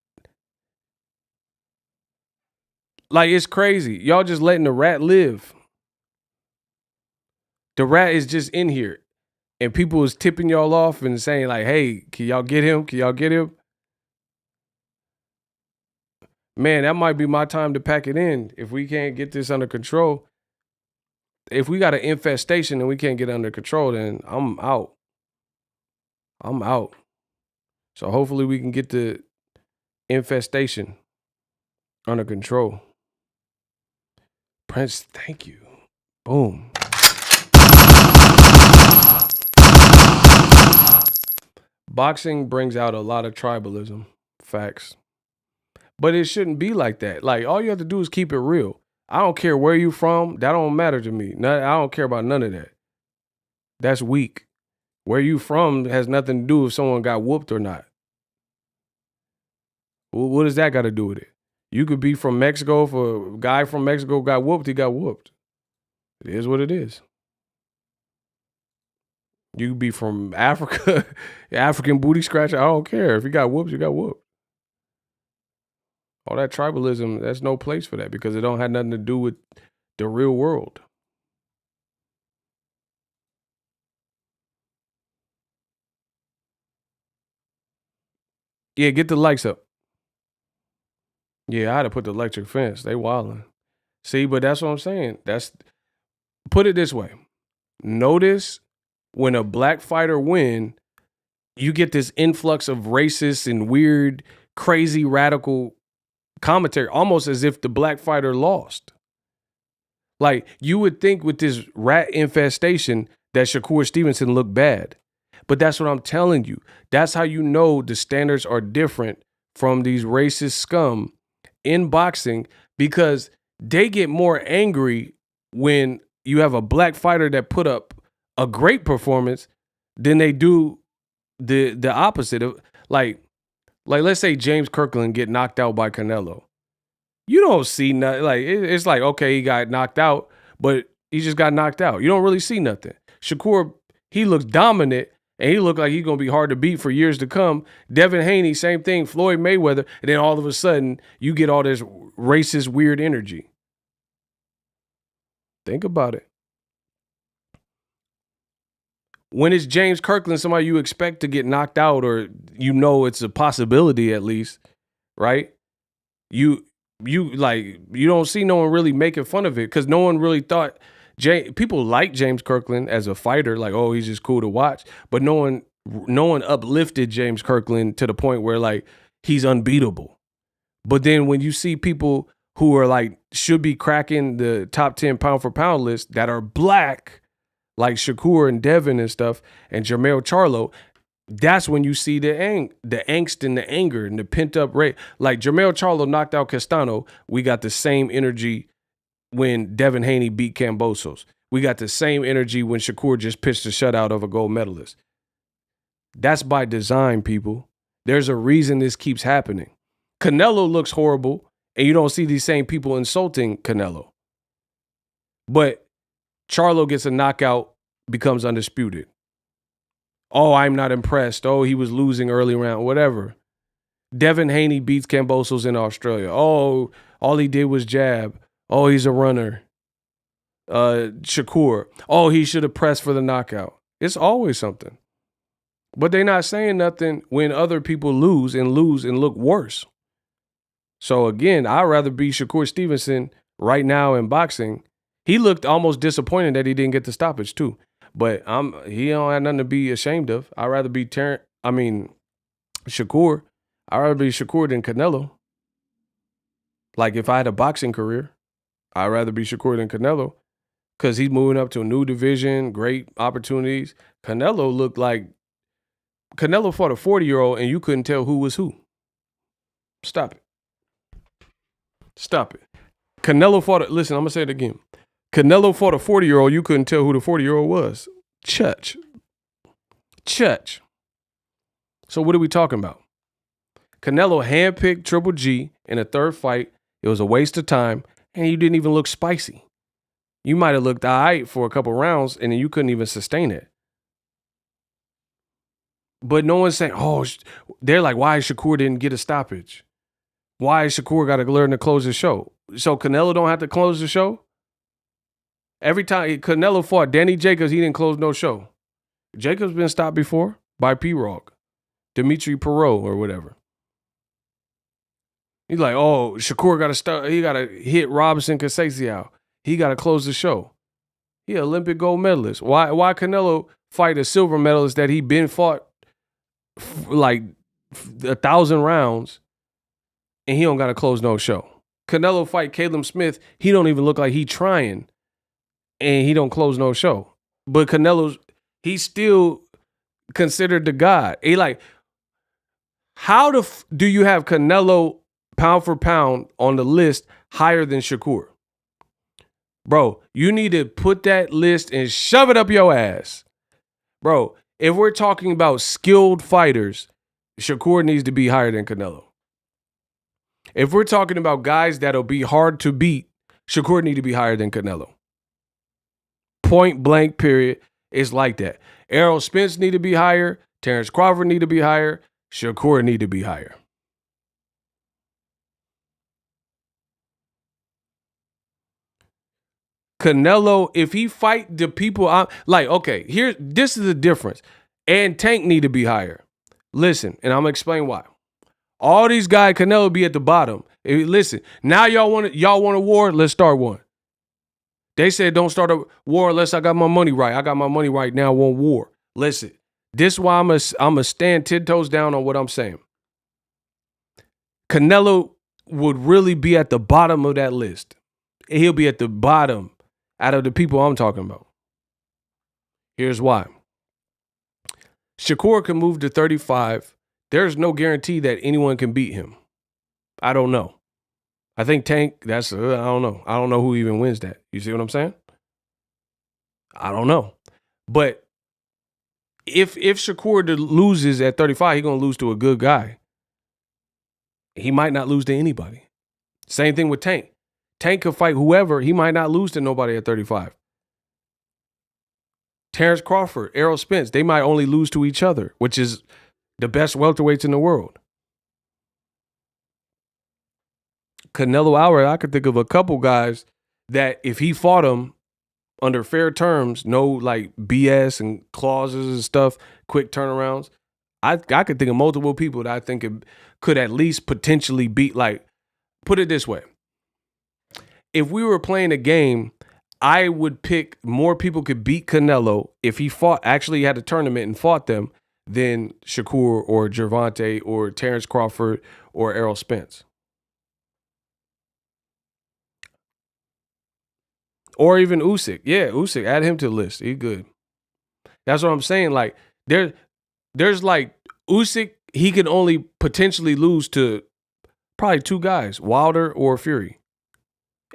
Like, it's crazy. Y'all just letting the rat live. The rat is just in here. And people is tipping y'all off and saying like, hey, can y'all get him? Can y'all get him? Man, that might be my time to pack it in if we can't get this under control. If we got an infestation and we can't get it under control, then I'm out. I'm out. So hopefully we can get the infestation under control. Prince, thank you. Boom. Boxing brings out a lot of tribalism. Facts. But it shouldn't be like that. Like, all you have to do is keep it real. I don't care where you from. That don't matter to me. I don't care about none of that. That's weak. Where you from has nothing to do if someone got whooped or not. What does that got to do with it? You could be from Mexico. If a guy from Mexico got whooped, he got whooped. It is what it is. You could be from Africa, African booty scratcher. I don't care. If you got whooped, you got whooped. All that tribalism, there's no place for that because it don't have nothing to do with the real world. Yeah, get the likes up. Yeah, I had to put the electric fence. They wildin'. See, but that's what I'm saying. Put it this way. Notice when a black fighter win, you get this influx of racist and weird, crazy, radical commentary, almost as if the black fighter lost. Like, you would think with this rat infestation that Shakur Stevenson looked bad. But that's what I'm telling you. That's how you know the standards are different from these racist scum in boxing, because they get more angry when you have a black fighter that put up a great performance than they do the opposite of like let's say James Kirkland get knocked out by Canelo. You don't see nothing. Like it's like, okay, he got knocked out, but he just got knocked out. You don't really see nothing. Shakur, he looks dominant and he looked like he's gonna be hard to beat for years to come. Devin Haney, same thing. Floyd Mayweather, and then all of a sudden you get all this racist weird energy. Think about it. When it's James Kirkland, somebody you expect to get knocked out, or you know it's a possibility at least, right? You don't see no one really making fun of it, because no one really thought people like James Kirkland as a fighter, like, oh, he's just cool to watch, but no one uplifted James Kirkland to the point where like he's unbeatable. But then when you see people who are like should be cracking the top 10 pound for pound list that are black, like Shakur and Devin and stuff, and Jermell Charlo, that's when you see the angst and the anger and the pent up rage. Like Jermell Charlo knocked out Castano, we got the same energy when Devin Haney beat Kambosos. We got the same energy when Shakur just pitched a shutout of a gold medalist. That's by design, people. There's a reason this keeps happening. Canelo looks horrible, and you don't see these same people insulting Canelo. But Charlo gets a knockout, becomes undisputed. Oh, I'm not impressed. Oh, he was losing early round, whatever. Devin Haney beats Kambosos in Australia. Oh, all he did was jab. Oh, he's a runner. Shakur. Oh, he should have pressed for the knockout. It's always something. But they're not saying nothing when other people lose and look worse. So again, I'd rather be Shakur Stevenson right now in boxing. He looked almost disappointed that he didn't get the stoppage too. But he don't have nothing to be ashamed of. I'd rather be Shakur. I'd rather be Shakur than Canelo. Like if I had a boxing career, I'd rather be Shakur than Canelo, because he's moving up to a new division, great opportunities. Canelo fought a 40-year-old and you couldn't tell who was who. Stop it. Listen, I'm going to say it again. Canelo fought a 40-year-old, you couldn't tell who the 40-year-old was. Chutch. So what are we talking about? Canelo handpicked Triple G in a third fight. It was a waste of time, and you didn't even look spicy. You might have looked all right for a couple rounds, and then you couldn't even sustain it. But no one's saying, oh, they're like, why Shakur didn't get a stoppage? Why Shakur got to learn to close the show? So Canelo don't have to close the show? Every time Canelo fought Danny Jacobs, he didn't close no show. Jacobs been stopped before by P-Rock, Dimitri Perot or whatever. He's like, oh, Shakur got to start. He got to hit Robson Conceição. He got to close the show. He an Olympic gold medalist. Why Canelo fight a silver medalist that he been fought like 1,000 rounds and he don't got to close no show? Canelo fight Caleb Smith. He don't even look like he trying. And he don't close no show. But he's still considered the god. He like, how do you have Canelo pound for pound on the list higher than Shakur? Bro, you need to put that list and shove it up your ass. Bro, if we're talking about skilled fighters, Shakur needs to be higher than Canelo. If we're talking about guys that'll be hard to beat, Shakur need to be higher than Canelo. Point blank, period. It's like that. Errol Spence need to be higher. Terrence Crawford need to be higher. Shakur need to be higher. Canelo, if he fight the people, this is the difference. And Tank need to be higher. Listen, and I'm gonna explain why. All these guys, Canelo be at the bottom. Listen, now y'all want a war? Let's start one. They said don't start a war unless I got my money right. I got my money right now. I want war. Listen, this is why I'm a stand 10 toes down on what I'm saying. Canelo would really be at the bottom of that list. He'll be at the bottom out of the people I'm talking about. Here's why. Shakur can move to 35. There's no guarantee that anyone can beat him. I don't know. I think Tank, I don't know. I don't know who even wins that. You see what I'm saying? I don't know. But if Shakur loses at 35, he's going to lose to a good guy. He might not lose to anybody. Same thing with Tank. Tank could fight whoever. He might not lose to nobody at 35. Terrence Crawford, Errol Spence, they might only lose to each other, which is the best welterweights in the world. Canelo Alvarez, I could think of a couple guys that if he fought him under fair terms, no like BS and clauses and stuff, quick turnarounds, I could think of multiple people that I think could at least potentially beat, like, put it this way. If we were playing a game, I would pick more people could beat Canelo if he actually had a tournament and fought them than Shakur or Gervonta or Terrence Crawford or Errol Spence. Or even Usyk. Yeah, Usyk, add him to the list. He good. That's what I'm saying. Like, there's like Usyk, he can only potentially lose to probably two guys, Wilder or Fury.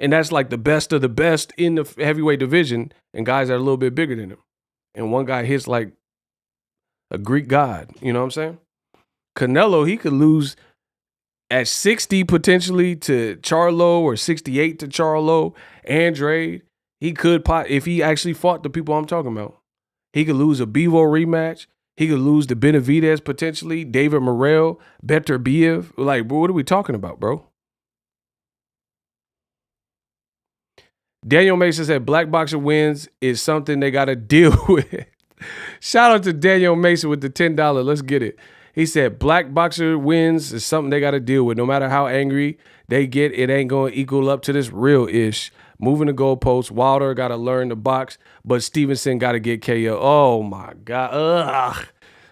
And that's like the best of the best in the heavyweight division, and guys that are a little bit bigger than him. And one guy hits like a Greek god. You know what I'm saying? Canelo, he could lose at 60 potentially to Charlo or 68 to Charlo. Andrade, he could, if he actually fought the people I'm talking about. He could lose a Bivol rematch. He could lose to Benavidez potentially, David Morrell, Beterbiev. Like, bro, what are we talking about, bro? Daniel Mason said black boxer wins is something they got to deal with. Shout out to Daniel Mason with the $10. Let's get it. He said black boxer wins is something they got to deal with. No matter how angry they get, it ain't going to equal up to this real-ish. Moving the goalposts. Wilder got to learn to box, but Stevenson got to get KO. Oh, my God. Ugh.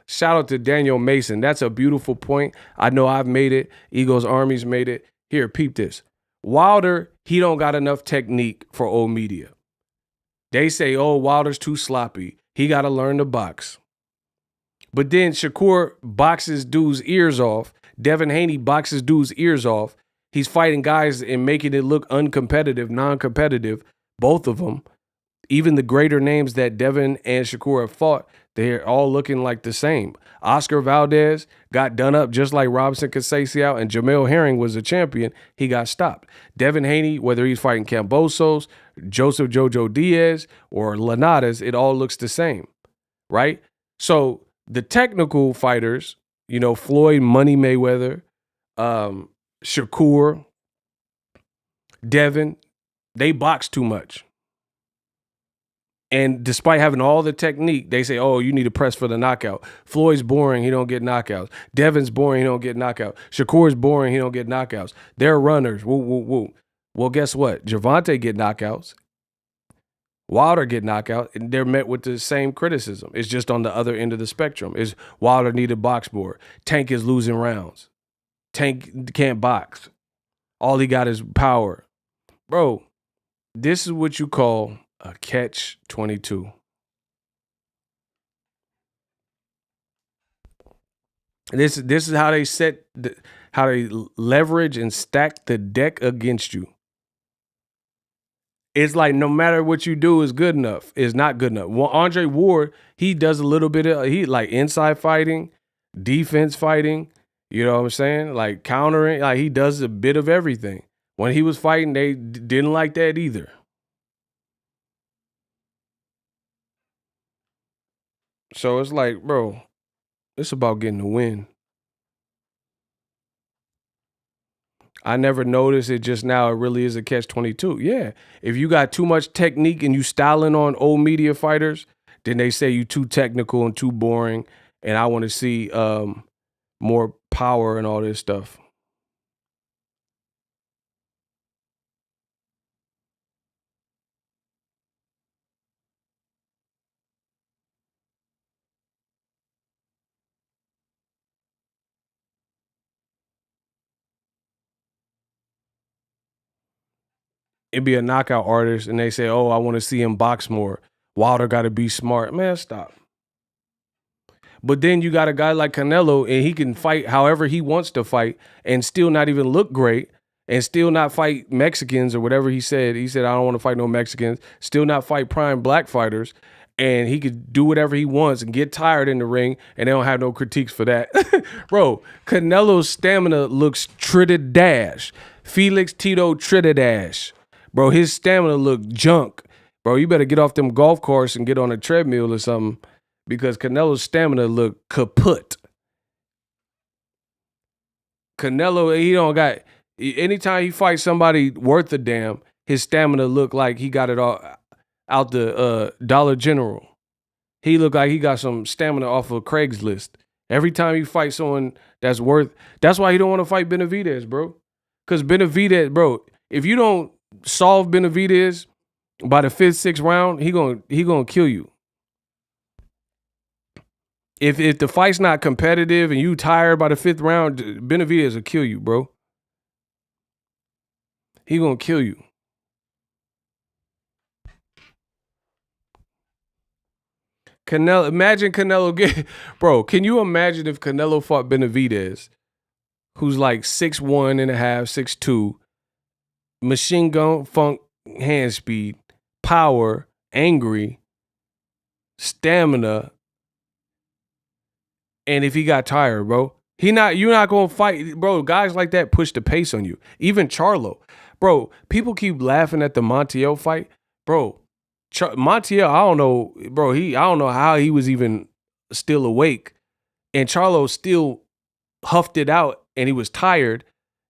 Shout out to Daniel Mason. That's a beautiful point. I know I've made it. Eagles Army's made it. Here, peep this. Wilder, he don't got enough technique for old media. They say, oh, Wilder's too sloppy. He got to learn to box. But then Shakur boxes dudes' ears off. Devin Haney boxes dudes' ears off. He's fighting guys and making it look uncompetitive, non-competitive, both of them. Even the greater names that Devin and Shakur have fought, they're all looking like the same. Oscar Valdez got done up just like Robson, Conceição, and Jamel Herring was a champion. He got stopped. Devin Haney, whether he's fighting Cambosos, Joseph Jojo Diaz, or Linares, it all looks the same, right? So the technical fighters, you know, Floyd, Money Mayweather, Shakur, Devin, they box too much. And despite having all the technique, they say, oh, you need to press for the knockout. Floyd's boring, he don't get knockouts. Devin's boring, he don't get knockouts. Shakur's boring, he don't get knockouts. They're runners. Woo, woo, woo. Well, guess what? Gervonta get knockouts. Wilder get knockout, and they're met with the same criticism. It's just on the other end of the spectrum. Is Wilder needed box more. Tank is losing rounds. Tank can't box. All he got is power. Bro, this is what you call a catch-22. This is how they how they leverage and stack the deck against you. It's like no matter what you do is good enough. It's not good enough. Well, Andre Ward, he does a little bit of like inside fighting, defense fighting. You know what I'm saying? Like countering. Like he does a bit of everything. When he was fighting, they didn't like that either. So it's like, bro, it's about getting the win. I never noticed it just now. It really is a catch-22. Yeah. If you got too much technique and you styling on old media fighters, then they say you too technical and too boring. And I want to see more power and all this stuff. and be a knockout artist, and they say, oh, I want to see him box more. Wilder got to be smart. Man, stop. But then you got a guy like Canelo, and he can fight however he wants to fight and still not even look great and still not fight Mexicans or whatever he said. He said, I don't want to fight no Mexicans, still not fight prime black fighters. And he could do whatever he wants and get tired in the ring, and they don't have no critiques for that. Bro, Canelo's stamina looks Trinidad. Felix Tito Trinidad. Bro, his stamina look junk. Bro, you better get off them golf course and get on a treadmill or something, because Canelo's stamina look kaput. Canelo, he don't got, anytime he fights somebody worth a damn, his stamina look like he got it all out the Dollar General. He look like he got some stamina off of Craigslist. Every time he fights someone that's worth, that's why he don't want to fight Benavidez, bro. Because Benavidez, bro, if you don't solve Benavidez by the 5th, 6th round, he gonna kill you. If the fight's not competitive and you tired by the 5th round, Benavidez will kill you, bro. He gonna kill you. Canelo, imagine Canelo get, bro. Can you imagine if Canelo fought Benavidez, who's like 6'1 and a half, 6'2", machine gun funk hand speed, power, angry, stamina, and if he got tired, bro, you're not gonna fight, bro. Guys like that push the pace on you. Even Charlo, bro. People keep laughing at the Montiel fight, bro. Montiel, I don't know, bro. I don't know how he was even still awake, and Charlo still huffed it out, and he was tired,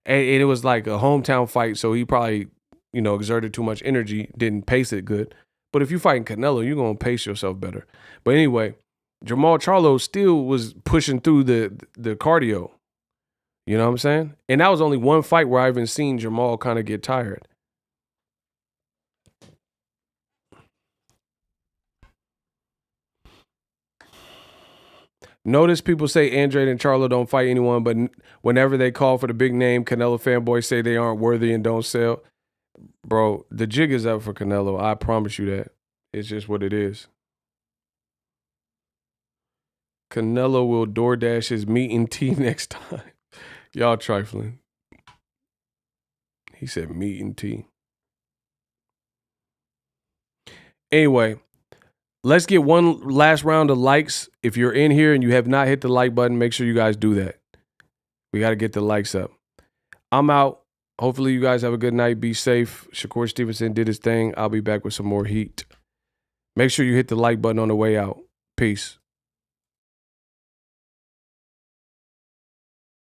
and it was like a hometown fight, so he probably, exerted too much energy, didn't pace it good. But if you're fighting Canelo, you're gonna pace yourself better. But anyway, Jamal Charlo still was pushing through the cardio. You know what I'm saying? And that was only one fight where I even seen Jamal kind of get tired. Notice people say Andrade and Charlo don't fight anyone, but whenever they call for the big name, Canelo fanboys say they aren't worthy and don't sell. Bro, the jig is up for Canelo. I promise you that. It's just what it is. Canelo will DoorDash his meat and tea next time. Y'all trifling. He said meat and tea. Anyway, let's get one last round of likes. If you're in here and you have not hit the like button, make sure you guys do that. We got to get the likes up. I'm out. Hopefully you guys have a good night. Be safe. Shakur Stevenson did his thing. I'll be back with some more heat. Make sure you hit the like button on the way out. Peace.